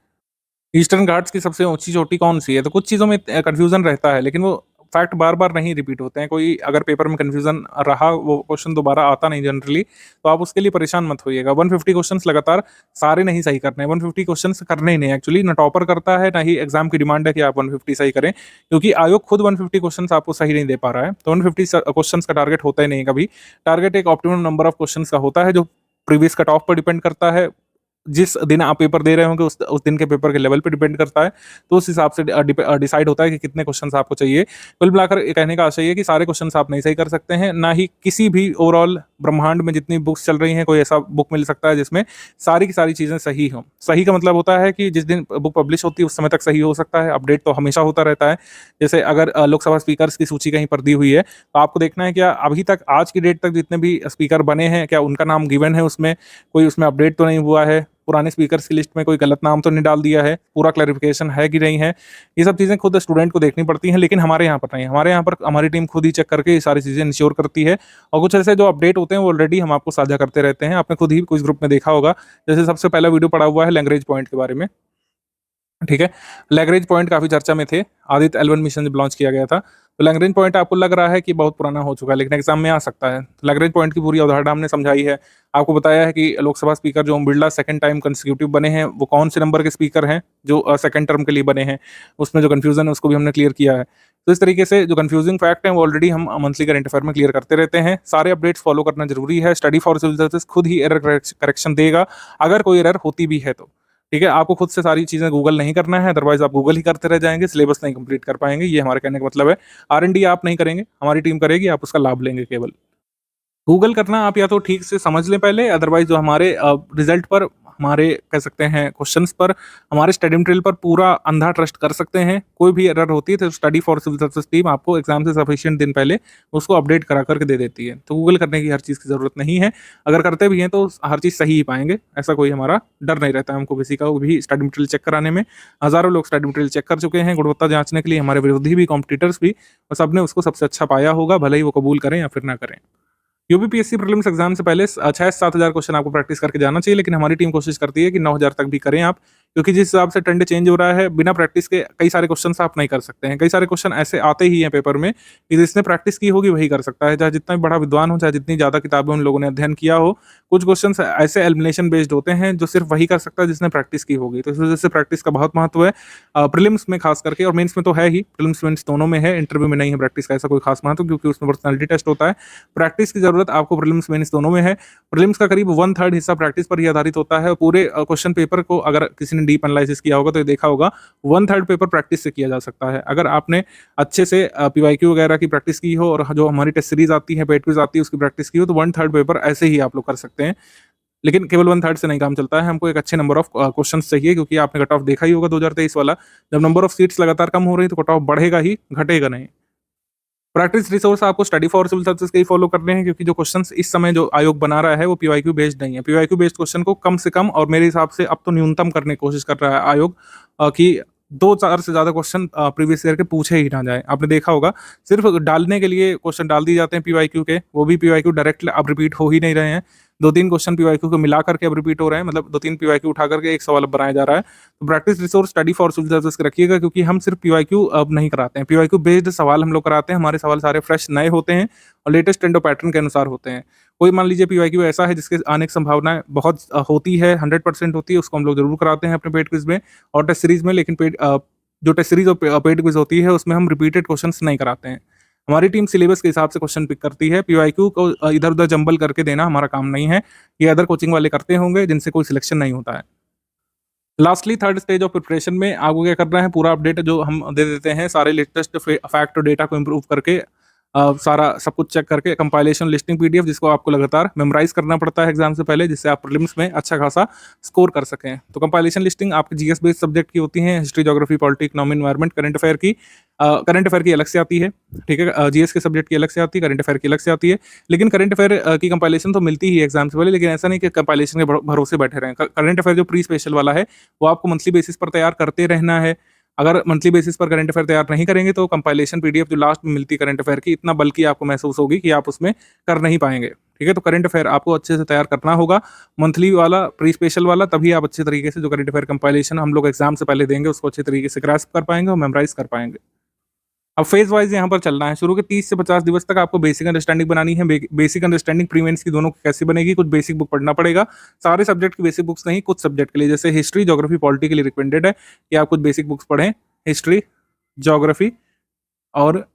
ईस्टर्न घाट्स की सबसे ऊंची चोटी कौन सी है, तो कुछ चीज़ों में कन्फ्यूजन रहता है लेकिन वो फैक्ट बार बार नहीं रिपीट होते हैं। कोई अगर पेपर में कन्फ्यूजन रहा वो क्वेश्चन दोबारा आता नहीं जनरली, तो आप उसके लिए परेशान मत होइएगा। 150 क्वेश्चंस लगातार सारे नहीं सही करने हैं। 150 क्वेश्चंस करने ही नहीं एक्चुअली, ना टॉपर करता है ना ही एग्जाम की डिमांड है कि आप 150 सही करें, क्योंकि आयोग खुद 150 क्वेश्चंस आपको सही नहीं दे पा रहा है। तो 150 क्वेश्चंस का टारगेट होता ही नहीं कभी। टारगेट एक ऑप्टिमम नंबर ऑफ क्वेश्चंस का होता है जो प्रीवियस कट ऑफ पर डिपेंड करता है। जिस दिन आप पेपर दे रहे होंगे उस दिन के पेपर के लेवल पे डिपेंड करता है, तो उस हिसाब से डिसाइड होता है कि कितने क्वेश्चंस आपको चाहिए। कुल मिलाकर ये कहने का आशय है कि सारे क्वेश्चंस आप नहीं सही कर सकते हैं, ना ही किसी भी ओवरऑल ब्रह्मांड में जितनी बुक्स चल रही हैं कोई ऐसा बुक मिल सकता है जिसमें सारी की सारी चीज़ें सही हों। सही का मतलब होता है कि जिस दिन बुक पब्लिश होती है उस समय तक सही हो सकता है, अपडेट तो हमेशा होता रहता है। जैसे अगर लोकसभा स्पीकर्स की सूची कहीं पर दी हुई है तो आपको देखना है क्या अभी तक आज की डेट तक जितने भी स्पीकर बने हैं क्या उनका नाम गिवन है, उसमें कोई उसमें अपडेट तो नहीं हुआ है, पुराने स्पीकर्स की लिस्ट में कोई गलत नाम तो नहीं डाल दिया है, पूरा क्लैरिफिकेशन है कि नहीं है। ये सब चीज़ें खुद स्टूडेंट को देखनी पड़ती हैं, लेकिन हमारे यहाँ पर नहीं। हमारे यहाँ पर हमारी टीम खुद ही चेक करके ये सारी चीज़ें इंश्योर करती है। और कुछ ऐसे जो अपडेट होते हैं वो ऑलरेडी हम आपको साझा करते रहते हैं। आपने खुद ही कुछ ग्रुप में देखा होगा, जैसे सबसे पहला वीडियो पड़ा हुआ है लैग्रेंज पॉइंट के बारे में, ठीक है। लैग्रेंज पॉइंट काफ़ी चर्चा में थे, आदित्य L1 मिशन जब लॉन्च किया गया था। तो लैग्रेंज पॉइंट आपको लग रहा है कि बहुत पुराना हो चुका है, लेकिन एग्जाम में आ सकता है। लैग्रेंज पॉइंट की पूरी अवधारणा हमने समझाई है, आपको बताया है कि लोकसभा स्पीकर जो Om Birla second time consecutive बने हैं वो कौन से नंबर के स्पीकर हैं जो सेकंड टर्म के लिए बने हैं। उसमें जो कन्फ्यूजन है उसको भी हमने क्लियर किया है। तो इस तरीके से जो कन्फ्यूजिंग फैक्ट है वो ऑलरेडी हम मंथली करंट अफेयर में क्लियर करते रहते हैं। सारे अपडेट्स फॉलो करना जरूरी है। स्टडी फॉर सिविल सर्विसेज खुद ही एरर करेक्शन देगा अगर कोई एरर होती भी है तो, ठीक है। आपको खुद से सारी चीज़ें गूगल नहीं करना है, अदरवाइज आप गूगल ही करते रह जाएंगे, सिलेबस नहीं कंप्लीट कर पाएंगे। ये हमारे कहने का मतलब है। R&D आप नहीं करेंगे, हमारी टीम करेगी, आप उसका लाभ लेंगे केवल। गूगल करना आप या तो ठीक से समझ लें पहले, अदरवाइज जो हमारे रिजल्ट पर, हमारे कह सकते हैं क्वेश्चंस पर, हमारे स्टडी मटेरियल पर पूरा अंधा ट्रस्ट कर सकते हैं। कोई भी एरर होती है तो study for civil services team आपको एग्जाम से सफिशिएंट दिन पहले उसको अपडेट करा करके दे देती है। तो गूगल करने की हर चीज़ की ज़रूरत नहीं है। अगर करते भी हैं तो हर चीज़ सही ही पाएंगे, ऐसा कोई हमारा डर नहीं रहता है हमको किसी का भी स्टडी मटेरियल चेक कराने में। हज़ारों लोग स्टडी मटेरियल चेक कर चुके हैं गुणवत्ता जांचने के लिए, हमारे विरोधी भी, कॉम्पिटिटर्स भी, और सबने उसको सबसे अच्छा पाया होगा, भले ही वो कबूल करें या फिर ना करें। यूपीपीएससी प्रीलिम्स एग्जाम से पहले 6-7 हज़ार क्वेश्चन आपको प्रैक्टिस करके जाना चाहिए, लेकिन हमारी टीम कोशिश करती है कि 9,000 तक भी करें आप, क्योंकि जिस हिसाब से ट्रेंड चेंज हो रहा है बिना प्रैक्टिस के कई सारे क्वेश्चन आप नहीं कर सकते हैं। कई सारे क्वेश्चन ऐसे आते ही हैं पेपर में कि जिसने प्रैक्टिस की होगी वही कर सकता है, चाहे जितना भी बड़ा विद्वान हो, चाहे जितनी ज़्यादा किताबें उन लोगों ने अध्ययन किया हो। कुछ क्वेश्चन ऐसे एलिमिनेशन बेस्ड होते हैं जो सिर्फ वही कर सकता है जिसने प्रैक्टिस की होगी। तो इस वजह से प्रैक्टिस का बहुत महत्व है प्रीलिम्स में खास करके, और मेंस में तो है ही, प्रीलिम्स मेंस दोनों में है, इंटरव्यू में नहीं है प्रैक्टिस का ऐसा कोई खास महत्व, क्योंकि उसमें पर्सनैलिटी टेस्ट होता है। प्रैक्टिस की जरूरत आपको प्रीलिम्स दोनों में है। प्रीलिम्स का करीब 1/3 हिस्सा प्रैक्टिस पर ही आधारित होता है। पूरे क्वेश्चन पेपर को अगर किसी ने एंड डीप एनालिसिस किया होगा तो ये देखा होगा 1/3 पेपर प्रैक्टिस से किया जा सकता है। अगर आपने अच्छे से पीवाईक्यू वगैरह की प्रैक्टिस की हो और जो हमारी टेस्ट सीरीज आती है, पेड क्विज आती है, उसकी प्रैक्टिस की हो तो 1/3 पेपर ऐसे ही आप लोग कर सकते हैं। लेकिन केवल 1/3 से नहीं काम चलता है, हमको एक अच्छे नंबर ऑफ क्वेश्चंस चाहिए, क्योंकि आपने कट ऑफ देखा ही होगा 2023 वाला, जब नंबर ऑफ सीट्स लगातार कम हो रही है तो कट ऑफ बढ़ेगा ही, घटेगा नहीं। प्रैक्टिस रिसोर्स आपको स्टडी फॉर सिविल सर्विसेज के ही फॉलो करने हैं, क्योंकि जो क्वेश्चंस इस समय जो आयोग बना रहा है वो पीवाईक्यू बेस्ड नहीं है। पीवाईक्यू बेस्ड क्वेश्चन को कम से कम और मेरे हिसाब से अब तो न्यूनतम करने की कोशिश कर रहा है आयोग, कि 2-4 से ज़्यादा क्वेश्चन प्रीवियस ईयर के पूछे ही ना जाए। आपने देखा होगा सिर्फ डालने के लिए क्वेश्चन डाल दिए जाते हैं पीवाईक्यू के, वो भी पीवाईक्यू डायरेक्ट अब रिपीट हो ही नहीं रहे हैं। 2-3 क्वेश्चन पीवाईक्यू को मिला करके अब रिपीट हो रहे हैं, मतलब 2-3 पीवाईक्यू उठा करके एक सवाल अब बनाया जा रहा है। तो practice resource study for civil services के रखिएगा, क्योंकि हम सिर्फ पीवाईक्यू अब नहीं कराते हैं, पीवाईक्यू बेस्ड सवाल हम लोग कराते हैं। हमारे सवाल सारे फ्रेश नए होते हैं और लेटेस्ट ट्रेंड और पैटर्न के अनुसार होते हैं। कोई मान लीजिए पीवाईक्यू ऐसा है जिसके आने की संभावना बहुत होती है, 100% होती है, उसको हम लोग जरूर कराते हैं अपने पेड क्विज में और टेस्ट सीरीज में। लेकिन जो टेस्ट सीरीज और पेड क्विज होती है उसमें हम रिपीटेड क्वेश्चंस नहीं कराते हैं। हमारी टीम सिलेबस के हिसाब से क्वेश्चन पिक करती है। पीवाईक्यू को इधर उधर जंबल करके देना हमारा काम नहीं है, ये अदर कोचिंग वाले करते होंगे जिनसे कोई सिलेक्शन नहीं होता है। Lastly third stage of preparation में आपको क्या करना है, पूरा अपडेट जो हम दे देते हैं, सारे लेटेस्ट फैक्ट और डेटा को इम्प्रूव करके सारा सब कुछ चेक करके कंपाइलेशन लिस्टिंग पीडीएफ, जिसको आपको लगातार मेमोराइज करना पड़ता है एग्जाम से पहले, जिससे आप प्रीलिम्स में अच्छा खासा स्कोर कर सकें। तो कंपाइलेशन लिस्टिंग आपके जीएस बेस्ड सब्जेक्ट की होती है, history, geography, polity, economy, environment, current affair की अलग से आती है, ठीक है। जीएस के सब्जेक्ट की अलग से आती है, करंट अफेयर की अलग से आती है। लेकिन करंट अफेयर की कंपाइलेशन तो मिलती ही है एग्जाम से पहले, लेकिन ऐसा नहीं कि कंपाइलेशन के भरोसे बैठे रहें। करंट अफेयर जो प्री स्पेशल वाला है वो आपको मंथली बेसिस पर तैयार करते रहना है। अगर मंथली बेसिस पर करंट अफेयर तैयार नहीं करेंगे तो कंपाइलेशन पीडीएफ जो लास्ट में मिलती है करंट अफेयर की, इतना बल्कि आपको महसूस होगी कि आप उसमें कर नहीं पाएंगे, ठीक है। तो करंट अफेयर आपको अच्छे से तैयार करना होगा, मंथली वाला, प्री स्पेशल वाला, तभी आप अच्छे तरीके से जो करंट अफेयर कंपाइलेशन हम लोग एग्जाम से पहले देंगे उसको अच्छे तरीके से ग्रास्प कर पाएंगे और मेमोराइज कर पाएंगे। अब फेज वाइज यहाँ पर चलना है। शुरू के 30 से 50 दिवस तक आपको बेसिक अंडरस्टैंडिंग बनानी है। बेसिक अंडरस्टैंडिंग प्री मेंस की दोनों की कैसे बनेगी, कुछ बेसिक बुक पढ़ना पड़ेगा। सारे सब्जेक्ट की बेसिक बुक्स नहीं, कुछ सब्जेक्ट के लिए, जैसे हिस्ट्री, ज्योग्राफी, पॉलिटी के लिए रिकमेंडेड है कि आप कुछ बेसिक बुक्स पढ़ें, हिस्ट्री, ज्योग्राफी और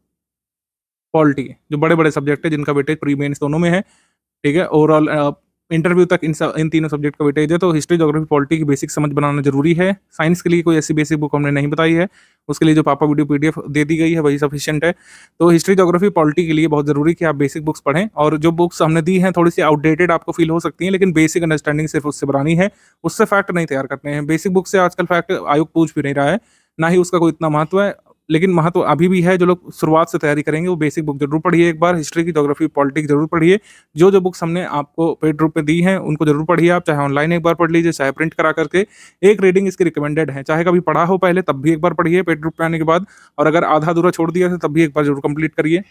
पॉलिटी, जो बड़े बड़े सब्जेक्ट है जिनका वेटेज प्री मेंस दोनों में है, ठीक है। ओवरऑल इंटरव्यू तक इन तीनों सब्जेक्ट का वेटेज है। तो हिस्ट्री, ज्योग्राफी, पॉलिटी की बेसिक समझ बनाना जरूरी है। साइंस के लिए कोई ऐसी बेसिक बुक हमने नहीं बताई है, उसके लिए जो पापा वीडियो पीडीएफ दे दी गई है वही सफिशिएंट है। तो हिस्ट्री, ज्योग्राफी, पॉलिटी के लिए बहुत जरूरी कि आप बेसिक बुक्स पढ़ें, और जो बुक्स हमने दी हैं थोड़ी सी आउटडेटेड आपको फील हो सकती हैं, लेकिन बेसिक अंडरस्टैंडिंग सिर्फ उससे बनानी है, उससे फैक्ट नहीं तैयार करने हैं। बेसिक बुक से आजकल फैक्ट आयोग पूछ भी नहीं रहा है, ना ही उसका कोई इतना महत्व है, लेकिन महत्व अभी भी है। जो लोग शुरुआत से तैयारी करेंगे वो बेसिक बुक जरूर पढ़िए, एक बार हिस्ट्री की, ज्योग्राफी, पॉलिटिक्स जरूर पढ़िए। जो जो बुक्स हमने आपको पेड रूप में दी हैं उनको जरूर पढ़िए आप, चाहे ऑनलाइन एक बार पढ़ लीजिए, चाहे प्रिंट करा करके। एक रीडिंग इसकी रिकमेंडेड है, चाहे कभी पढ़ा हो पहले तब भी एक बार पढ़िए पेड रूप में आने के बाद, और अगर आधा अधूरा छोड़ दिया तब भी एक बार जरूर कंप्लीट करिए।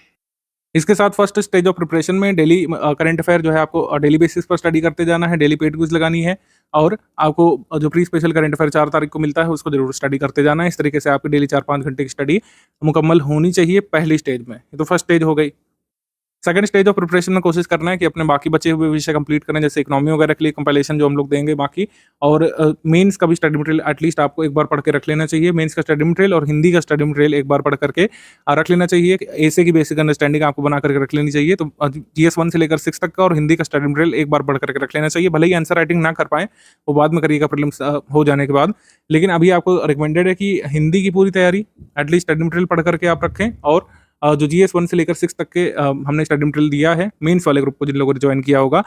इसके साथ फर्स्ट स्टेज ऑफ प्रिपरेशन में डेली करंट अफेयर जो है आपको डेली बेसिस पर स्टडी करते जाना है, डेली पेड क्विज लगानी है, और आपको जो प्री स्पेशल करंट अफेयर 4 तारीख को मिलता है उसको जरूर स्टडी करते जाना है। इस तरीके से आपकी डेली 4-5 घंटे की स्टडी मुकम्मल होनी चाहिए पहली स्टेज में। ये तो फर्स्ट स्टेज हो गई। सेकंड स्टेज ऑफ प्रिपरेशन में कोशिश करना है कि अपने बाकी बचे हुए विषय कंप्लीट करें, जैसे इकोनॉमी वगैरह के लिए कंपाइलेशन जो हम लोग देंगे बाकी, और मेंस का भी स्टडी मटेरियल एटलीस्ट आपको एक बार पढ़ के रख लेना चाहिए। मेंस का स्टडी मटेरियल और हिंदी का स्टडी मटेरियल एक बार पढ़ करके रख लेना चाहिए। ऐसे की बेसिक अंडरस्टैंडिंग आपको बना करके रख लेनी चाहिए। तो जीएस 1 से लेकर 6 तक का और हिंदी का स्टडी मटेरियल एक बार पढ़ करके रख लेना चाहिए। भले ही आंसर राइटिंग ना कर पाए, वो बाद में करिएगा प्रीलिम्स हो जाने के बाद, लेकिन अभी आपको रिकमेंडेड है कि हिंदी की पूरी तैयारी एटलीस्ट स्टडी मटेरियल पढ़ करके आप रखें। और जो जीएस 1 से लेकर 6 तक के हमने स्टडी मटेरियल दिया है मेंस वाले ग्रुप को, जिन लोगों ने ज्वाइन किया होगा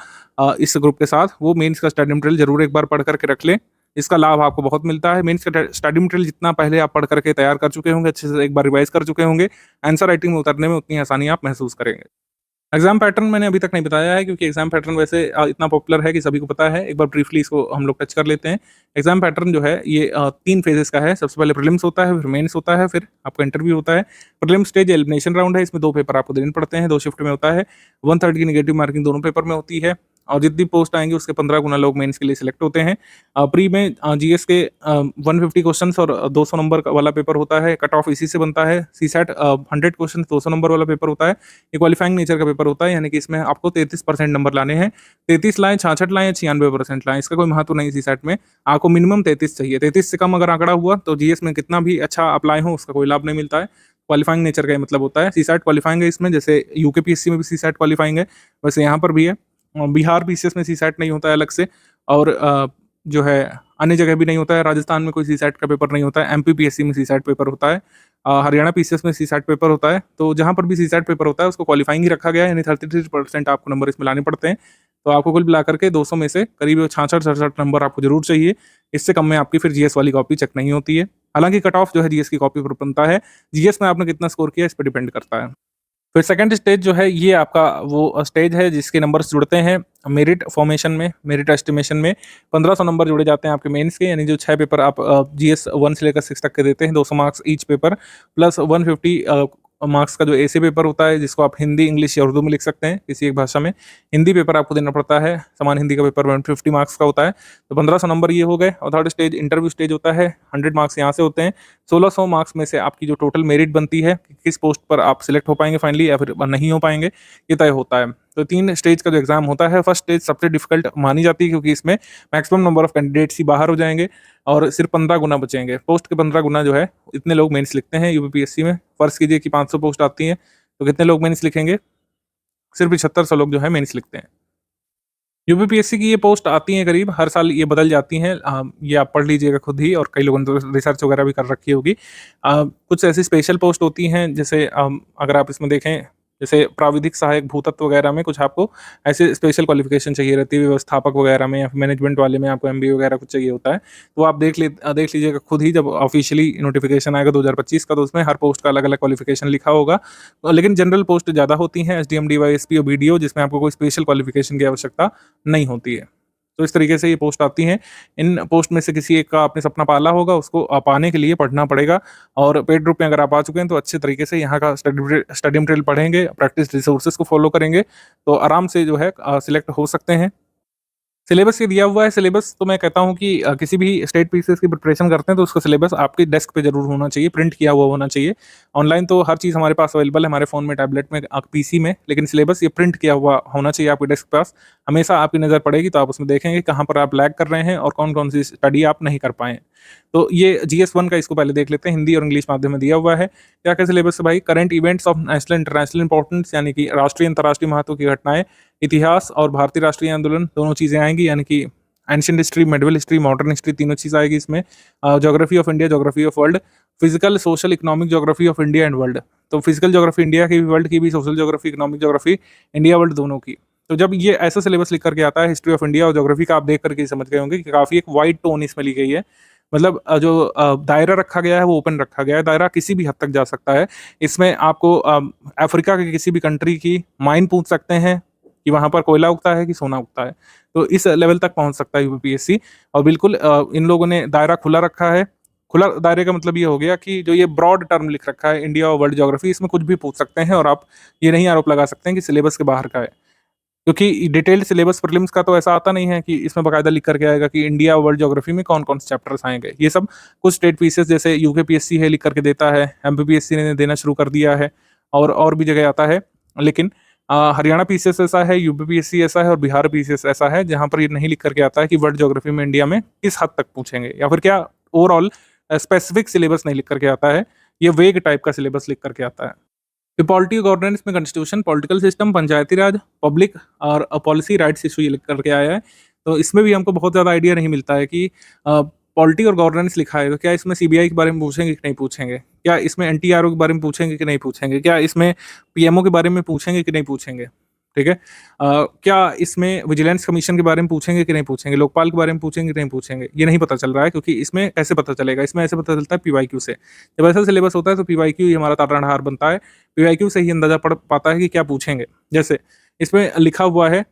इस ग्रुप के साथ, वो मेंस का स्टडी मटेरियल जरूर एक बार पढ़ करके रख लें। इसका लाभ आपको बहुत मिलता है। मेंस का स्टडी मटेरियल जितना पहले आप पढ़ करके तैयार कर चुके होंगे, अच्छे से एक बार रिवाइज कर चुके होंगे, आंसर राइटिंग में उतरने में उतनी आसानी आप महसूस करेंगे। एग्जाम पैटर्न मैंने अभी तक नहीं बताया है, क्योंकि एग्जाम पैटर्न वैसे इतना पॉपुलर है कि सभी को पता है। एक बार ब्रीफली इसको हम लोग टच कर लेते हैं। एग्जाम पैटर्न जो है ये 3 फेजेस का है। सबसे पहले प्रीलिम्स होता है, फिर मेंस होता है, फिर आपका इंटरव्यू होता है। प्रीलिम्स स्टेज एलिमिनेशन राउंड है, इसमें 2 पेपर आपको देने पड़ते हैं, 2 शिफ्ट में होता है। 1/3 की नेगेटिव मार्किंग दोनों पेपर में होती है, और जितनी पोस्ट आएंगे उसके 15 गुना लोग मेंस के लिए सिलेक्ट होते हैं। प्री में जीएस के 150 क्वेश्चंस और 200 नंबर वाला पेपर होता है, कट ऑफ इसी से बनता है। सीसैट 100 क्वेश्चन 200 नंबर वाला पेपर होता है। ये क्वालिफाइंग नेचर का पेपर होता है, यानी कि इसमें आपको 33% नंबर लाने हैं। 33 लाएं, 66 लाएं, 96% लाएं, इसका कोई महत्व नहीं। सीसैट में आपको मिनिमम 33 चाहिए। 33 से कम अगर आंकड़ा हुआ तो जीएस में कितना भी अच्छा अप्लाई हो उसका कोई लाभ नहीं मिलता है। क्वालिफाइंग नेचर का मतलब होता है। सीसैट क्वालिफाइंग है इसमें, जैसे यूकेपीएससी में भी सीसैट क्वालिफाइंग है, वैसे यहाँ पर भी है। बिहार बीसीएस में सीसैट नहीं होता है अलग से, और जो है अन्य जगह भी नहीं होता है। राजस्थान में कोई सीसैट का पेपर नहीं होता है, एमपीपीएससी में सीसैट पेपर होता है, हरियाणा पीसीएस में सीसैट पेपर होता है। तो जहाँ पर भी सीसैट पेपर होता है उसको क्वालिफाइंग ही रखा गया है, यानी 33% आपको नंबर इसमें लाने पड़ते हैं। तो आपको कुल मिलाकर के 200 में से करीब 66-67 नंबर आपको जरूर चाहिए। इससे कम में आपकी फिर जीएस वाली कॉपी चेक नहीं होती है। हालांकि कट ऑफ जो है जीएस की कॉपी पर बनता है, जीएस में आपने कितना स्कोर किया इस पर डिपेंड करता है। फिर सेकंड स्टेज जो है ये आपका वो स्टेज है जिसके नंबर्स जुड़ते हैं मेरिट फॉर्मेशन में, मेरिट एस्टिमेशन में। 1500 नंबर जुड़े जाते हैं आपके मेंस के, यानी जो 6 पेपर आप जीएस 1 से लेकर 6 तक के देते हैं, 200 marks each paper, plus 150 marks का जो एसे पेपर होता है जिसको आप हिंदी, इंग्लिश या उर्दू में लिख सकते हैं किसी एक भाषा में। हिंदी पेपर आपको देना पड़ता है, समान हिंदी का पेपर 150 मार्क्स का होता है। तो 1500 नंबर ये हो गए। और थर्ड स्टेज इंटरव्यू स्टेज होता है, 100 मार्क्स यहाँ से होते हैं। 1600 मार्क्स में से आपकी जो टोटल मेरिट बनती है, किस पोस्ट पर आप सिलेक्ट हो पाएंगे फाइनली या फिर नहीं हो पाएंगे, ये तय होता है। तो 3 स्टेज का जो एग्जाम होता है, फर्स्ट स्टेज सबसे डिफिकल्ट मानी जाती है क्योंकि इसमें मैक्सिमम नंबर ऑफ कैंडिडेट्स ही बाहर हो जाएंगे और सिर्फ 15 गुना बचेंगे। पोस्ट के 15 गुना जो है इतने लोग मेंस लिखते हैं यूपीपीएससी में। फर्ज कीजिए कि 500 पोस्ट आती हैं तो कितने लोग मेंस लिखेंगे? सिर्फ 7500 लोग जो है मेंस लिखते हैं। यूपीपीएससी की ये पोस्ट आती हैं करीब हर साल, ये बदल जाती हैं। ये आप पढ़ लीजिएगा खुद ही, और कई लोगों ने तो रिसर्च वगैरह भी कर रखी होगी। कुछ ऐसी स्पेशल पोस्ट होती हैं जैसे अगर आप इसमें देखें, जैसे प्राविधिक सहायक भूतत्व वगैरह में कुछ आपको ऐसे स्पेशल क्वालिफिकेशन चाहिए रहती है, व्यवस्थापक वगैरह में या मैनेजमेंट वाले में आपको एमबीए वगैरह कुछ चाहिए होता है। तो आप देख लीजिएगा खुद ही, जब ऑफिशियली नोटिफिकेशन आएगा 2025 का तो उसमें हर पोस्ट का अलग अलग क्वालिफिकेशन लिखा होगा। लेकिन जनरल पोस्ट ज़्यादा होती हैं, एसडीएम, डीवाईएसपी और बीडीओ, जिसमें आपको कोई स्पेशल क्वालिफिकेशन की आवश्यकता नहीं होती है। तो इस तरीके से ये पोस्ट आती हैं। इन पोस्ट में से किसी एक का आपने सपना पाला होगा, उसको पाने के लिए पढ़ना पड़ेगा। और पेड ग्रुप में अगर आप आ चुके हैं तो अच्छे तरीके से यहाँ का स्टडी मटेरियल पढ़ेंगे, प्रैक्टिस रिसोर्सेज को फॉलो करेंगे तो आराम से जो है सिलेक्ट हो सकते हैं। सिलेबस ये दिया हुआ है। सिलेबस तो मैं कहता हूँ कि किसी भी स्टेट पीसीएस की प्रिपरेशन करते हैं तो उसका सिलेबस आपके डेस्क पे जरूर होना चाहिए, प्रिंट किया हुआ होना चाहिए। ऑनलाइन तो हर चीज़ हमारे पास अवेलेबल है, हमारे फ़ोन में, टैबलेट में, पीसी में, लेकिन सिलेबस ये प्रिंट किया हुआ होना चाहिए आपके डेस्क के पास। हमेशा आपकी नज़र पड़ेगी तो आप उसमें देखेंगे कहाँ पर आप लैग कर रहे हैं और कौन कौन सी स्टडी आप नहीं कर पाए। तो ये GS1 का इसको पहले देख लेते हैं। हिंदी और इंग्लिश माध्यम में दिया हुआ है। क्या क्या सिलेबस है भाई? Current events of national international importance, यानी कि राष्ट्रीय अंतर्राष्ट्रीय महत्व की घटनाएं, इतिहास और भारतीय राष्ट्रीय आंदोलन, दोनों चीज़ें आएंगी, यानी कि ancient history, medieval history, modern history, तीनों चीज़ आएगी इसमें। Geography of India, geography of world, physical, social, economic geography of India and world. तो फिजिकल ज्योग्राफी इंडिया की भी, वर्ल्ड की भी, social geography, economic geography India world दोनों की। तो जब ये ऐसा सिलेबस लिख करके आता है हिस्ट्री ऑफ इंडिया और ज्योग्राफी का, आप देख करके समझ गए होंगे कि काफ़ी एक वाइड टोन इसमें ली गई है। मतलब जो दायरा रखा गया है वो ओपन रखा गया है, दायरा किसी भी हद तक जा सकता है। इसमें आपको अफ्रीका के किसी भी कंट्री की माइन पूछ सकते हैं कि वहाँ पर कोयला उगता है कि सोना उगता है। तो इस लेवल तक पहुँच सकता है यूपीएससी। और बिल्कुल इन लोगों ने दायरा खुला रखा है। खुला दायरे का मतलब ये हो गया कि जो ये ब्रॉड टर्म लिख रखा है, इंडिया और वर्ल्ड ज्योग्राफी, इसमें कुछ भी पूछ सकते हैं और आप ये नहीं आरोप लगा सकते हैं कि सिलेबस के बाहर का है। क्योंकि डिटेल्ड सिलेबस प्रीलिम्स का तो ऐसा आता नहीं है कि इसमें बाकायदा लिख करके आएगा कि इंडिया और वर्ल्ड ज्योग्राफी में कौन कौन से चैप्टर्स आएंगे। ये सब कुछ स्टेट पीसीएस जैसे यूकेपीएससी है लिख करके देता है, एमपीपीएससी ने देना शुरू कर दिया है, और भी जगह आता है। लेकिन हरियाणा पीसीएस ऐसा है, यूपीपीएससी ऐसा है और बिहार पीसीएस ऐसा है जहाँ पर ये नहीं लिख करके आता है कि वर्ल्ड ज्योग्राफी में इंडिया में किस हद तक पूछेंगे, या फिर क्या ओवरऑल स्पेसिफिक सिलेबस नहीं लिख करके आता है। ये वेग टाइप का सिलेबस लिख करके आता है। फिर पॉलिटी गवर्नेंस में कॉन्स्टिट्यूशन, पॉलिटिकल सिस्टम, पंचायती राज, पब्लिक और पॉलिसी राइट्स इशू ये लिख करके आया है। तो इसमें भी हमको बहुत ज़्यादा आइडिया नहीं मिलता है कि पॉलिटी और गवर्नेंस लिखा है तो क्या इसमें सीबीआई के बारे में पूछेंगे कि नहीं पूछेंगे, क्या इसमें एनटीआरओ के बारे में पूछेंगे कि नहीं पूछेंगे, क्या इसमें पीएमओ के बारे में पूछेंगे कि नहीं पूछेंगे, ठीक है। क्या इसमें विजिलेंस कमीशन के बारे में पूछेंगे कि नहीं पूछेंगे, लोकपाल के बारे में पूछेंगे कि नहीं पूछेंगे, ये नहीं पता चल रहा है। क्योंकि इसमें कैसे पता चलेगा? इसमें ऐसे पता चलता है पीवाईक्यू से। जब ऐसा सिलेबस होता है तो पीवाईक्यू ही हमारा तारणहार बनता है। पीवाईक्यू से ही अंदाजा पड़ पाता है कि क्या पूछेंगे। जैसे इसमें लिखा हुआ है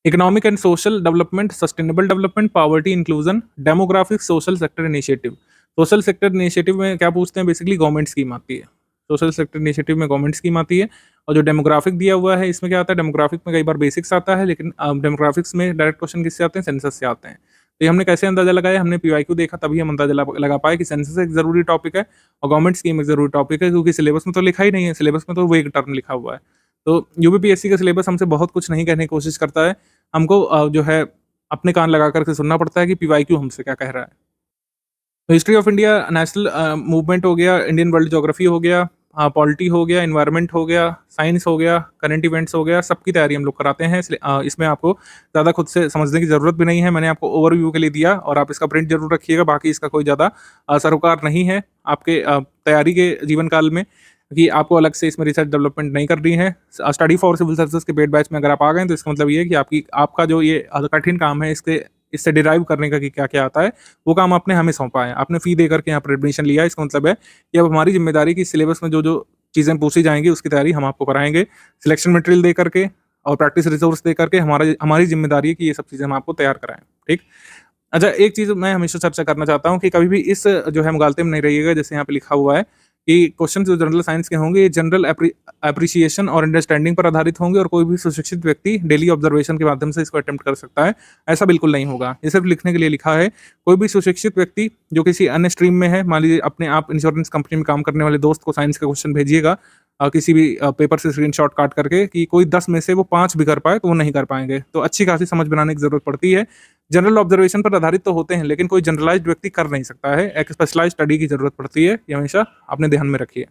economic and social development, sustainable development, poverty inclusion, demographic, social sector initiative. Social sector initiative में क्या पूछते हैं? बेसिकली गवर्नमेंट स्कीम आती है। सोशल सेक्टर इनिशिएटिव में गवर्नमेंट स्कीम आती है। और जो डेमोग्राफिक दिया हुआ है इसमें क्या आता है? डेमोग्राफिक में कई बार बेसिक्स आता है, लेकिन डेमोग्राफिक्स में डायरेक्ट क्वेश्चन किससे आते हैं? सेंसस से आते हैं। तो ये हमने कैसे अंदाजा लगाया? हमने पीवाईक्यू देखा तभी हम अंदाजा लगा पाए कि सेंसस एक जरूरी टॉपिक है और गवर्नमेंट स्कीम एक जरूरी टॉपिक है, क्योंकि सिलेबस में तो लिखा ही नहीं है। सिलेबस में तो वो एक टर्म लिखा हुआ है। तो यूपीपीएससी का सिलेबस हमसे बहुत कुछ नहीं कहने की कोशिश करता है। हमको जो है अपने कान लगा करके सुनना पड़ता है कि पीवाईक्यू हमसे क्या कह रहा है। History of India, national movement हो गया, इंडियन वर्ल्ड ज्योग्राफी हो गया, पॉलिटी हो गया, एनवायरनमेंट हो गया, साइंस हो गया, करंट इवेंट्स हो गया, सबकी तैयारी हम लोग कराते हैं। इसलिए इसमें आपको ज़्यादा खुद से समझने की ज़रूरत भी नहीं है। मैंने आपको ओवरव्यू के लिए दिया और आप इसका प्रिंट जरूर रखिएगा। बाकी इसका कोई ज़्यादा सरोकार नहीं है आपके तैयारी के जीवन काल में, कि आपको अलग से इसमें रिसर्च डेवलपमेंट नहीं करनी है। स्टडी फॉर सिविल सर्विसेज के पेड बैच में अगर आप आ गए तो इसका मतलब ये है कि आपका जो ये कठिन काम है इससे डिराइव करने का कि क्या क्या आता है, वो काम आपने हमें सौंपा है। आपने फी दे करके यहाँ पर एडमिशन लिया है, इसका मतलब है कि अब हमारी जिम्मेदारी की सिलेबस में जो जो चीज़ें पूछी जाएंगी उसकी तैयारी हम आपको कराएंगे, सिलेक्शन मटेरियल दे करके और प्रैक्टिस रिसोर्स दे करके। हमारी जिम्मेदारी है कि ये सब चीज़ें हम आपको तैयार कराएं। ठीक। अच्छा, एक चीज़ मैं हमेशा चर्चा करना चाहता हूँ कि कभी भी इस जो है मुगालते में नहीं रहिएगा। जैसे यहाँ पे लिखा हुआ है कि क्वेश्चन जो जनरल साइंस के होंगे ये जनरल अप्रिसिएशन और अंडरस्टैंडिंग पर आधारित होंगे और कोई भी सुशिक्षित व्यक्ति डेली ऑब्जर्वेशन के माध्यम से इसको अटेम्प्ट कर सकता है। ऐसा बिल्कुल नहीं होगा। ये सिर्फ लिखने के लिए लिखा है। कोई भी सुशिक्षित व्यक्ति जो किसी अन्य स्ट्रीम में है, मान लीजिए अपने आप इंश्योरेंस कंपनी में काम करने वाले दोस्त को साइंस का क्वेश्चन भेजिएगा किसी भी पेपर से स्क्रीनशॉट काट करके कि कोई 10 में से वो 5 भी कर पाए तो वो नहीं कर पाएंगे। तो अच्छी खासी समझ बनाने की जरूरत पड़ती है। जनरल ऑब्जर्वेशन पर आधारित तो होते हैं लेकिन कोई जनरलाइज्ड व्यक्ति कर नहीं सकता है। एक स्पेशलाइज्ड स्टडी की जरूरत पड़ती है। ये हमेशा अपने ध्यान में रखिए।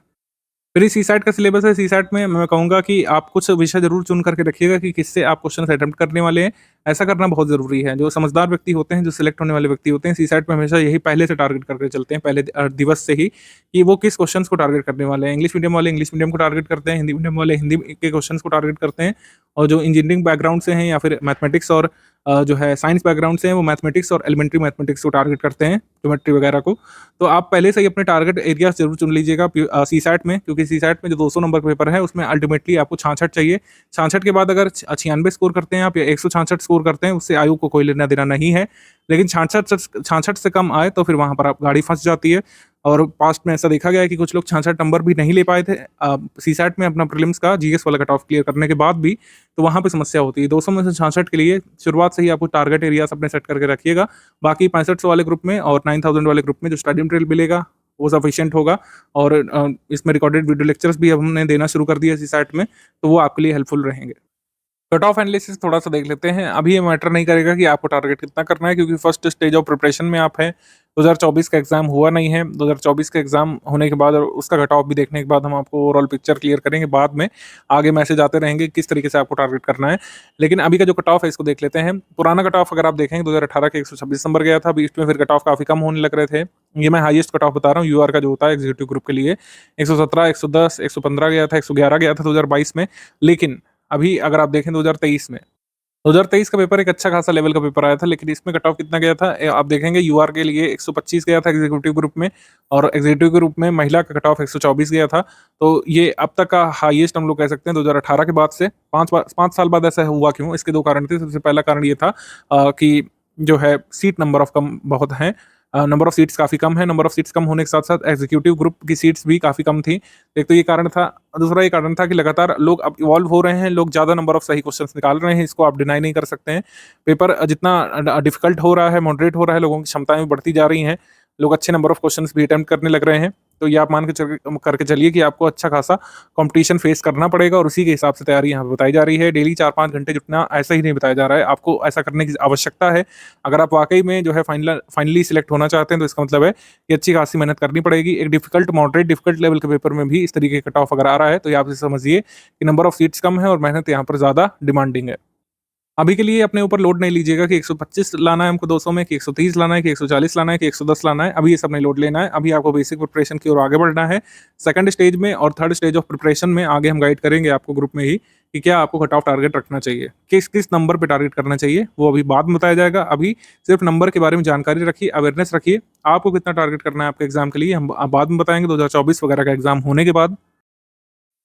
फिर सी सैट का सिलेबस है। सी सैट में मैं कहूँगा कि आप कुछ विषय जरूर चुन करके रखिएगा कि किससे आप क्वेश्चन अटेम्प्ट करने वाले हैं। ऐसा करना बहुत जरूरी है। जो समझदार व्यक्ति होते हैं, जो सिलेक्ट होने वाले व्यक्ति होते हैं, सी सैट में हमेशा यही पहले से टारगेट करके चलते हैं, पहले दिवस से ही, कि वो किस क्वेश्चन को टारगेट करने वाले हैं। इंग्लिश मीडियम वाले इंग्लिश मीडियम को टारगेट करते हैं, हिंदी मीडियम वाले हिंदी के क्वेश्चन को टारगेट करते हैं, और जो इंजीनियरिंग बैकग्राउंड से हैं या फिर मैथमेटिक्स और जो है साइंस बैकग्राउंड से हैं वो मैथमेटिक्स और एलिमेंट्री मैथमेटिक्स को टारगेट करते हैं, ज्योमेट्री वगैरह को। तो आप पहले से ही अपने टारगेट एरिया जरूर चुन लीजिएगा सी सैट में, क्योंकि सी सैट में जो 200 नंबर का पेपर है उसमें अल्टीमेटली आपको 66 चाहिए। 66 के बाद अगर 96 स्कोर करते हैं आप या 166 स्कोर करते हैं, उससे आयु को कोई लेना देना नहीं है। लेकिन 66 से कम आए तो फिर वहां पर आप गाड़ी फंस जाती है। और पास्ट में ऐसा देखा गया है कि कुछ लोग 66 नंबर भी नहीं ले पाए थे सी सैट में अपना प्रीलिम्स का जीएस वाला कट ऑफ क्लियर करने के बाद भी, तो वहां पे समस्या होती है। 200 में से 66 के लिए शुरुआत से ही आपको टारगेट एरियाज अपने सेट करके रखिएगा। बाकी 6500 वाले ग्रुप में और 9000 वाले ग्रुप में जो स्टडी मटेरियल मिलेगा वो सफिशिएंट होगा। और इसमें रिकॉर्डेड वीडियो लेक्चर्स भी अब हमने देना शुरू कर दिया सी सैट में, तो वो आपके लिए हेल्पफुल रहेंगे। कट ऑफ एनालिसिस थोड़ा सा देख लेते हैं। अभी ये मैटर नहीं करेगा कि आपको टारगेट कितना करना है, क्योंकि फर्स्ट स्टेज ऑफ प्रिपरेशन में आप हैं। 2024 का एग्जाम हुआ नहीं है। 2024 का एग्जाम होने के बाद और उसका कट ऑफ भी देखने के बाद हम आपको ओवरऑल पिक्चर क्लियर करेंगे। बाद में आगे मैसेज आते रहेंगे किस तरीके से आपको टारगेट करना है। लेकिन अभी का जो कट ऑफ है इसको देख लेते हैं। पुराना कट ऑफ अगर आप देखेंगे 2018 के 126 नंबर गया था। बीच में फिर कट ऑफ काफी कम होने लग रहे थे। ये मैं हाईएस्ट कट ऑफ बता रहा हूँ यूआर का जो होता है एग्जीक्यूटिव ग्रुप के लिए। 117, 110, 115 गया था, 111 गया था 2022 में। लेकिन अभी अगर आप देखें 2023 में, 2023 का पेपर एक अच्छा खासा लेवल का पेपर आया था, लेकिन इसमें कट ऑफ कितना गया था आप देखेंगे। यूआर के लिए 125 गया था एग्जीक्यूटिव ग्रुप में, और एग्जीक्यूटिव ग्रुप में महिला का कट ऑफ 124 गया था। तो ये अब तक का हाईएस्ट हम लोग कह सकते हैं 2018 के बाद से। 5 साल बाद ऐसा हुआ क्यों? इसके 2 कारण थे। सबसे पहला कारण ये था कि जो है सीट नंबर ऑफ कम बहुत हैं, नंबर ऑफ सीट्स काफ़ी कम है। नंबर ऑफ सीट्स कम होने के साथ साथ एग्जीक्यूटिव ग्रुप की सीट्स भी काफ़ी कम थी। एक तो ये कारण था। दूसरा ये कारण था कि लगातार लोग अब इवॉल्व हो रहे हैं, लोग ज़्यादा नंबर ऑफ सही क्वेश्चंस निकाल रहे हैं। इसको आप डिनाई नहीं कर सकते हैं। पेपर जितना डिफिकल्ट हो रहा है, मॉडरेट हो रहा है, लोगों की क्षमताएं भी बढ़ती जा रही हैं, लोग अच्छे नंबर ऑफ क्वेश्चंस भी अटेम्प्ट करने लग रहे हैं। तो ये आप मान के करके चलिए कि आपको अच्छा खासा कंपटीशन फेस करना पड़ेगा, और उसी के हिसाब से तैयारी यहाँ पे बताई जा रही है। डेली 4-5 घंटे जुटना ऐसा ही नहीं बताया जा रहा है, आपको ऐसा करने की आवश्यकता है। अगर आप वाकई में जो है फाइनली सिलेक्ट होना चाहते हैं तो इसका मतलब है कि अच्छी खासी मेहनत करनी पड़ेगी। एक मॉडरेट डिफिकल्ट लेवल के पेपर में भी इस तरीके का कट ऑफ अगर आ रहा है तो ये आप इसे समझिए कि नंबर ऑफ सीट्स कम है और मेहनत यहाँ पर ज़्यादा डिमांडिंग है। अभी के लिए अपने ऊपर लोड नहीं लीजिएगा कि 125 लाना है हमको 200 में, कि 130 लाना है, कि 140 लाना है, कि 110 लाना है। अभी ये सब नहीं लोड लेना है। अभी आपको बेसिक प्रिपरेशन की ओर आगे बढ़ना है। सेकंड स्टेज में और थर्ड स्टेज ऑफ प्रिपरेशन में आगे हम गाइड करेंगे आपको ग्रुप में ही कि क्या आपको कट ऑफ टारगेट रखना चाहिए, किस किस नंबर पे टारगेट करना चाहिए, वो अभी बाद में बताया जाएगा। अभी सिर्फ नंबर के बारे में जानकारी रखिए, अवेयरनेस रखिए। आपको कितना टारगेट करना है आपके एग्जाम के लिए हम बाद में बताएंगे 2024 वगैरह का एग्जाम होने के बाद।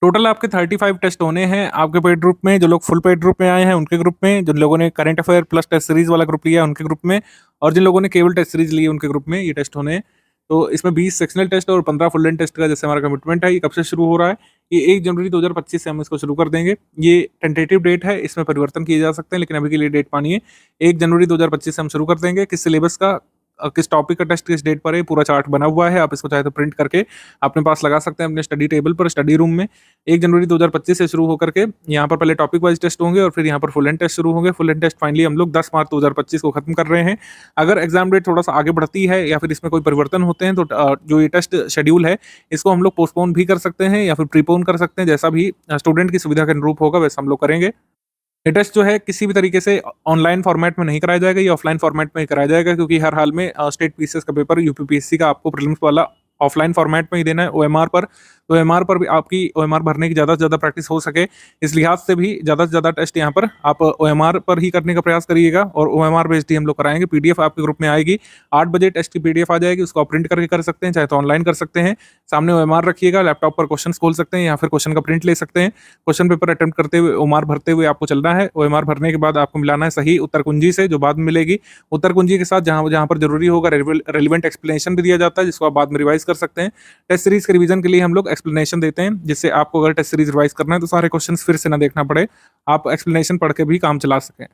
टोटल आपके 35 टेस्ट होने हैं आपके पेड ग्रुप में। जो लोग फुल पेड ग्रुप में आए हैं उनके ग्रुप में, जिन लोगों ने current affair plus test series वाला ग्रुप लिया है उनके ग्रुप में, और जिन लोगों ने केवल टेस्ट सीरीज ली है उनके ग्रुप में ये टेस्ट होने हैं। तो इसमें 20 सेक्शनल टेस्ट और 15 फुल लेंथ टेस्ट का जैसे हमारा कमिटमेंट है। ये कब से शुरू हो रहा है? ये 1 जनवरी 2025 से हम इसको शुरू कर देंगे। ये टेंटेटिव डेट है, इसमें परिवर्तन किए जा सकते हैं, लेकिन अभी के लिए डेट मानिए 1 जनवरी 2025 से हम शुरू कर देंगे। किस सिलेबस का किस टॉपिक का टेस्ट किस डेट पर है, पूरा चार्ट बना हुआ है। आप इसको चाहे तो प्रिंट करके अपने पास लगा सकते हैं अपने स्टडी टेबल पर, स्टडी रूम में। 1 जनवरी 2025 से शुरू होकर के यहाँ पर पहले टॉपिक वाइज टेस्ट होंगे और फिर यहाँ पर फुल एंड टेस्ट शुरू होंगे। फुल एंड टेस्ट फाइनली हम लोग 10 मार्च 2025 को खत्म कर रहे हैं। अगर एग्जाम डेट थोड़ा सा आगे बढ़ती है या फिर इसमें कोई परिवर्तन होते हैं तो जो ये टेस्ट शेड्यूल है इसको हम लोग पोस्टपोन भी कर सकते हैं या फिर प्रीपोन कर सकते हैं, जैसा भी स्टूडेंट की सुविधा के अनुरूप होगा वैसा हम लोग करेंगे। ये टेस्ट जो है किसी भी तरीके से ऑनलाइन फॉर्मेट में नहीं कराया जाएगा, ये ऑफलाइन फॉर्मेट में ही कराया जाएगा, क्योंकि हर हाल में स्टेट पीसीएस का पेपर यूपीपीएससी का आपको प्रीलिम्स वाला ऑफलाइन फॉर्मेट में ही देना है ओएमआर पर। तो ओएमआर पर भी आपकी ओएमआर भरने की ज़्यादा से ज़्यादा प्रैक्टिस हो सके, इस लिहाज से भी ज़्यादा से ज़्यादा टेस्ट यहाँ पर आप ओएमआर पर ही करने का प्रयास करिएगा और ओएमआर बेस्ड ही हम लोग कराएंगे। पीडीएफ आपके ग्रुप में आएगी, 8 बजे टेस्ट की पीडीएफ आ जाएगी, उसको आप प्रिंट करके कर सकते हैं, चाहे तो ऑनलाइन कर सकते हैं। सामने ओएमआर रखिएगा, लैपटॉप पर क्वेश्चन खोल सकते हैं या फिर क्वेश्चन का प्रिंट ले सकते हैं। क्वेश्चन पेपर अटेम्प्ट करते हुए ओएमआर भरते हुए आपको चलना है। ओएमआर भरने के बाद आपको मिलाना है सही उत्तर कुंजी से, जो बाद में मिलेगी। उत्तर कुंजी के साथ जहाँ जहाँ पर जरूरी होगा रेलिवेंट एक्सप्लेनेशन भी दिया जाता है, जिसको आप बाद में रिवाइज कर सकते हैं। टेस्ट सीरीज के रिवीजन के लिए हम लोग एक्सप्लेनेशन देते हैं, जिससे आपको अगर टेस्ट सीरीज रिवाइज करना है तो सारे क्वेश्चंस फिर से ना देखना पड़े, आप एक्सप्लेनेशन पढ़ के भी काम चला सकें।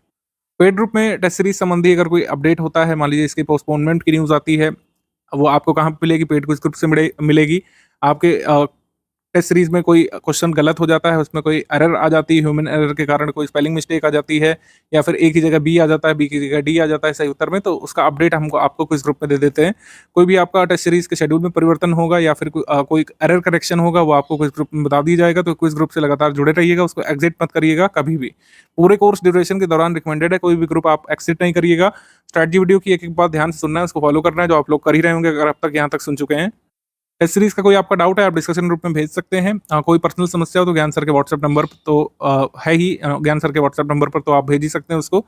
पेड ग्रुप में टेस्ट सीरीज संबंधी अगर कोई अपडेट होता है, मान लीजिए इसकी पोस्टपोनमेंट की न्यूज़ आती है, वो आपको कहाँ मिलेगी? पेड क्विज ग्रुप से मिलेगी। आपके टेस्ट सीरीज में कोई क्वेश्चन गलत हो जाता है, उसमें कोई एरर आ जाती है, ह्यूमन एरर के कारण कोई स्पेलिंग मिस्टेक आ जाती है, या फिर एक ही जगह बी आ जाता है, बी की जगह डी आ जाता है सही उत्तर में, तो उसका अपडेट हमको आपको क्विज ग्रुप में दे देते हैं। कोई भी आपका टेस्ट सीरीज के शेड्यूल में परिवर्तन होगा या फिर कोई एरर करेक्शन होगा, वो आपको क्विज ग्रुप में बता दी जाएगा। तो क्विज ग्रुप से लगातार जुड़े रहिएगा, उसको एग्जिट मत करिएगा कभी भी। पूरे कोर्स ड्यूरेशन के दौरान रिकमेंडेड है, कोई भी ग्रुप आप एक्सिट नहीं करिएगा। स्ट्रैटेजी वीडियो की एक एक बात ध्यान से सुनना है, उसको फॉलो करना है, जो आप लोग कर ही रहे होंगे अगर अब तक यहाँ तक सुन चुके हैं। टेस्ट सीरीज का कोई आपका डाउट है आप डिस्कशन ग्रुप में भेज सकते हैं। कोई पर्सनल समस्या हो तो ज्ञान सर के व्हाट्सएप नंबर तो है ही, ज्ञान सर के व्हाट्सएप नंबर पर तो आप भेज ही सकते हैं उसको।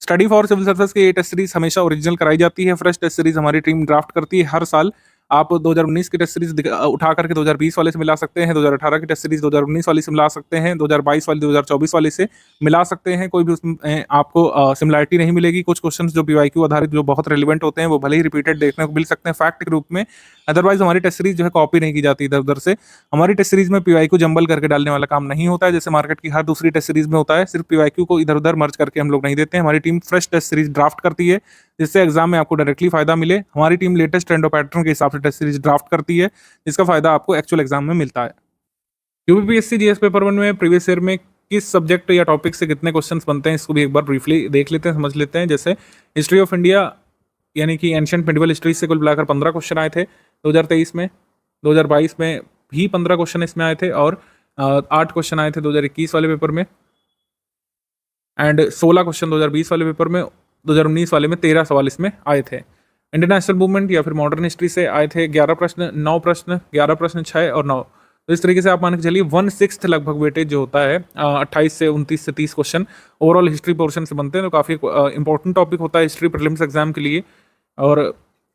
स्टडी फॉर सिविल सर्विस की ये टेस्ट सीरीज हमेशा ओरिजिनल कराई जाती है। फ्रेश टेस्ट सीरीज हमारी टीम ड्राफ्ट करती है हर साल। आप 2019 की टेस्ट सीरीज उठा करके 2020 वाले से मिला सकते हैं, 2018 की टेस्ट सीरीज 2019 वाली से मिला सकते हैं, 2022 वाली 2024 वाली से मिला सकते हैं। कोई भी उसमें आपको सिमिलरिटी नहीं मिलेगी। कुछ क्वेश्चंस जो पीवाईक्यू आधारित जो बहुत रेलिवेंट होते हैं वो भले ही रिपीटेड देखने को मिल सकते हैं फैक्ट के रूप में, अदरवाइज हमारी टेस्ट सीरीज जो है कॉपी नहीं की जाती इधर उधर से। हमारी टेस्ट सीरीज में पीवाईक्यू जंबल करके डालने वाला काम नहीं होता है, जैसे मार्केट की हर दूसरी टेस्ट सीरीज में होता है। सिर्फ पीवाईक्यू को इधर उधर मर्ज करके हम लोग नहीं देते हैं। हमारी team fresh test series draft करती है, जिससे एग्जाम में आपको डायरेक्टली फायदा मिले। हमारी टीम लेटेस्ट ट्रेंड और पैटर्न के हिसाब से टेस्ट सीरीज ड्राफ्ट करती है, जिसका फायदा आपको एक्चुअल एग्जाम में मिलता है। यूपीपीएससी जीएस पेपर 1 में प्रीवियस ईयर में किस सब्जेक्ट या टॉपिक से कितने क्वेश्चंस बनते हैं, इसको भी एक बार ब्रीफली देख लेते हैं, समझ लेते हैं। जैसे हिस्ट्री ऑफ इंडिया यानी कि एंशिएंट मिडिवल हिस्ट्री से कुल मिलाकर 15 क्वेश्चन आए थे 2023 में। 2022 में भी 15 क्वेश्चन इसमें आए थे और 8 क्वेश्चन आए थे 2021 वाले पेपर में, एंड 16 क्वेश्चन 2020 वाले पेपर में। 2019 वाले में 13 सवाल इसमें आए थे। इंटरनेशनल मूवमेंट या फिर मॉडर्न हिस्ट्री से आए थे 11 प्रश्न, 9 प्रश्न, 11 प्रश्न, 6 और 9। तो इस तरीके से आप मान के चलिए 1/6 लगभग वेटेज जो होता है 28 से 29 से 30 क्वेश्चन ओवरऑल हिस्ट्री पोर्शन से बनते हैं। तो काफ़ी इंपॉर्टेंट टॉपिक होता है हिस्ट्री प्रीलिम्स एग्जाम के लिए। और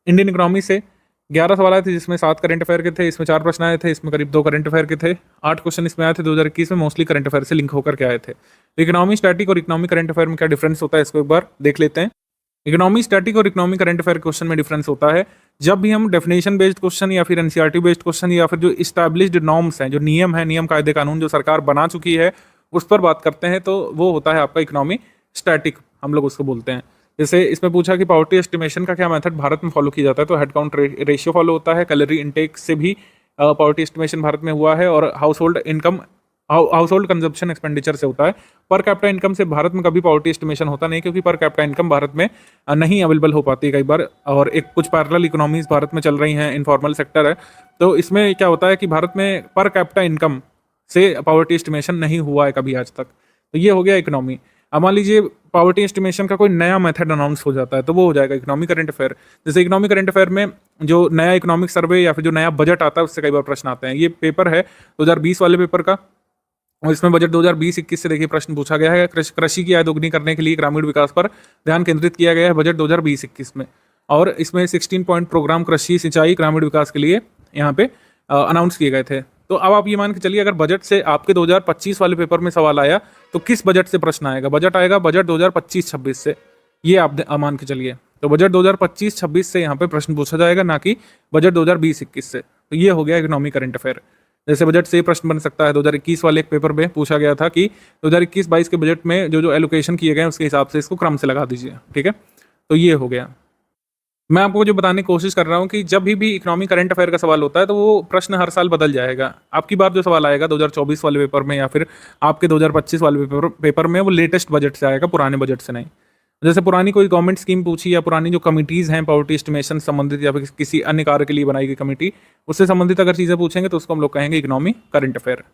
इंडियन इकोनॉमी से 11 सवाल आए थे, जिसमें 7 करंट अफेयर के थे, इसमें 4 प्रश्न आए थे, इसमें करीब 2 करंट अफेयर के थे। 8 क्वेश्चन इसमें आए थे 2021 में, मोस्टली करंट अफेयर से लिंक होकर के आए थे। तो इकोनॉमी स्टैटिक और इकोनॉमी करंट अफेयर में क्या डिफरेंस होता है, इसको एक बार देख लेते हैं। इकोनॉमी स्टैटिक और इकोनॉमी करंट अफेयर क्वेश्चन में डिफरेंस होता है, जब भी हम डेफिनेशन बेस्ड क्वेश्चन या फिर एनसीईआरटी बेस्ड क्वेश्चन या फिर जो इस्टेब्लिश्ड नॉर्म्स हैं, जो नियम है, नियम कायदे कानून जो सरकार बना चुकी है, उस पर बात करते हैं, तो वो होता है आपका इकोनॉमी स्टैटिक, हम लोग उसको बोलते हैं। जैसे इसमें पूछा कि पावर्टी एस्टिमेशन का क्या मेथड भारत में फॉलो किया जाता है, तो हेड काउंट रेशियो फॉलो होता है। कैलोरी इनटेक से भी पावर्टी एस्टिमेशन भारत में हुआ है, और हाउस होल्ड कंजप्शन एक्सपेंडिचर से होता है। पर कैपिटा इनकम से भारत में कभी पावर्टी एस्टिमेशन होता नहीं, क्योंकि पर कैपिटा इनकम भारत में नहीं अवेलेबल हो पाती है कई बार, और एक कुछ पैरेलल इकोनॉमीज भारत में चल रही हैं, इनफॉर्मल सेक्टर है। तो इसमें क्या होता है कि भारत में पर कैपिटा इनकम से पावर्टी एस्टिमेशन नहीं हुआ है कभी आज तक। तो ये हो गया इकोनॉमी। अब मान लीजिए पावर्टी एस्टिमेशन का कोई नया मेथड अनाउंस हो जाता है, तो वो हो जाएगा इकोनॉमी करंट अफेयर। जैसे इकोनॉमी करंट अफेयर में जो नया इकोनॉमिक सर्वे या फिर जो नया बजट आता है, उससे कई बार प्रश्न आते हैं। ये पेपर है 2020 वाले पेपर का, और इसमें बजट 2020-21 से देखिए प्रश्न पूछा गया है। कृषि की आय दोगुनी करने के लिए ग्रामीण विकास पर ध्यान केंद्रित किया गया है बजट 2020-21 में, और इसमें 16 पॉइंट प्रोग्राम कृषि सिंचाई ग्रामीण विकास के लिए यहाँ पे अनाउंस किए गए थे। तो अब आप ये मान के चलिए, अगर बजट से आपके 2025 वाले पेपर में सवाल आया, तो किस बजट से प्रश्न आएगा? बजट आएगा बजट 2025-26 से, ये आप मान के चलिए। तो बजट 2025-26 से यहाँ पे प्रश्न पूछा जाएगा, ना कि बजट 2020-21 से। तो ये हो गया इकोनॉमी करंट अफेयर। जैसे बजट से प्रश्न बन सकता है, 2021 वाले एक पेपर में पूछा गया था कि 2021-22 के बजट में जो एलोकेशन किए गए हैं उसके हिसाब से इसको क्रम से लगा दीजिए, ठीक है। तो ये हो गया। मैं आपको जो बताने की कोशिश कर रहा हूँ कि जब भी इकोनॉमी करंट अफेयर का सवाल होता है तो वो प्रश्न हर साल बदल जाएगा। आपकी बार जो सवाल आएगा 2024 वाले पेपर में या फिर आपके 2025 वाले पेपर में वो लेटेस्ट बजट से आएगा, पुराने बजट से नहीं। जैसे पुरानी कोई गवर्नमेंट स्कीम पूछी या पुरानी जो कमिटीज़ हैं पॉवर्टी एस्टिमेशन संबंधित या फिर किसी अन्य कार्य के लिए बनाई गई कमेटी, उससे संबंधित अगर चीज़ें पूछेंगे तो उसको हम लोग कहेंगे इकोनॉमी करंट अफेयर।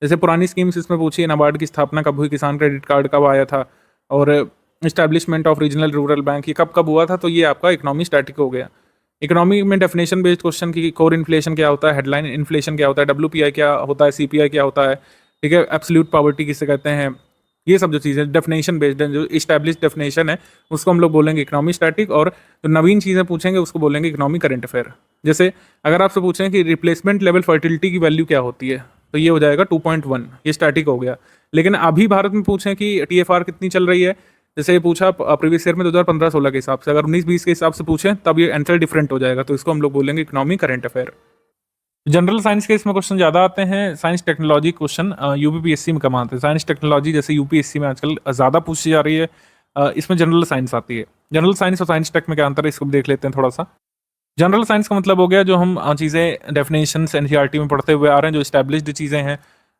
जैसे पुरानी स्कीम्स इसमें पूछी है, नाबार्ड की स्थापना कब हुई, किसान क्रेडिट कार्ड कब आया था, और establishment of regional rural bank ये कब कब हुआ था, तो ये आपका इकोनॉमी स्टैटिक हो गया। इकोनॉमी में डेफिनेशन बेस्ड क्वेश्चन की कोर इन्फ्लेशन क्या होता है, हेडलाइन इन्फ्लेशन क्या होता है, डब्ल्यूपीआई क्या होता है, सीपीआई क्या होता है, ठीक है, एब्सोल्यूट पॉवर्टी किसे कहते हैं, ये सब जो चीज़ें डेफिनेशन बेस्ड है, जो इस्टेब्लिश डेफिनेशन है उसको हम लोग बोलेंगे इकोनॉमी स्टैटिक, और जो नवीन चीज़ें पूछेंगे उसको बोलेंगे इकोनॉमी करंट अफेयर। जैसे अगर आपसे पूछें कि रिप्लेसमेंट लेवल फर्टिलिटी की वैल्यू क्या होती है, तो ये हो जाएगा 2.1, ये स्टैटिक हो गया। लेकिन अभी भारत में पूछें कि टीएफआर कितनी चल रही है, जैसे ये पूछा प्रीवियस ईयर में 2015-16 के हिसाब से, अगर 19-20 के हिसाब से पूछें तब ये आंसर डिफरेंट हो जाएगा, तो इसको हम लोग बोलेंगे economy current affair. General science के इसमें क्वेश्चन ज़्यादा आते हैं। साइंस टेक्नोलॉजी क्वेश्चन यूपीपीएससी में कम आते हैं। साइंस टेक्नोलॉजी जैसे यूपीएससी में आजकल ज़्यादा पूछी जा रही है, इसमें जनरल साइंस आती है। जनरल साइंस और साइंस टेक में क्या अंतर है इसको भी देख लेते हैं थोड़ा सा। जनरल साइंस का मतलब हो गया जो हम चीज़ें डेफिनेशंस एनसीईआरटी में पढ़ते हुए आ रहे हैं, जो इस्टेब्लिश्ड चीज़ें हैं,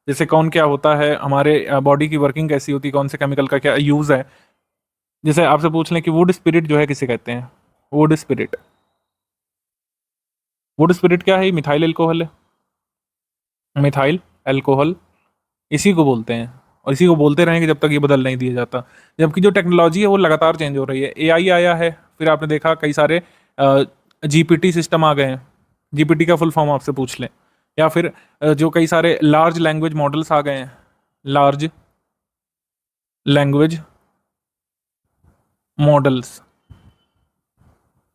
जैसे कौन क्या होता है, हमारे बॉडी की वर्किंग कैसी होती है, कौन से केमिकल का क्या यूज़ है। जैसे आपसे पूछ लें कि वुड स्पिरिट जो है किसे कहते हैं, वुड स्पिरिट, वुड स्पिरिट क्या है, मिथाइल एल्कोहल है, मिथाइल एल्कोहल इसी को बोलते हैं, और इसी को बोलते रहेंगे जब तक ये बदल नहीं दिया जाता। जबकि जो टेक्नोलॉजी है वो लगातार चेंज हो रही है। एआई आया है, फिर आपने देखा कई सारे जीपीटी सिस्टम आ गए हैं, जीपीटी का फुल फॉर्म आपसे पूछ लें, या फिर जो कई सारे लार्ज लैंग्वेज मॉडल्स आ गए हैं, लार्ज लैंग्वेज मॉडल्स,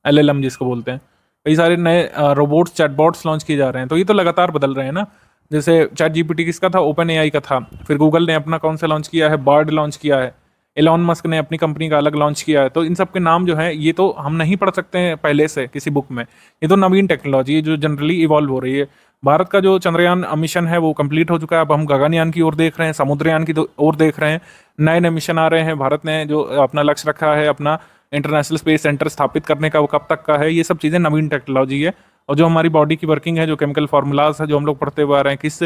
एलएलएम जिसको बोलते हैं, कई सारे नए रोबोट्स चैटबॉट्स लॉन्च किए जा रहे हैं, तो ये तो लगातार बदल रहे हैं ना। जैसे चैट जीपीटी किसका था, ओपन एआई का था, फिर गूगल ने अपना कौन सा लॉन्च किया है, बार्ड लॉन्च किया है, एलॉन मस्क ने अपनी कंपनी का अलग लॉन्च किया है। तो इन सब के नाम जो हैं ये तो हम नहीं पढ़ सकते हैं पहले से किसी बुक में, ये तो नवीन टेक्नोलॉजी है जो जनरली इवॉल्व हो रही है। भारत का जो चंद्रयान मिशन है वो कंप्लीट हो चुका है, अब हम गगनयान की ओर देख रहे हैं, समुद्रयान की ओर देख रहे हैं, नए नए मिशन आ रहे हैं। भारत ने जो अपना लक्ष्य रखा है अपना इंटरनेशनल स्पेस सेंटर स्थापित करने का, वो कब तक का है, ये सब चीज़ें नवीन टेक्नोलॉजी है। और जो हमारी बॉडी की वर्किंग है, जो केमिकल फार्मूलाज है जो हम लोग पढ़ते हुए आ रहे हैं, किस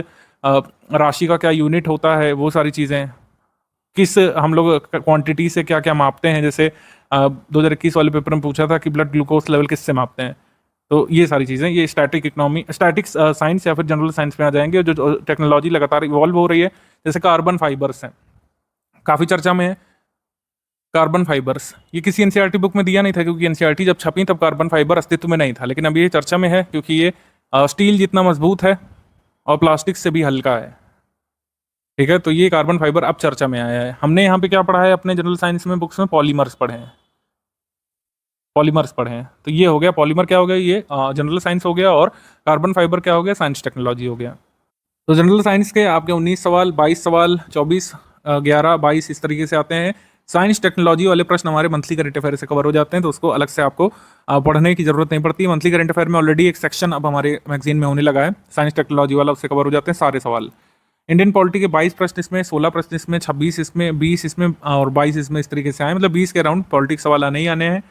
राशि का क्या यूनिट होता है, वो सारी चीज़ें, किस हम लोग क्वांटिटी से क्या क्या मापते हैं। जैसे 2021 वाले पेपर में पूछा था कि ब्लड ग्लूकोज लेवल किससे मापते हैं, तो ये सारी चीज़ें, ये स्टैटिक इकोनॉमी, स्टैटिक साइंस या फिर जनरल साइंस में आ जाएंगे। जो टेक्नोलॉजी लगातार इवॉल्व हो रही है, जैसे कार्बन फाइबर्स हैं, काफ़ी चर्चा में है कार्बन फाइबर्स, ये किसी एनसीईआरटी बुक में दिया नहीं था, क्योंकि एनसीईआरटी जब छपी तब कार्बन फाइबर अस्तित्व में नहीं था, लेकिन अब ये चर्चा में है क्योंकि ये स्टील जितना मजबूत है और प्लास्टिक से भी हल्का है, ठीक है। तो ये कार्बन फाइबर अब चर्चा में आया है। हमने यहाँ पे क्या पढ़ा है अपने जनरल साइंस में बुक्स में, पॉलीमर्स पढ़े हैं, पॉलीमर्स पढ़े हैं। तो ये हो गया पॉलीमर क्या हो गया, ये जनरल साइंस हो गया, और कार्बन फाइबर क्या हो गया, साइंस टेक्नोलॉजी हो गया। तो जनरल साइंस के आपके 19 सवाल, 22 सवाल, 24, 11, 22 इस तरीके से आते हैं। साइंस टेक्नोलॉजी वाले प्रश्न हमारे मंथली करंट अफेयर से कवर हो जाते हैं, तो उसको अलग से आपको पढ़ने की जरूरत नहीं पड़ती। मंथली करंट अफेयर में ऑलरेडी एक सेक्शन अब हमारे मैगजीन में होने लगा है, साइंस टेक्नोलॉजी वाला, उससे कवर हो जाते हैं सारे सवाल। इंडियन पॉलिटी के 22 प्रश्न इसमें, 16 प्रश्न इसमें, 26 इसमें, 20 इसमें और 22 इसमें, इस तरीके से आए, मतलब 20 के अराउंड पॉलिटिक्स सवाल आने ही आने हैं।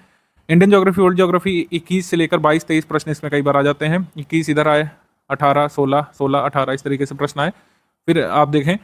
इंडियन ज्योग्राफी, वर्ल्ड ज्योग्राफी 21 से लेकर 22-23 प्रश्न इसमें कई बार आ जाते हैं। 21 इधर आए, 18, 16, 16, 18 इस तरीके से प्रश्न आए। फिर आप देखें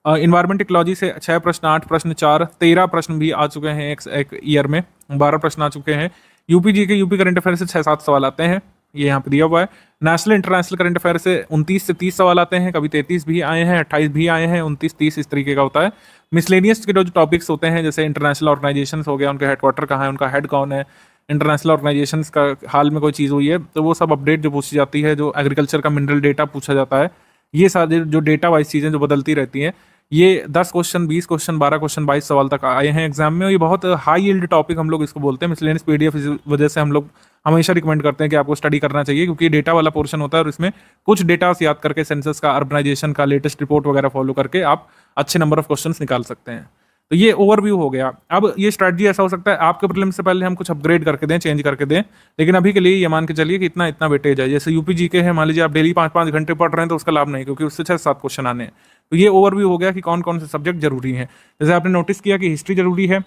इन्वायरमेंट इकोलॉजी से 6 प्रश्न, 8 प्रश्न, 4, 13 प्रश्न भी आ चुके हैं एक ईयर में, 12 प्रश्न आ चुके हैं। यूपी जी के यूपी करंट अफेयर से 6-7 सवाल आते हैं, ये यहाँ पे दिया हुआ है। नेशनल इंटरनेशनल करंट अफेयर से 29 से 30 सवाल आते हैं, कभी 33 भी आए हैं, 28 भी आए हैं, 29-30 इस तरीके का होता है। मिसलेनियस के जो टॉपिक्स होते हैं, जैसे इंटरनेशनल ऑर्गेनाइजेशन हो गया, उनका हेडक्वार्टर कहाँ है, उनका हेड कौन है, इंटरनेशनल ऑर्गेनाइजेशन का हाल में कोई चीज़ हुई है, तो वो सब अपडेट जो पूछी जाती है, जो एग्रीकल्चर का मिनरल डेटा पूछा जाता है, ये सारे जो डेटा वाइज चीज़ें जो बदलती रहती हैं, ये 10 क्वेश्चन, 20 क्वेश्चन, 12 क्वेश्चन, 22 सवाल तक आए हैं एग्जाम में। और ये बहुत हाई यील्ड टॉपिक हम लोग इसको बोलते हैं। मिसलेनियस पीडीएफ इस वजह से हम लोग हमेशा रिकमेंड करते हैं कि आपको स्टडी करना चाहिए, क्योंकि डेटा वाला पोर्शन होता है और इसमें कुछ डेटास याद करके, सेंसस का, अर्बनाइजेशन का, लेटेस्ट रिपोर्ट वगैरह फॉलो करके आप अच्छे नंबर ऑफ क्वेश्चन निकाल सकते हैं। तो ये ओवरव्यू हो गया। अब ये स्ट्रैटेजी ऐसा हो सकता है आपके प्रीलिम्स से पहले हम कुछ अपग्रेड करके दें, चेंज करके दें, लेकिन अभी के लिए ये मान के चलिए कि इतना इतना वेटेज है। जैसे यूपी जीके है, मान लीजिए आप डेली 5-5 घंटे पढ़ रहे हैं तो उसका लाभ नहीं, क्योंकि उससे 6-7 क्वेश्चन आने हैं। तो ये ओवरव्यू हो गया कि कौन कौन से सब्जेक्ट जरूरी हैं। जैसे आपने नोटिस किया कि हिस्ट्री जरूरी है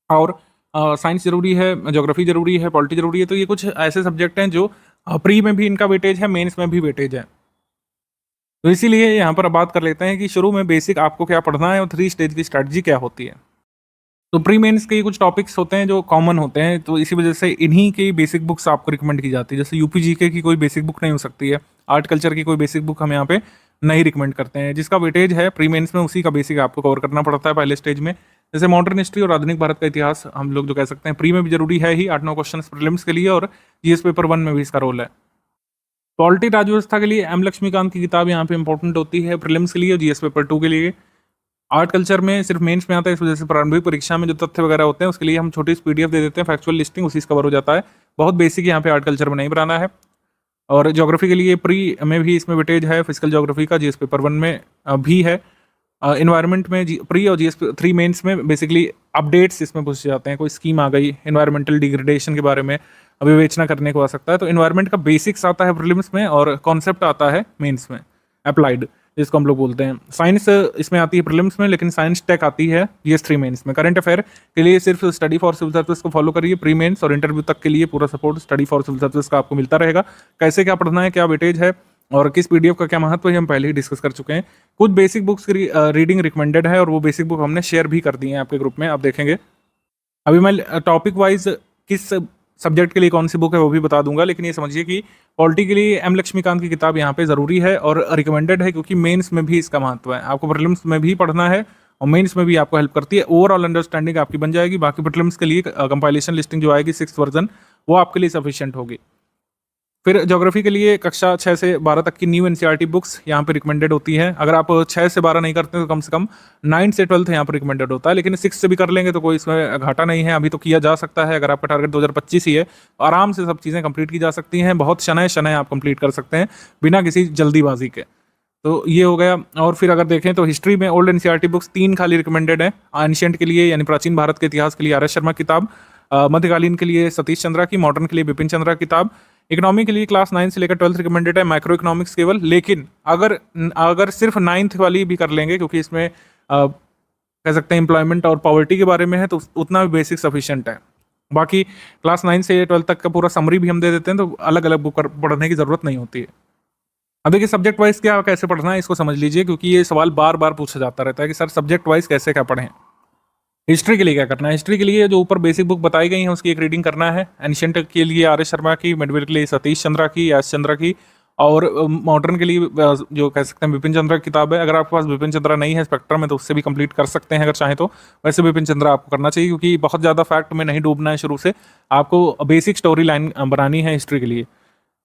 और साइंस जरूरी है, ज्योग्राफी जरूरी है, पॉलिटी जरूरी है। तो ये कुछ ऐसे सब्जेक्ट हैं जो प्री में भी इनका वेटेज है, मेंस में भी वेटेज है। तो इसीलिए यहाँ पर अब बात कर लेते हैं कि शुरू में बेसिक आपको क्या पढ़ना है और 3 स्टेज की स्ट्रैटेजी क्या होती है। तो प्री मेंस के कुछ टॉपिक्स होते हैं जो कॉमन होते हैं, तो इसी वजह से इन्हीं की बेसिक बुक्स आपको रिकमेंड की जाती है। जैसे यूपी जीके की कोई बेसिक बुक नहीं हो सकती है, आर्ट कल्चर की कोई बेसिक बुक हम यहाँ पे नहीं रिकमेंड करते हैं। जिसका वेटेज है प्री मेंस में, उसी का बेसिक आपको कवर करना पड़ता है पहले स्टेज में। जैसे मॉडर्न हिस्ट्री और आधुनिक भारत का इतिहास हम लोग जो कह सकते हैं प्री में भी जरूरी है ही, 8-9 क्वेश्चन प्रीलिम्स के लिए, और जीएस पेपर 1 में भी इसका रोल है। पॉलिटी राज्यव्यवस्था के लिए एम लक्ष्मीकांत की किताब यहाँ पे इंपॉर्टेंट होती है प्रीलिम्स के लिए और जीएस पेपर 2 के लिए। आर्ट कल्चर में सिर्फ मेंस में आता है, इस वजह से प्रारंभिक परीक्षा में जो तथ्य वगैरह होते हैं उसके लिए हम छोटी सी पीडीएफ दे देते हैं, फैक्चुअल लिस्टिंग उसी से कवर हो जाता है। बहुत बेसिक यहाँ पे आर्ट कल्चर में नहीं बनाना है। और ज्योग्राफी के लिए प्री में भी इसमें वेटेज है, फिजिकल ज्योग्राफी का जीएस पेपर 1 में भी है। इन्वायरमेंट में प्री और जीएस 3 मेंस में बेसिकली अपडेट्स इसमें पूछे जाते हैं। कोई स्कीम आ गई इन्वायरमेंटल डिग्रेडेशन के बारे में, विवेचना करने को आ सकता है, तो इन्वायरमेंट का बेसिक्स आता है प्रीलिम्स में और कॉन्सेप्ट आता है मेंस में, अप्लाइड जिसको हम लोग बोलते हैं। साइंस इसमें आती है प्रीलिम्स में, लेकिन साइंस टेक आती है जीएस 3 मेंस में। करंट अफेयर के लिए सिर्फ स्टडी फॉर सिविल सर्विस को फॉलो करिए, प्री मेंस और इंटरव्यू तक के लिए पूरा support study for civil service का आपको मिलता रहेगा। कैसे क्या पढ़ना है, क्या वेटेज है और किस पीडीएफ का क्या महत्व है, हम पहले ही डिस्कस कर चुके हैं। कुछ बेसिक बुक्स की रीडिंग रिकमेंडेड है और वो बेसिक बुक हमने शेयर भी कर दी है आपके ग्रुप में, आप देखेंगे। अभी मैं टॉपिक वाइज किस सब्जेक्ट के लिए कौन सी बुक है वो भी बता दूंगा, लेकिन ये समझिए कि पॉलिटी के लिए एम लक्ष्मीकांत की किताब यहाँ पे जरूरी है और रिकमेंडेड है, क्योंकि मेंस में भी इसका महत्व है। आपको प्रीलिम्स में भी पढ़ना है और मेंस में भी आपको हेल्प करती है। ओवरऑल अंडरस्टैंडिंग आपकी बन जाएगी। बाकी प्रीलिम्स के लिए कंपाइलेशन लिस्टिंग जो आएगी 6th वर्जन, वो आपके लिए सफिशिएंट होगी। फिर ज्योग्राफी के लिए कक्षा 6 से 12 तक की न्यू एनसीईआरटी बुक्स यहाँ पे रिकमेंडेड होती हैं। अगर आप 6 से 12 नहीं करते तो कम से कम 9 से 12 यहाँ पर रिकमेंडेड होता है, लेकिन 6 से भी कर लेंगे तो कोई इसमें घाटा नहीं है, अभी तो किया जा सकता है। अगर आपका टारगेट 2025 ही है तो आराम से सब चीज़ें कंप्लीट की जा सकती हैं, बहुत शनय शनय आप कंप्लीट कर सकते हैं बिना किसी जल्दीबाजी के। तो ये हो गया। और फिर अगर देखें तो हिस्ट्री में ओल्ड एनसीईआरटी बुक्स 3 खाली रिकमेंडेड है। एंशिएंट के लिए यानी प्राचीन भारत के इतिहास के लिए आर एस शर्मा किताब, मध्यकालीन के लिए सतीश चंद्रा की, मॉडर्न के लिए बिपिन चंद्रा किताब, इकोनॉमी के लिए क्लास 9 से लेकर 12th रिकमेंडेड है, माइक्रो इकोनॉमिक्स केवल। लेकिन अगर सिर्फ 9th वाली भी कर लेंगे, क्योंकि इसमें कह सकते हैं एम्प्लॉयमेंट और पॉवर्टी के बारे में है, तो उतना भी बेसिक सफिशिएंट है। बाकी क्लास 9 से 12 तक का पूरा समरी भी हम दे देते हैं, तो अलग अलग बुक पढ़ने की जरूरत नहीं होती है। अब देखिए सब्जेक्ट वाइज क्या कैसे पढ़ना है इसको समझ लीजिए, क्योंकि ये सवाल बार बार पूछा जाता रहता है कि सर सब्जेक्ट वाइज कैसे क्या पढ़ें। हिस्ट्री के लिए क्या करना है, हिस्ट्री के लिए जो ऊपर बेसिक बुक बताई गई है उसकी एक रीडिंग करना है। एंशिएंट के लिए आर एस शर्मा की, मिडवेल के लिए सतीश चंद्रा की, एस चंद्रा की, और मॉडर्न के लिए जो कह सकते हैं बिपिन चंद्रा की किताब है। अगर आपके पास बिपिन चंद्रा नहीं है स्पेक्ट्रम में तो उससे भी कंप्लीट कर सकते हैं अगर चाहें तो। वैसे बिपिन चंद्रा आपको करना चाहिए, क्योंकि बहुत ज़्यादा फैक्ट में नहीं डूबना है शुरू से, आपको बेसिक स्टोरी लाइन बनानी है हिस्ट्री के लिए।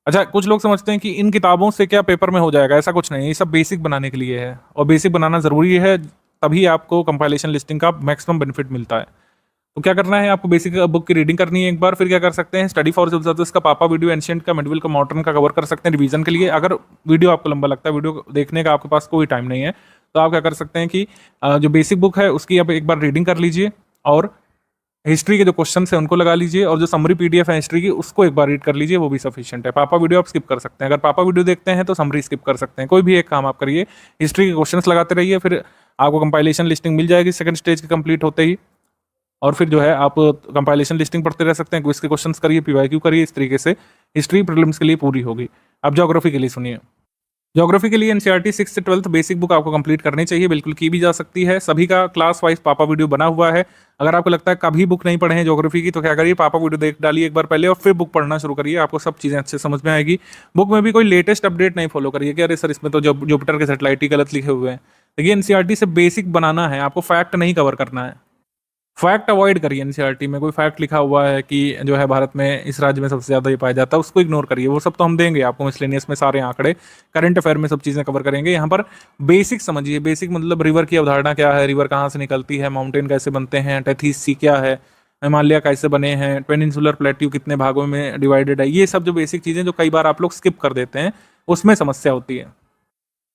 अच्छा, कुछ लोग समझते हैं कि इन किताबों से क्या पेपर में हो जाएगा, ऐसा कुछ नहीं, ये सब बेसिक बनाने के लिए है और बेसिक बनाना ज़रूरी है, तभी आपको कंपाइलेशन लिस्टिंग का मैक्सिमम बेनिफिट मिलता है। तो क्या करना है, आपको बेसिक बुक की रीडिंग करनी है एक बार। फिर क्या कर सकते हैं, स्टडी फॉर सिविल सर्विस का पापा वीडियो, एंशिएंट का, मिडविल का, मॉडर्न का कवर कर सकते हैं रिवीजन के लिए। अगर वीडियो आपको लंबा लगता है, वीडियो देखने का आपके पास कोई टाइम नहीं है, तो आप क्या कर सकते हैं कि जो बेसिक बुक है उसकी आप एक बार रीडिंग कर लीजिए और हिस्ट्री के जो क्वेश्चन है उनको लगा लीजिए, और जो समरी पीडीएफ है हिस्ट्री की उसको एक बार रीड कर लीजिए, वो भी सफिशिएंट है। पापा वीडियो आप स्किप कर सकते हैं, अगर पापा वीडियो देखते हैं तो समरी स्किप कर सकते हैं। कोई भी एक काम आप करिए, हिस्ट्री के क्वेश्चंस लगाते रहिए, फिर आपको कंपाइलेशन लिस्टिंग मिल जाएगी सेकंड स्टेज के कंप्लीट होते ही। और फिर जो है आप कंपाइलेशन लिस्टिंग पढ़ते रह सकते हैं, क्विज के क्वेश्चंस करिए, पीवाईक्यू करिए, इस तरीके से हिस्ट्री प्रीलिम्स के लिए पूरी होगी। अब ज्योग्राफी के लिए सुनिए। ज्योग्राफी के लिए एनसीईआरटी 6 से 12th बेसिक बुक आपको कंप्लीट करनी चाहिए, बिल्कुल की भी जा सकती है। सभी का क्लास वाइज पापा वीडियो बना हुआ है। अगर आपको लगता है कभी बुक नहीं पढ़े हैं ज्योग्राफी की, तो क्या करिए, पापा वीडियो देख डालिए एक बार पहले और फिर बुक पढ़ना शुरू करिए, आपको सब चीज़ें अच्छे समझ में आएगी। बुक में भी कोई लेटेस्ट अपडेट नहीं फॉलो करिए कि अरे सर इसमें तो जुपिटर के सैटेलाइट ही गलत लिखे हुए हैं। देखिए एनसीईआरटी से बेसिक बनाना है, आपको फैक्ट नहीं कवर करना है। फैक्ट अवॉइड करिए, एनसीईआरटी में कोई फैक्ट लिखा हुआ है कि जो है भारत में इस राज्य में सबसे ज़्यादा ये पाया जाता है, उसको इग्नोर करिए। वो सब तो हम देंगे आपको मिसलेनियस में, सारे आंकड़े करंट अफेयर में सब चीज़ें कवर करेंगे। यहाँ पर बेसिक समझिए, बेसिक मतलब रिवर की अवधारणा क्या है, रिवर कहाँ से निकलती है, माउंटेन कैसे बनते हैं, टेथीस सी क्या है, हिमालय कैसे बने हैं, पेनिनसुलर प्लेट्यू कितने भागों में डिवाइडेड है, ये सब जो बेसिक चीज़ें जो कई बार आप लोग स्किप कर देते हैं उसमें समस्या होती है।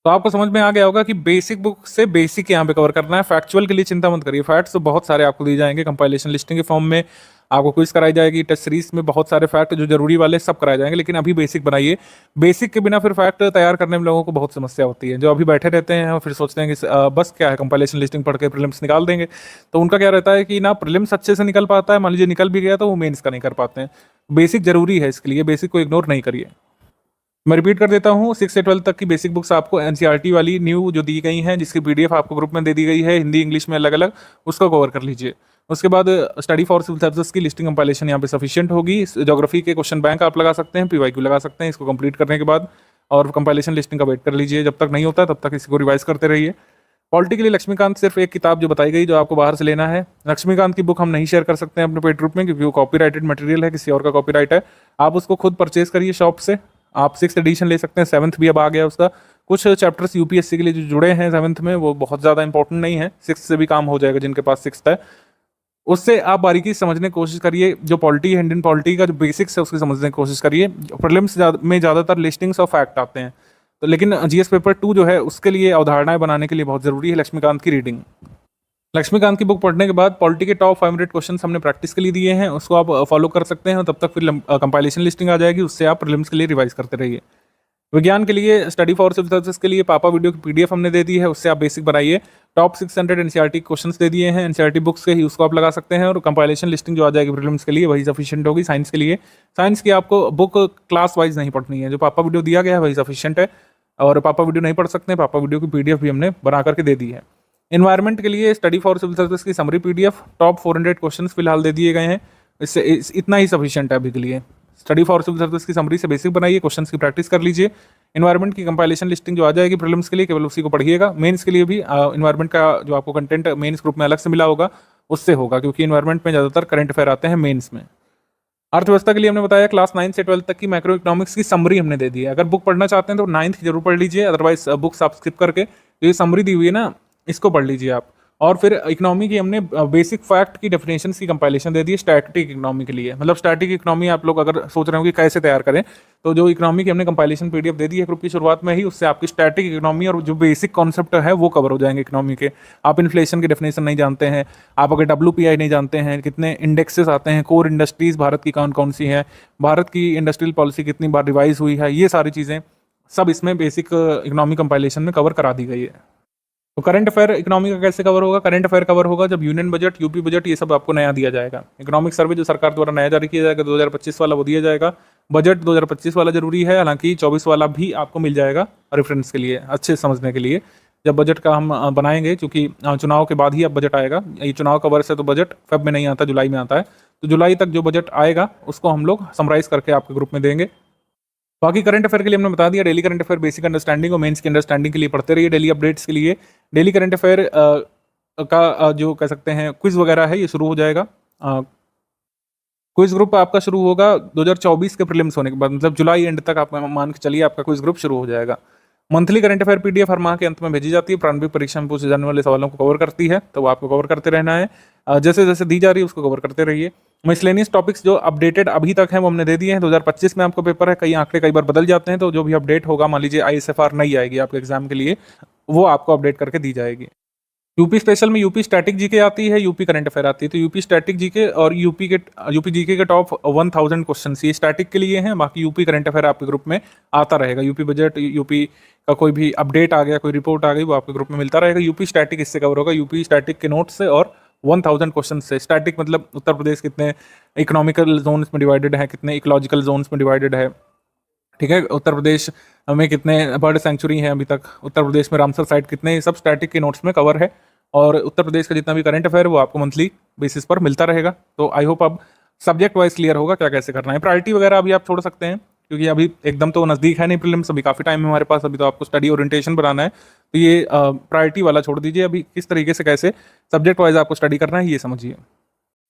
तो आपको समझ में आ गया होगा कि बेसिक बुक से बेसिक यहाँ पे कवर करना है। फैक्चुअल के लिए चिंता मत करिए, फैक्ट्स तो बहुत सारे आपको दिए जाएंगे कंपाइलेशन लिस्टिंग के फॉर्म में, आपको क्विज कराई जाएगी, टेस्ट सीरीज में बहुत सारे फैक्ट जो जरूरी वाले सब कराए जाएंगे, लेकिन अभी बेसिक बनाइए। बेसिक के बिना फिर फैक्ट तैयार करने में लोगों को बहुत समस्या होती है, जो अभी बैठे रहते हैं और फिर सोचते हैं कि बस क्या है, कंपाइलेशन लिस्टिंग पढ़ के प्रीलिम्स निकाल देंगे। तो उनका क्या रहता है कि ना प्रीलिम्स अच्छे से निकल पाता है, मान लीजिए निकल भी गया तो वो मेंस का नहीं कर पाते हैं। बेसिक जरूरी है, इसके लिए बेसिक को इग्नोर नहीं करिए। मैं रिपीट कर देता हूँ, 6 से 12 तक की बेसिक बुक्स आपको एनसीईआरटी वाली न्यू जो दी गई हैं, जिसकी पीडीएफ आपको ग्रुप में दे दी गई है, हिंदी इंग्लिश में अलग अलग, उसको कवर कर लीजिए। उसके बाद स्टडी फॉर सिविल सर्विसेज की लिस्टिंग कंपाइलेशन यहाँ पे सफिशिएंट होगी। ज्योग्राफी के क्वेश्चन बैंक आप लगा सकते हैं, पीवाईक्यू लगा सकते हैं इसको कंप्लीट करने के बाद, और कंपाइलेशन लिस्टिंग का वेट कर लीजिए। जब तक नहीं होता तब तक इसको रिवाइज करते रहिए। पॉलिटी के लिए लक्ष्मीकांत सिर्फ एक किताब जो बताई गई, जो आपको बाहर से लेना है। लक्ष्मीकांत की बुक हम नहीं शेयर कर सकते हैं अपने पेड ग्रुप में, क्योंकि वो कॉपीराइटेड मटेरियल है, किसी और का कॉपीराइट है। आप उसको खुद परचेज करिए शॉप से। आप 6th एडिशन ले सकते हैं, 7th भी अब आ गया उसका। कुछ चैप्टर्स यूपीएससी के लिए जो जुड़े हैं 7th में, वो बहुत ज़्यादा इंपॉर्टेंट नहीं है, 6th से भी काम हो जाएगा जिनके पास 6th है। उससे आप बारीकी से समझने की कोशिश करिए। जो पॉलिटी है, इंडियन पॉलिटी का जो बेसिक्स है उसकी समझने की कोशिश करिए। प्रीलिम्स में ज़्यादातर लिस्टिंग्स ऑफ फैक्ट आते हैं, तो लेकिन जीएस पेपर 2 जो है उसके लिए अवधारणाएं बनाने के लिए बहुत ज़रूरी है लक्ष्मीकांत की रीडिंग। लक्ष्मीकांत की बुक पढ़ने के बाद पॉलिटी के टॉप 500 क्वेश्चन हमने प्रैक्टिस के लिए दिए हैं, उसको आप फॉलो कर सकते हैं। तब तक फिर कंपाइलेशन लिस्टिंग आ जाएगी, उससे आप प्रीलिम्स के लिए रिवाइज करते रहिए। विज्ञान के लिए स्टडी फॉर सिविल सर्विसेज के लिए पापा वीडियो की पीडीएफ हमने दे दी है, उससे आप बेसिक बनाइए। टॉप 600 एनसीईआरटी क्वेश्चंस दे दिए हैं, एनसीईआरटी बुक्स के ही, उसको आप लगा सकते हैं। और कंपाइलेशन लिस्टिंग जो आ जाएगी प्रीलिम्स के लिए वही सफिशिएंट होगी। साइंस के लिए, साइंस की आपको बुक क्लास वाइज नहीं पढ़नी है, जो पापा वीडियो दिया गया है वही सफिशिएंट है। और पापा वीडियो नहीं पढ़ सकते, पापा वीडियो की पीडीएफ भी हमने बना करके दे दी है। एनवायरमेंट के लिए स्टडी फॉर सिविल सर्विस की समरी पीडीएफ, टॉप 400 क्वेश्चन फिलहाल दे दिए गए हैं, इससे इतना ही सफिशिएंट है अभी के लिए। स्टडी फॉर सिविल सर्विस की समरी से बेसिक बनाइए, क्वेश्चंस की प्रैक्टिस कर लीजिए। एनवायरमेंट की कंपाइलेशन लिस्टिंग जो आ जाएगी प्रीलिम्स के लिए, केवल उसी को पढ़िएगा। मेंस के लिए भी एनवायरमेंट का जो आपको कंटेंट मेंस ग्रुप में अलग से मिला होगा उससे होगा, क्योंकि एनवायरमेंट में ज़्यादातर करंट अफेयर आते हैं मेंस में। अर्थव्यवस्था के लिए हमने बताया क्लास 9 से 12 तक की मैक्रो इकोनॉमिक्स की समरी हमने दे दी है। अगर बुक पढ़ना चाहते हैं तो 9th की जरूर पढ़ लीजिए, अदरवाइज बुक्स आप स्किप करके जो ये समरी दी हुई है ना, इसको पढ़ लीजिए आप। और फिर इकोनॉमी की हमने बेसिक फैक्ट की डेफिनेशन की कंपाइलेशन दे दी है स्टैटिक इकोनॉमी के लिए। मतलब स्टैटिक इकोनॉमी आप लोग अगर सोच रहे हो कि कैसे तैयार करें, तो जो इकोनॉमी की हमने कंपाइलेशन पीडीएफ दे दी है ग्रुप की शुरुआत में ही, उससे आपकी स्टैटिक इकोनॉमी और जो बेसिक कॉन्सेप्ट है वो कवर हो जाएंगे इकोनॉमी के। आप इन्फ्लेशन की डेफिनेशन नहीं जानते हैं, आप अगर WPI नहीं जानते हैं, कितने इंडेक्सेस आते हैं, कोर इंडस्ट्रीज भारत की कौन कौन सी है, भारत की इंडस्ट्रियल पॉलिसी कितनी बार रिवाइज हुई है, ये सारी चीज़ें सब इसमें बेसिक इकोनॉमी कंपाइलेशन में कवर करा दी गई है। तो करंट अफेयर इकोनॉमी का कैसे कवर होगा? करंट अफेयर कवर होगा जब यूनियन बजट, यूपी बजट, ये सब आपको नया दिया जाएगा। इकोनॉमिक सर्वे जो सरकार द्वारा नया जारी किया जाएगा 2025 वाला, वो दिया जाएगा। बजट 2025 वाला जरूरी है, हालांकि 24 वाला भी आपको मिल जाएगा रेफरेंस के लिए, अच्छे समझने के लिए। जब बजट का हम बनाएंगे, क्योंकि चुनाव के बाद ही अब बजट आएगा, ये चुनाव का वर्ष है तो बजट फेब में नहीं आता, जुलाई में आता है। तो जुलाई तक जो बजट आएगा उसको हम लोग समराइज करके आपके ग्रुप में देंगे। बाकी करंट अफेयर के लिए हमने बता दिया, daily current affair basic understanding और मेंस की अंडरस्टैंडिंग के लिए पढ़ते रहिए। डेली अपडेट्स के लिए डेली करंट अफेयर का जो कह सकते हैं क्विज वगैरह है, ये शुरू हो जाएगा। क्विज ग्रुप आपका शुरू होगा 2024 के प्रीलिम्स होने के बाद, मतलब जुलाई एंड तक आप मान के चलिए आपका क्विज ग्रुप शुरू हो जाएगा। मंथली करंट अफेयर पीडीएफ हर माह के अंत में भेजी जाती है, प्रारंभिक परीक्षा में पूछे जाने वाले सवालों को कवर करती है, तो आपको कवर करते रहना है। जैसे जैसे दी जा रही है उसको कवर करते रहिए। मिसलेनियस टॉपिक्स जो अपडेटेड अभी तक हैं वो हमने दे दिए हैं। 2025 में आपको पेपर है, कई आंकड़े कई बार बदल जाते हैं, तो जो भी अपडेट होगा, मान लीजिए ISFR नहीं आएगी आपके एग्जाम के लिए, वो आपको अपडेट करके दी जाएगी। यूपी स्पेशल में यूपी स्टैटिक जीके आती है, यूपी करंट अफेयर आती है। तो यूपी स्टैटिक जीके और यूपी जीके के टॉप 1000 क्वेश्चन ये स्टैटिक के लिए हैं। बाकी यूपी करंट अफेयर आपके ग्रुप में आता रहेगा। यूपी बजट, यूपी का कोई भी अपडेट आ गया, कोई रिपोर्ट आ गई, वो आपके ग्रुप में मिलता रहेगा। यूपी स्टैटिक इससे कवर होगा, यूपी स्टैटिक के नोट्स से और 1000 क्वेश्चन से। स्टैटिक मतलब उत्तर प्रदेश कितने इकोनॉमिकल जोन्स में डिवाइडेड है, कितने इकोलॉजिकल जोन्स में डिवाइडेड है, ठीक है। उत्तर प्रदेश में कितने बर्ड सेंचुरी हैं अभी तक, उत्तर प्रदेश में रामसर साइट कितने, सब स्टैटिक के नोट्स में कवर है। और उत्तर प्रदेश का जितना भी करंट अफेयर वो आपको मंथली बेसिस पर मिलता रहेगा। तो आई होप अब सब्जेक्ट वाइज क्लियर होगा क्या कैसे करना है। प्रायोरिटी वगैरह अभी आप छोड़ सकते हैं, क्योंकि अभी एकदम तो नज़दीक है नहीं प्रीलिम्स, अभी काफ़ी टाइम है हमारे पास, अभी तो आपको स्टडी ओरिएंटेशन बनाना है। तो ये प्रायोरिटी वाला छोड़ दीजिए, अभी किस तरीके से कैसे सब्जेक्ट वाइज आपको स्टडी करना है ये समझिए।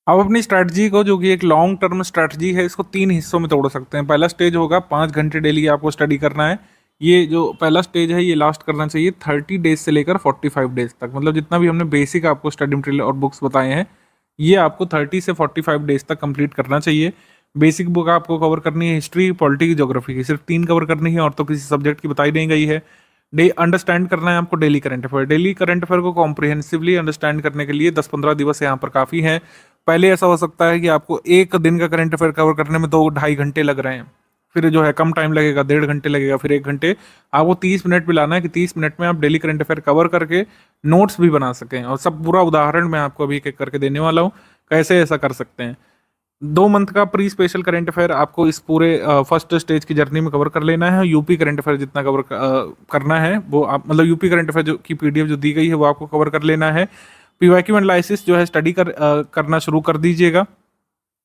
अब अपनी स्ट्रैटेजी को, जो कि एक लॉन्ग टर्म स्ट्रैटेजी है, इसको 3 हिस्सों में तोड़ सकते हैं। पहला स्टेज होगा 5 घंटे डेली आपको स्टडी करना है। ये जो पहला स्टेज है ये लास्ट करना चाहिए 30 डेज से लेकर 45 डेज तक। मतलब जितना भी हमने बेसिक आपको स्टडी मटेरियल और बुक्स बताए हैं, ये आपको 30 से 45 डेज तक कंप्लीट करना चाहिए। बेसिक बुक आपको कवर करनी है हिस्ट्री, पॉलिटी, ज्योग्राफी की, सिर्फ 3 कवर करनी है, और तो किसी सब्जेक्ट की बताई नहीं गई है। अंडरस्टैंड करना है आपको daily current affair. Daily current affair को कॉम्प्रिहेंसिवली अंडरस्टैंड करने के लिए 10-15 दिवस यहाँ पर काफ़ी है। पहले ऐसा हो सकता है कि आपको एक दिन का करंट अफेयर कवर करने में 2-2.5 घंटे लग रहे हैं, फिर जो है कम टाइम लगेगा, 1.5 घंटे लगेगा, फिर 1 घंटे। आपको 30 मिनट भी लाना है कि 30 मिनट में आप डेली करंट अफेयर कवर करके नोट्स भी बना सकें। और सब पूरा उदाहरण मैं आपको अभी एक एक करके देने वाला हूँ कैसे ऐसा कर सकते हैं। 2 मंथ का प्री स्पेशल करंट अफेयर आपको इस पूरे फर्स्ट स्टेज की जर्नी में कवर कर लेना है। यूपी करंट अफेयर जितना कवर करना है वो आप, मतलब यूपी करंट अफेयर जो की पीडीएफ जो दी गई है वो आपको कवर कर लेना है। पीवाईक्यू एनालिसिस जो है स्टडी करना शुरू कर दीजिएगा।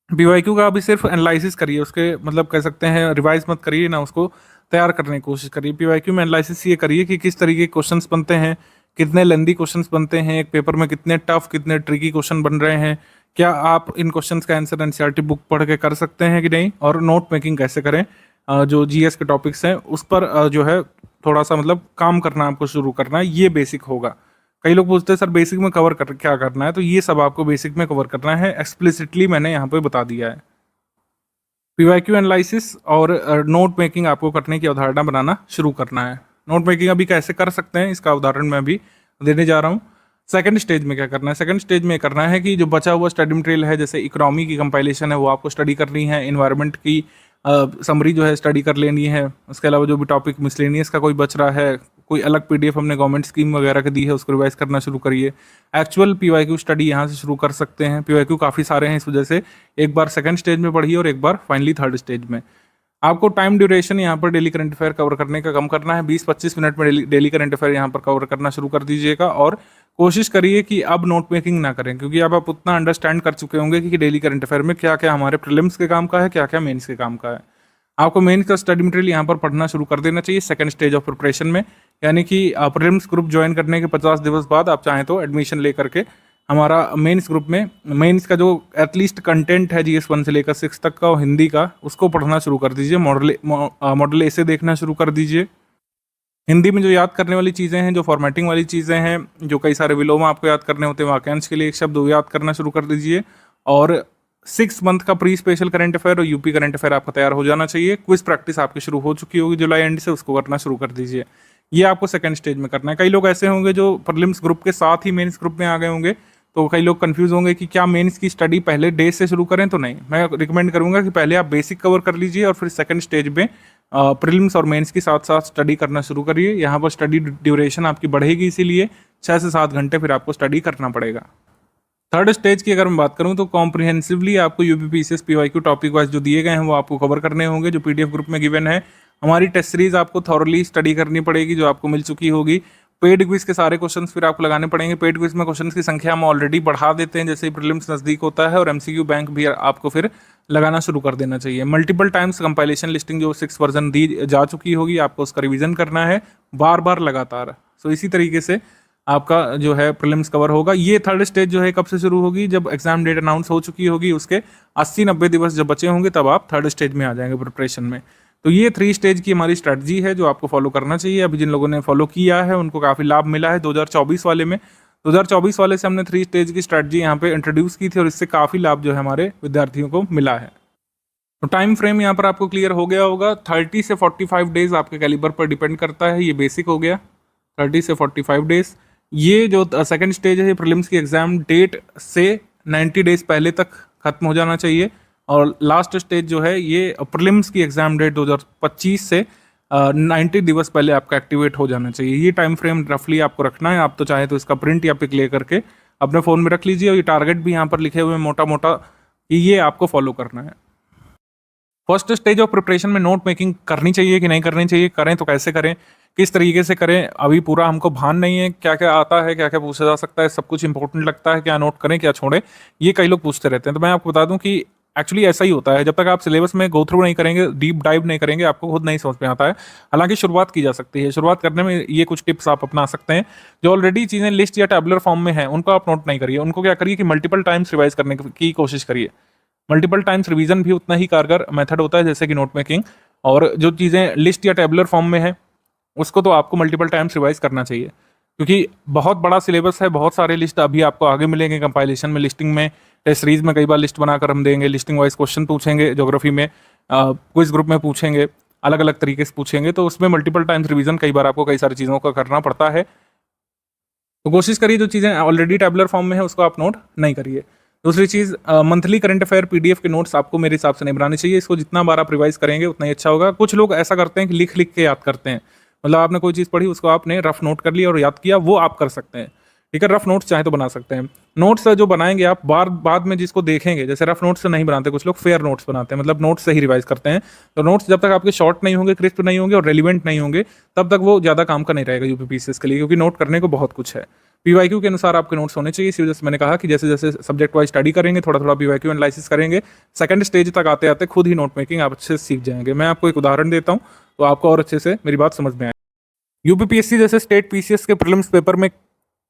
पीवाईक्यू का अभी सिर्फ एनालिसिस करिए, उसके मतलब कह सकते हैं रिवाइज मत करिए ना, उसको तैयार करने की कोशिश करिए। पीवाईक्यू में एनालिसिस ये करिए कि किस तरीके के क्वेश्चंस बनते हैं, कितने लेंदी क्वेश्चंस बनते हैं एक पेपर में, कितने टफ कितने ट्रिकी क्वेश्चन बन रहे हैं, क्या आप इन क्वेश्चंस का आंसर एनसीईआरटी बुक पढ़ के कर सकते हैं कि नहीं, और नोट मेकिंग कैसे करें। जो जीएस के टॉपिक्स हैं उस पर जो है थोड़ा सा मतलब काम करना आपको शुरू करना है, ये बेसिक होगा। कई लोग पूछते हैं सर बेसिक में कवर कर क्या करना है, तो ये सब आपको बेसिक में कवर करना है, एक्सप्लिसिटली मैंने यहाँ पे बता दिया है। पीवाईक्यू एनालिसिस और नोट मेकिंग आपको करने की अवधारणा बनाना शुरू करना है। नोट मेकिंग अभी कैसे कर सकते हैं इसका उदाहरण मैं अभी देने जा रहा हूँ। सेकंड स्टेज में क्या करना है, सेकंड स्टेज में करना है कि जो बचा हुआ स्टडी मटेरियल है, जैसे इकोनॉमी की कंपाइलेशन है वो आपको स्टडी करनी है, इन्वायरमेंट की समरी जो है स्टडी कर लेनी है। उसके अलावा जो भी टॉपिक मिसलेनियस का कोई बच रहा है, कोई अलग पीडीएफ हमने गवर्नमेंट स्कीम वगैरह की दी है उसको रिवाइज करना शुरू करिए। एक्चुअल पीवाईक्यू स्टडी यहाँ से शुरू कर सकते हैं। पीवाईक्यू काफ़ी सारे हैं, इस वजह से एक बार सेकंड स्टेज में पढ़िए और एक बार फाइनली थर्ड स्टेज में। आपको टाइम ड्यूरेशन यहाँ पर डेली करंट अफेयर कवर करने का कम करना है। 20-25 मिनट में डेली करंट अफेयर यहाँ पर कवर करना शुरू कर दीजिएगा। और कोशिश करिए कि अब नोट मेकिंग ना करें, क्योंकि अब आप उतना अंडरस्टैंड कर चुके होंगे कि डेली करंट अफेयर में क्या क्या हमारे प्रीलिम्स के काम का है, क्या क्या मेंस के काम का है। आपको मेंस का स्टडी मटेरियल यहाँ पर पढ़ना शुरू कर देना चाहिए सेकंड स्टेज ऑफ प्रिपरेशन में, यानी कि प्रीलिम्स ग्रुप ज्वाइन करने के 50 दिवस बाद आप चाहें तो एडमिशन ले करके हमारा मेंस ग्रुप में मेंस का जो एटलीस्ट कंटेंट है जीएस 1 से लेकर 6 तक का और हिंदी का, उसको पढ़ना शुरू कर दीजिए। मॉडल ऐसे देखना शुरू कर दीजिए। हिंदी में जो याद करने वाली चीज़ें हैं, जो फॉर्मेटिंग वाली चीज़ें हैं, जो कई सारे विलोम आपको याद करने होते हैं, वाक्यांश के लिए एक शब्द वो याद करना शुरू कर दीजिए। और 6 मंथ का प्री स्पेशल करंट अफेयर और यूपी करंट अफेयर आपका तैयार हो जाना चाहिए। क्विज प्रैक्टिस आपकी शुरू हो चुकी होगी जुलाई एंड से, उसको करना शुरू कर दीजिए। ये आपको सेकंड स्टेज में करना है। कई लोग ऐसे होंगे जो प्रीलिम्स ग्रुप के साथ ही मेंस ग्रुप में आ गए होंगे, तो कई लोग कंफ्यूज होंगे कि क्या मेंस की स्टडी पहले डे से शुरू करें, तो नहीं, मैं रिकमेंड करूंगा कि पहले आप बेसिक कवर कर लीजिए और फिर सेकंड स्टेज में प्रीलिम्स और मेंस के साथ साथ स्टडी करना शुरू करिए। यहाँ पर स्टडी ड्यूरेशन आपकी बढ़ेगी, इसीलिए 6 से 7 घंटे फिर आपको स्टडी करना पड़ेगा। थर्ड स्टेज की अगर मैं बात करूं तो कॉम्प्रिहेंसिवली आपको यूपीपीसीएस पीवाईक्यू टॉपिक वाइज जो दिए गए हैं वो आपको कवर करने होंगे, जो पीडीएफ ग्रुप में गिवन है। हमारी टेस्ट सीरीज आपको थॉरली स्टडी करनी पड़ेगी, जो आपको मिल चुकी होगी। पेड क्विज के सारे क्वेश्चंस फिर आपको लगाने पड़ेंगे। पेड क्विज में क्वेश्चंस की संख्या हम ऑलरेडी बढ़ा देते हैं जैसे ही प्रीलिम्स नजदीक होता है, और एमसीक्यू बैंक भी आपको फिर लगाना शुरू कर देना चाहिए। मल्टीपल टाइम्स कंपाइलेशन लिस्टिंग जो 6 वर्जन दी जा चुकी होगी, आपको उसका रिवीजन करना है बार बार लगातार। सो इसी तरीके से आपका जो है प्रीलिम्स कवर होगा। ये थर्ड स्टेज जो है कब से शुरू होगी, जब एग्जाम डेट अनाउंस हो चुकी होगी, उसके 80-90 दिवस जब बचे होंगे तब आप थर्ड स्टेज में आ जाएंगे प्रिपरेशन में। तो ये 3 स्टेज की हमारी स्ट्रैटेजी है जो आपको फॉलो करना चाहिए। अभी जिन लोगों ने फॉलो किया है उनको काफ़ी लाभ मिला है 2024 वाले में। 2024 वाले से हमने 3 स्टेज की स्ट्रैटेजी यहाँ पे इंट्रोड्यूस की थी और इससे काफ़ी लाभ जो है हमारे विद्यार्थियों को मिला है। तो टाइम फ्रेम यहाँ पर आपको क्लियर हो गया होगा। 30 से 45 डेज आपके कैलिबर पर डिपेंड करता है, ये बेसिक हो गया। 30 से 45 डेज। ये जो सेकंड स्टेज है, प्रीलिम्स की एग्जाम डेट से 90 डेज पहले तक खत्म हो जाना चाहिए। और लास्ट स्टेज जो है ये प्रीलिम्स की एग्जाम डेट 2025 से 90 दिवस पहले आपका एक्टिवेट हो जाना चाहिए। ये टाइम फ्रेम रफली आपको रखना है। आप तो चाहे तो इसका प्रिंट या पिक ले करके अपने फ़ोन में रख लीजिए, और ये टारगेट भी यहाँ पर लिखे हुए मोटा मोटा कि ये आपको फॉलो करना है। फर्स्ट स्टेज ऑफ प्रिपरेशन में नोट मेकिंग करनी चाहिए कि नहीं करनी चाहिए, करें तो कैसे करें, किस तरीके से करें, अभी पूरा हमको भान नहीं है, क्या क्या आता है, क्या क्या पूछा जा सकता है, सब कुछ इंपॉर्टेंट लगता है, क्या नोट करें क्या छोड़ें, ये कई लोग पूछते रहते हैं। तो मैं आपको बता दूं कि एक्चुअली ऐसा ही होता है। जब तक आप सिलेबस में गो थ्रू नहीं करेंगे, डीप डाइव नहीं करेंगे, आपको खुद नहीं समझ में आता है। हालांकि शुरुआत की जा सकती है। शुरुआत करने में ये कुछ टिप्स आप अपना सकते हैं। जो ऑलरेडी चीज़ें लिस्ट या टैबुलर फॉर्म में है उनको आप नोट नहीं करिए, उनको क्या करिए कि मल्टीपल टाइम्स रिवाइज करने की कोशिश करिए। मल्टीपल टाइम्स रिवीजन भी उतना ही कारगर मेथड होता है जैसे कि नोट मेकिंग। और जो चीज़ें लिस्ट या टेबुलर फॉर्म में है उसको तो आपको मल्टीपल टाइम्स रिवाइज करना चाहिए, क्योंकि बहुत बड़ा सिलेबस है, बहुत सारे लिस्ट अभी आपको आगे मिलेंगे कंपाइलेशन में, लिस्टिंग में, टेस्ट सीरीज में कई बार लिस्ट बनाकर हम देंगे, लिस्टिंग वाइज क्वेश्चन पूछेंगे, ज्योग्राफी में क्विज ग्रुप में पूछेंगे, अलग अलग तरीके से पूछेंगे, तो उसमें मल्टीपल टाइम्स रिवीजन कई बार आपको कई सारी चीज़ों का करना पड़ता है। तो कोशिश करिए जो चीज़ें ऑलरेडी टेबुलर फॉर्म में है उसको आप नोट नहीं करिए। दूसरी चीज़, मंथली करंट अफेयर पीडीएफ के नोट्स आपको मेरे हिसाब से नहीं बनाने चाहिए। इसको जितना बार आप रिवाइज करेंगे उतना ही अच्छा होगा। कुछ लोग ऐसा करते हैं कि लिख लिख के याद करते हैं, मतलब आपने कोई चीज़ पढ़ी, उसको आपने रफ नोट कर लिया और याद किया, वो आप कर सकते हैं। ठीक है, रफ नोट्स चाहे तो बना सकते हैं। नोट्स जो बनाएंगे आप बाद में जिसको देखेंगे, जैसे रफ नोट्स नहीं बनाते कुछ लोग, फेयर नोट्स बनाते हैं, मतलब नोट्स से ही रिवाइज करते हैं। तो नोट्स जब तक आपके शॉर्ट नहीं होंगे, क्रिस्प नहीं होंगे और रेलिवेंट नहीं होंगे, तब तक वो ज़्यादा काम का नहीं रहेगा यूपीपीसीएस के लिए, क्योंकि नोट करने को बहुत कुछ है। पीवाईक्यू के अनुसार आपके नोट्स होने चाहिए। इसी वजह से मैंने कहा कि जैसे जैसे सब्जेक्ट वाइज स्टडी करेंगे, थोड़ा थोड़ा पीवाईक्यू एनालिसिस करेंगे, सेकंड स्टेज तक आते आते खुद ही नोट मेकिंग आप अच्छे से सीख जाएंगे। मैं आपको एक उदाहरण देता हूँ तो आपको और अच्छे से मेरी बात समझ में आए। यूपीपीएससी जैसे स्टेट पीसीएस के प्रीलिम्स पेपर में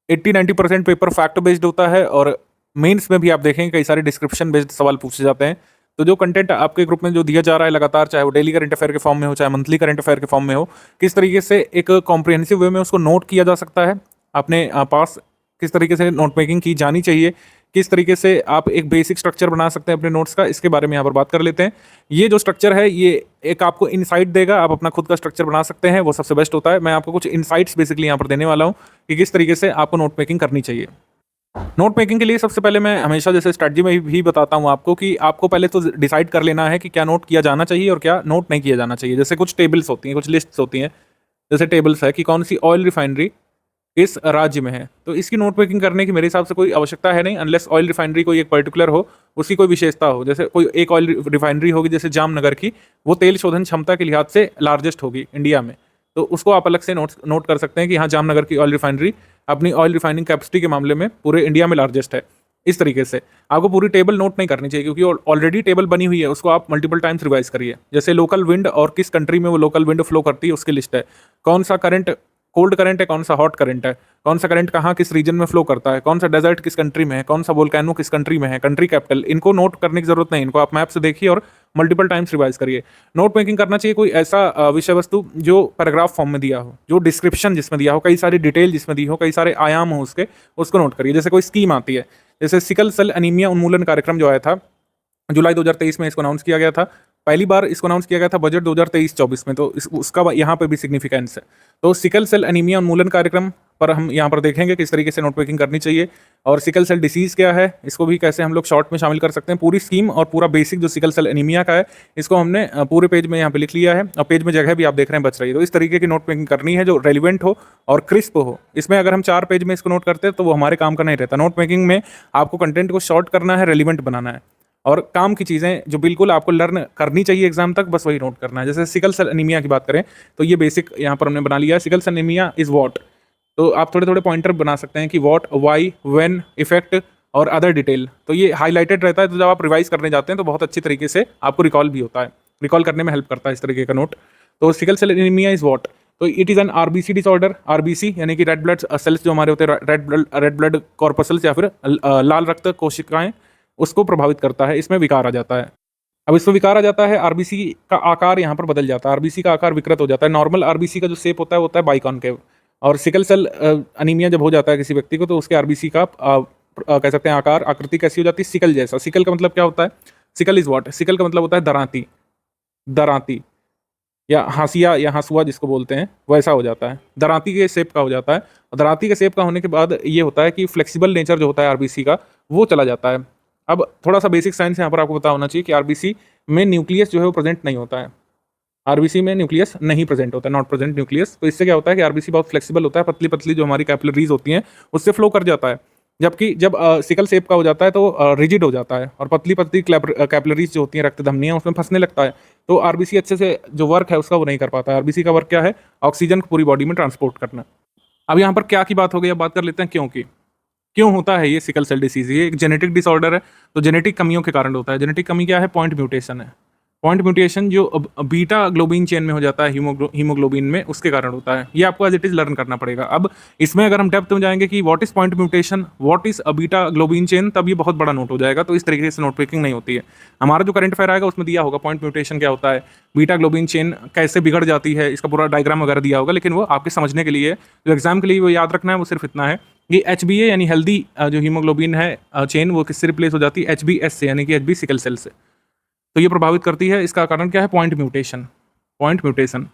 80-90% पेपर फैक्ट बेस्ड होता है, और मेंस में भी आप देखेंगे कई सारे डिस्क्रिप्शन बेस्ड सवाल पूछे जाते हैं। तो जो कंटेंट आपके ग्रुप में जो दिया जा रहा है लगातार, चाहे वो डेली करंट अफेयर के फॉर्म में हो, चाहे मंथली करंट अफेयर के फॉर्म में हो, किस तरीके से एक कॉम्प्रिहेंसिव वे में उसको नोट किया जा सकता है अपने पास, किस तरीके से नोट मेकिंग की जानी चाहिए, किस तरीके से आप एक बेसिक स्ट्रक्चर बना सकते हैं अपने नोट्स का, इसके बारे में यहाँ पर बात कर लेते हैं। ये जो स्ट्रक्चर है ये एक आपको इनसाइट देगा, आप अपना खुद का स्ट्रक्चर बना सकते हैं, वो सबसे बेस्ट होता है। मैं आपको कुछ इनसाइट्स बेसिकली यहाँ पर देने वाला हूँ कि किस तरीके से आपको नोट मेकिंग करनी चाहिए। नोट मेकिंग के लिए सबसे पहले मैं हमेशा जैसे स्ट्रेटजी में भी बताता हूँ आपको कि आपको पहले तो डिसाइड कर लेना है कि क्या नोट किया जाना चाहिए और क्या नोट नहीं किया जाना चाहिए। जैसे कुछ टेबल्स होती हैं, कुछ लिस्ट्स होती हैं, जैसे टेबल्स है कि कौन सी ऑयल रिफाइनरी इस राज्य में है, तो इसकी नोट मेकिंग करने की मेरे हिसाब से कोई आवश्यकता है नहीं, अनलेस ऑयल रिफाइनरी कोई एक पर्टिकुलर हो, उसकी कोई विशेषता हो। जैसे कोई एक ऑयल रिफाइनरी होगी जैसे जामनगर की, वो तेल शोधन क्षमता के लिहाज से लार्जेस्ट होगी इंडिया में, तो उसको आप अलग से नोट कर सकते हैं कि हाँ, जामनगर की ऑयल रिफाइनरी अपनी ऑयल रिफाइनिंग कैपेसिटी के मामले में पूरे इंडिया में लार्जेस्ट है। इस तरीके से आपको पूरी टेबल नोट नहीं करनी चाहिए, क्योंकि ऑलरेडी टेबल बनी हुई है, उसको आप मल्टीपल टाइम्स रिवाइज करिए। जैसे लोकल विंड और किस कंट्री में वो लोकल विंड फ्लो करती है उसकी लिस्ट है, कौन सा करंट कोल्ड करंट है, कौन सा हॉट करंट है, कौन सा करंट कहाँ किस रीजन में फ्लो करता है, कौन सा डेजर्ट किस कंट्री में है, कौन सा वोल्केनो किस कंट्री में है, कंट्री कैपिटल, इनको नोट करने की जरूरत नहीं, इनको आप मैप से देखिए और मल्टीपल टाइम्स रिवाइज करिए। नोट मेकिंग करना चाहिए कोई ऐसा विषय वस्तु जो पैराग्राफ फॉर्म में दिया हो, जो डिस्क्रिप्शन जिसमें दिया हो, कई सारी डिटेल जिसमें दी हो, कई सारे आयाम हो उसके, उसको नोट करिए। जैसे कोई स्कीम आती है, जैसे सिकल सेल एनीमिया उन्मूलन कार्यक्रम जो आया था जुलाई 2023 में, इसको अनाउंस किया गया था। पहली बार इसको अनाउंस किया गया था बजट 2023-24 में, तो उसका यहाँ पे भी सिग्निफिकेंस है। तो सिकल सेल एनीमिया उन्मूलन कार्यक्रम पर हम यहाँ पर देखेंगे किस तरीके से नोट मेकिंग करनी चाहिए, और सिकल सेल डिसीज क्या है, इसको भी कैसे हम लोग शॉर्ट में शामिल कर सकते हैं। पूरी स्कीम और पूरा बेसिक जो सिकल सेल एनीमिया का है, इसको हमने पूरे पेज में यहाँ पे लिख लिया है, और पेज में जगह भी आप देख रहे हैं बच रही है। तो इस तरीके की नोट मेकिंग करनी है जो रेलिवेंट हो और क्रिस्प हो। इसमें अगर हम 4 पेज में इसको नोट करते हैं तो वो हमारे काम का नहीं रहता। नोट मेकिंग में आपको कंटेंट को शॉर्ट करना है, रेलिवेंट बनाना है, और काम की चीज़ें जो बिल्कुल आपको लर्न करनी चाहिए एग्जाम तक, बस वही नोट करना है। जैसे सिकल सेल एनीमिया की बात करें तो ये बेसिक यहाँ पर हमने बना लिया है। Sickle cell anaemia is what, तो आप थोड़े थोड़े पॉइंटर बना सकते हैं कि व्हाट, व्हाई, व्हेन, इफेक्ट और अदर डिटेल। तो ये हाईलाइटेड रहता है, तो जब आप रिवाइज करने जाते हैं तो बहुत अच्छी तरीके से आपको रिकॉल भी होता है, रिकॉल करने में हेल्प करता है इस तरीके का नोट। तो sickle cell anaemia is what, तो it is an RBC disorder. RBC यानी कि रेड ब्लड सेल्स जो हमारे होते हैं, रेड ब्लड कॉर्पसल्स या फिर लाल रक्त कोशिकाएं, उसको प्रभावित करता है। इसमें विकार आ जाता है। अब इसमें विकार आ जाता है, आरबीसी का आकार यहाँ पर बदल जाता है, आरबीसी का आकार विकृत हो जाता है। नॉर्मल आरबीसी का जो शेप होता है वो होता है बाइकॉनकेव, और सिकल सेल अनीमिया जब हो जाता है किसी व्यक्ति को, तो उसके आरबीसी का कह सकते हैं आकार, आकृति कैसी हो जाती है, सिकल जैसा। सिकल का मतलब क्या होता है, सिकल इज व्हाट, सिकल का मतलब होता है दरांती, दरांती या हाशिया या हंसुआ जिसको बोलते हैं, वैसा हो जाता है, दरांती के शेप का हो जाता है। और दरांती के शेप का होने के बाद ये होता है कि फ्लेक्सिबल नेचर जो होता है आरबीसी का, वो चला जाता है। अब थोड़ा सा बेसिक साइंस यहाँ पर आपको पता होना चाहिए कि आरबीसी में न्यूक्लियस जो है वो प्रेजेंट नहीं होता है। आरबीसी में न्यूक्लियस नहीं प्रेजेंट होता है, नॉट प्रेजेंट न्यूक्लियस। तो इससे क्या होता है कि आरबीसी बहुत फ्लेक्सिबल होता है, पतली पतली जो हमारी कैपिलरीज होती हैं उससे फ्लो कर जाता है। जबकि जब सिकल शेप का हो जाता है तो रिजिड हो जाता है, और पतली पतली कैपिलरीज जो होती हैं, रक्त धमनियाँ, उसमें फंसने लगता है। तो आरबीसी अच्छे से जो वर्क है उसका वो नहीं कर पाता है। आरबीसी का वर्क क्या है, ऑक्सीजन को पूरी बॉडी में ट्रांसपोर्ट करना। अब यहाँ पर क्या की बात हो गई, अब बात कर लेते हैं क्यों होता है ये सिकल सेल डिसीज। ये एक जेनेटिक डिसऑर्डर है, तो जेनेटिक कमियों के कारण होता है। जेनेटिक कमी क्या है, पॉइंट म्यूटेशन है। पॉइंट म्यूटेशन जो बीटा ग्लोबिन चेन में हो जाता है, हीमोग्लोबिन में, उसके कारण होता है। ये आपको एज इट इज लर्न करना पड़ेगा। अब इसमें अगर हम डेप्थ में जाएंगे कि what is point mutation, what is a beta globin chain, तब ये बहुत बड़ा नोट हो जाएगा। तो इस तरीके से नोट मेकिंग नहीं होती है। हमारा जो करंट अफेयर आएगा उसमें दिया होगा पॉइंट म्यूटेशन क्या होता है, बीटा ग्लोबिन चेन कैसे बिगड़ जाती है, इसका पूरा डायग्राम वगैरह दिया होगा। लेकिन वो आपके समझने के लिए, जो एग्जाम के लिए वो याद रखना है, वो सिर्फ इतना है कि HbA यानी हेल्दी जो हीमोग्लोबिन है चेन, वो किससे रिप्लेस हो जाती है, HbS से, यानी कि HB सिकल सेल से। तो ये प्रभावित करती है। इसका कारण क्या है, पॉइंट म्यूटेशन, पॉइंट म्यूटेशन।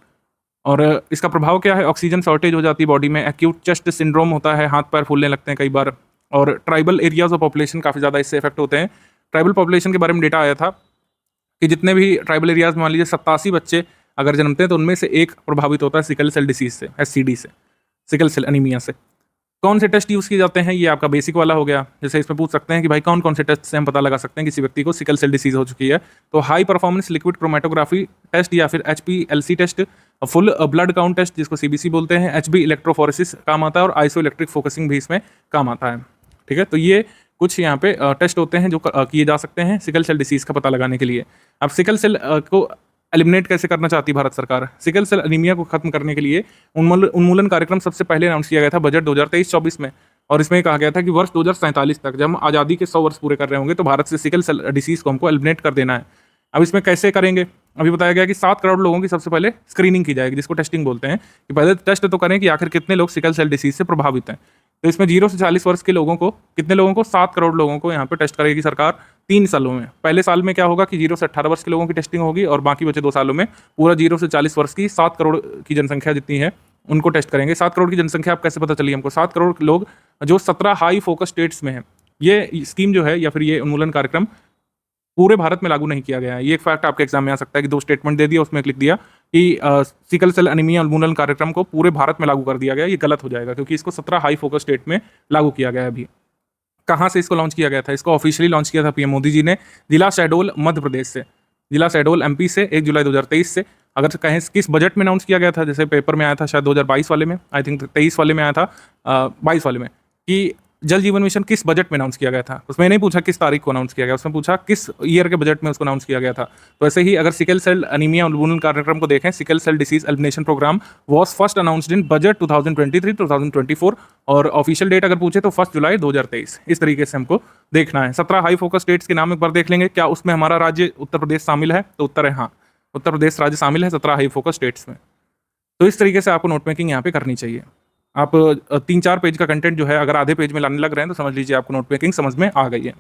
और इसका प्रभाव क्या है, ऑक्सीजन शॉर्टेज हो जाती है बॉडी में, एक्यूट चेस्ट सिंड्रोम होता है, हाथ पैर फूलने लगते हैं कई बार, और ट्राइबल एरियाज ऑफ पॉपुलेशन काफ़ी ज़्यादा इससे इफेक्ट होते हैं। ट्राइबल पॉपुलेशन के बारे में डेटा आया था कि जितने भी ट्राइबल एरियाज में मान लीजिए 87 बच्चे अगर जन्मते हैं तो उनमें से एक प्रभावित होता है सिकल सेल डिसीज से, SCD से, सिकल सेल एनीमिया से। कौन से टेस्ट यूज़ किए जाते हैं, ये आपका बेसिक वाला हो गया। जैसे इसमें पूछ सकते हैं कि भाई कौन कौन से टेस्ट से हम पता लगा सकते हैं किसी व्यक्ति को सिकल सेल डिसीज हो चुकी है। तो high performance liquid chromatography test या फिर HPLC test, full blood count test जिसको CBC बोलते हैं, HB इलेक्ट्रोफोरेसिस काम आता है और आइसो इलेक्ट्रिक फोकसिंग भी इसमें काम आता है। ठीक है, तो ये कुछ यहाँ पे टेस्ट होते हैं जो किए जा सकते हैं सिकल सेल डिसीज का पता लगाने के लिए। अब सिकल सेल को एलिमिनेट कैसे करना चाहती है भारत सरकार? सिकल सेल एनीमिया को खत्म करने के लिए उन्मूलन कार्यक्रम सबसे पहले अनाउंस किया गया था बजट 2023-24 में, और इसमें कहा गया था कि वर्ष 2047 तक जब हम आज़ादी के 100 वर्ष पूरे कर रहे होंगे तो भारत से सिकल सेल डिसीज को हमको एलिमिनेट कर देना है। अब इसमें कैसे करेंगे? अभी बताया गया कि 7 करोड़ लोगों की सबसे पहले स्क्रीनिंग की जाएगी, जिसको टेस्टिंग बोलते हैं, कि पहले टेस्ट तो करें कि आखिर कितने लोग सिकल सेल डिसीज से प्रभावित हैं। तो इसमें 0 से 40 वर्ष के लोगों को, कितने लोगों को, 7 करोड़ लोगों को यहाँ पे टेस्ट करेगी सरकार 3 सालों में। पहले साल में क्या होगा कि 0 से 18 वर्ष के लोगों की टेस्टिंग होगी और बाकी बचे 2 सालों में पूरा 0 से 40 वर्ष की 7 करोड़ की जनसंख्या जितनी है उनको टेस्ट करेंगे। 7 करोड़ की जनसंख्या आप कैसे पता चली हमको? 7 करोड़ लोग जो 17 हाई फोकस स्टेट्स में है। ये स्कीम जो है या फिर ये उन्मूलन कार्यक्रम पूरे भारत में लागू नहीं किया गया है। ये एक फैक्ट आपके एग्जाम में आ सकता है कि 2 स्टेटमेंट दे दिया, उसमें लिख दिया कि सिकल सेल एनीमिया उन्मूलन कार्यक्रम को पूरे भारत में लागू कर दिया गया। ये गलत हो जाएगा क्योंकि इसको 17 हाई फोकस स्टेट में लागू किया गया है। अभी कहाँ से इसको लॉन्च किया गया था? इसको ऑफिशियली लॉन्च किया था PM मोदी जी ने जिला शहडोल मध्य प्रदेश से, जिला शहडोल MP से 1 जुलाई 2023 से। अगर कहें किस बजट में अनाउंस किया गया था, जैसे पेपर में आया था शायद 2022 वाले में, आई थिंक 23 वाले में आया था, 22 वाले में, कि जल जीवन मिशन किस बजट में अनाउंस किया गया था। उसमें नहीं पूछा किस तारीख को अनाउंस किया गया, उसमें पूछा किस ईयर के बजट में उसको अनाउंस किया गया था। तो ऐसे ही अगर सिकल सेल एनीमिया उन्मूलन कार्यक्रम को देखें, sickle cell disease elimination programme was first announced in budget 2023-2024 और ऑफिशियल डेट अगर पूछे तो 1 जुलाई 2023। इस तरीके से हमको देखना है। 17 हाई फोकस स्टेट्स के नाम एक बार देख लेंगे। क्या उसमें हमारा राज्य उत्तर प्रदेश शामिल है? तो उत्तर है हाँ, उत्तर प्रदेश राज्य शामिल है 17 हाई फोकस स्टेट्स में। तो इस तरीके से आपको नोट मेकिंग यहाँ पे करनी चाहिए। आप 3-4 पेज का कंटेंट जो है अगर आधे पेज में लाने लग रहे हैं तो समझ लीजिए आपको नोट मेकिंग समझ में आ गई है।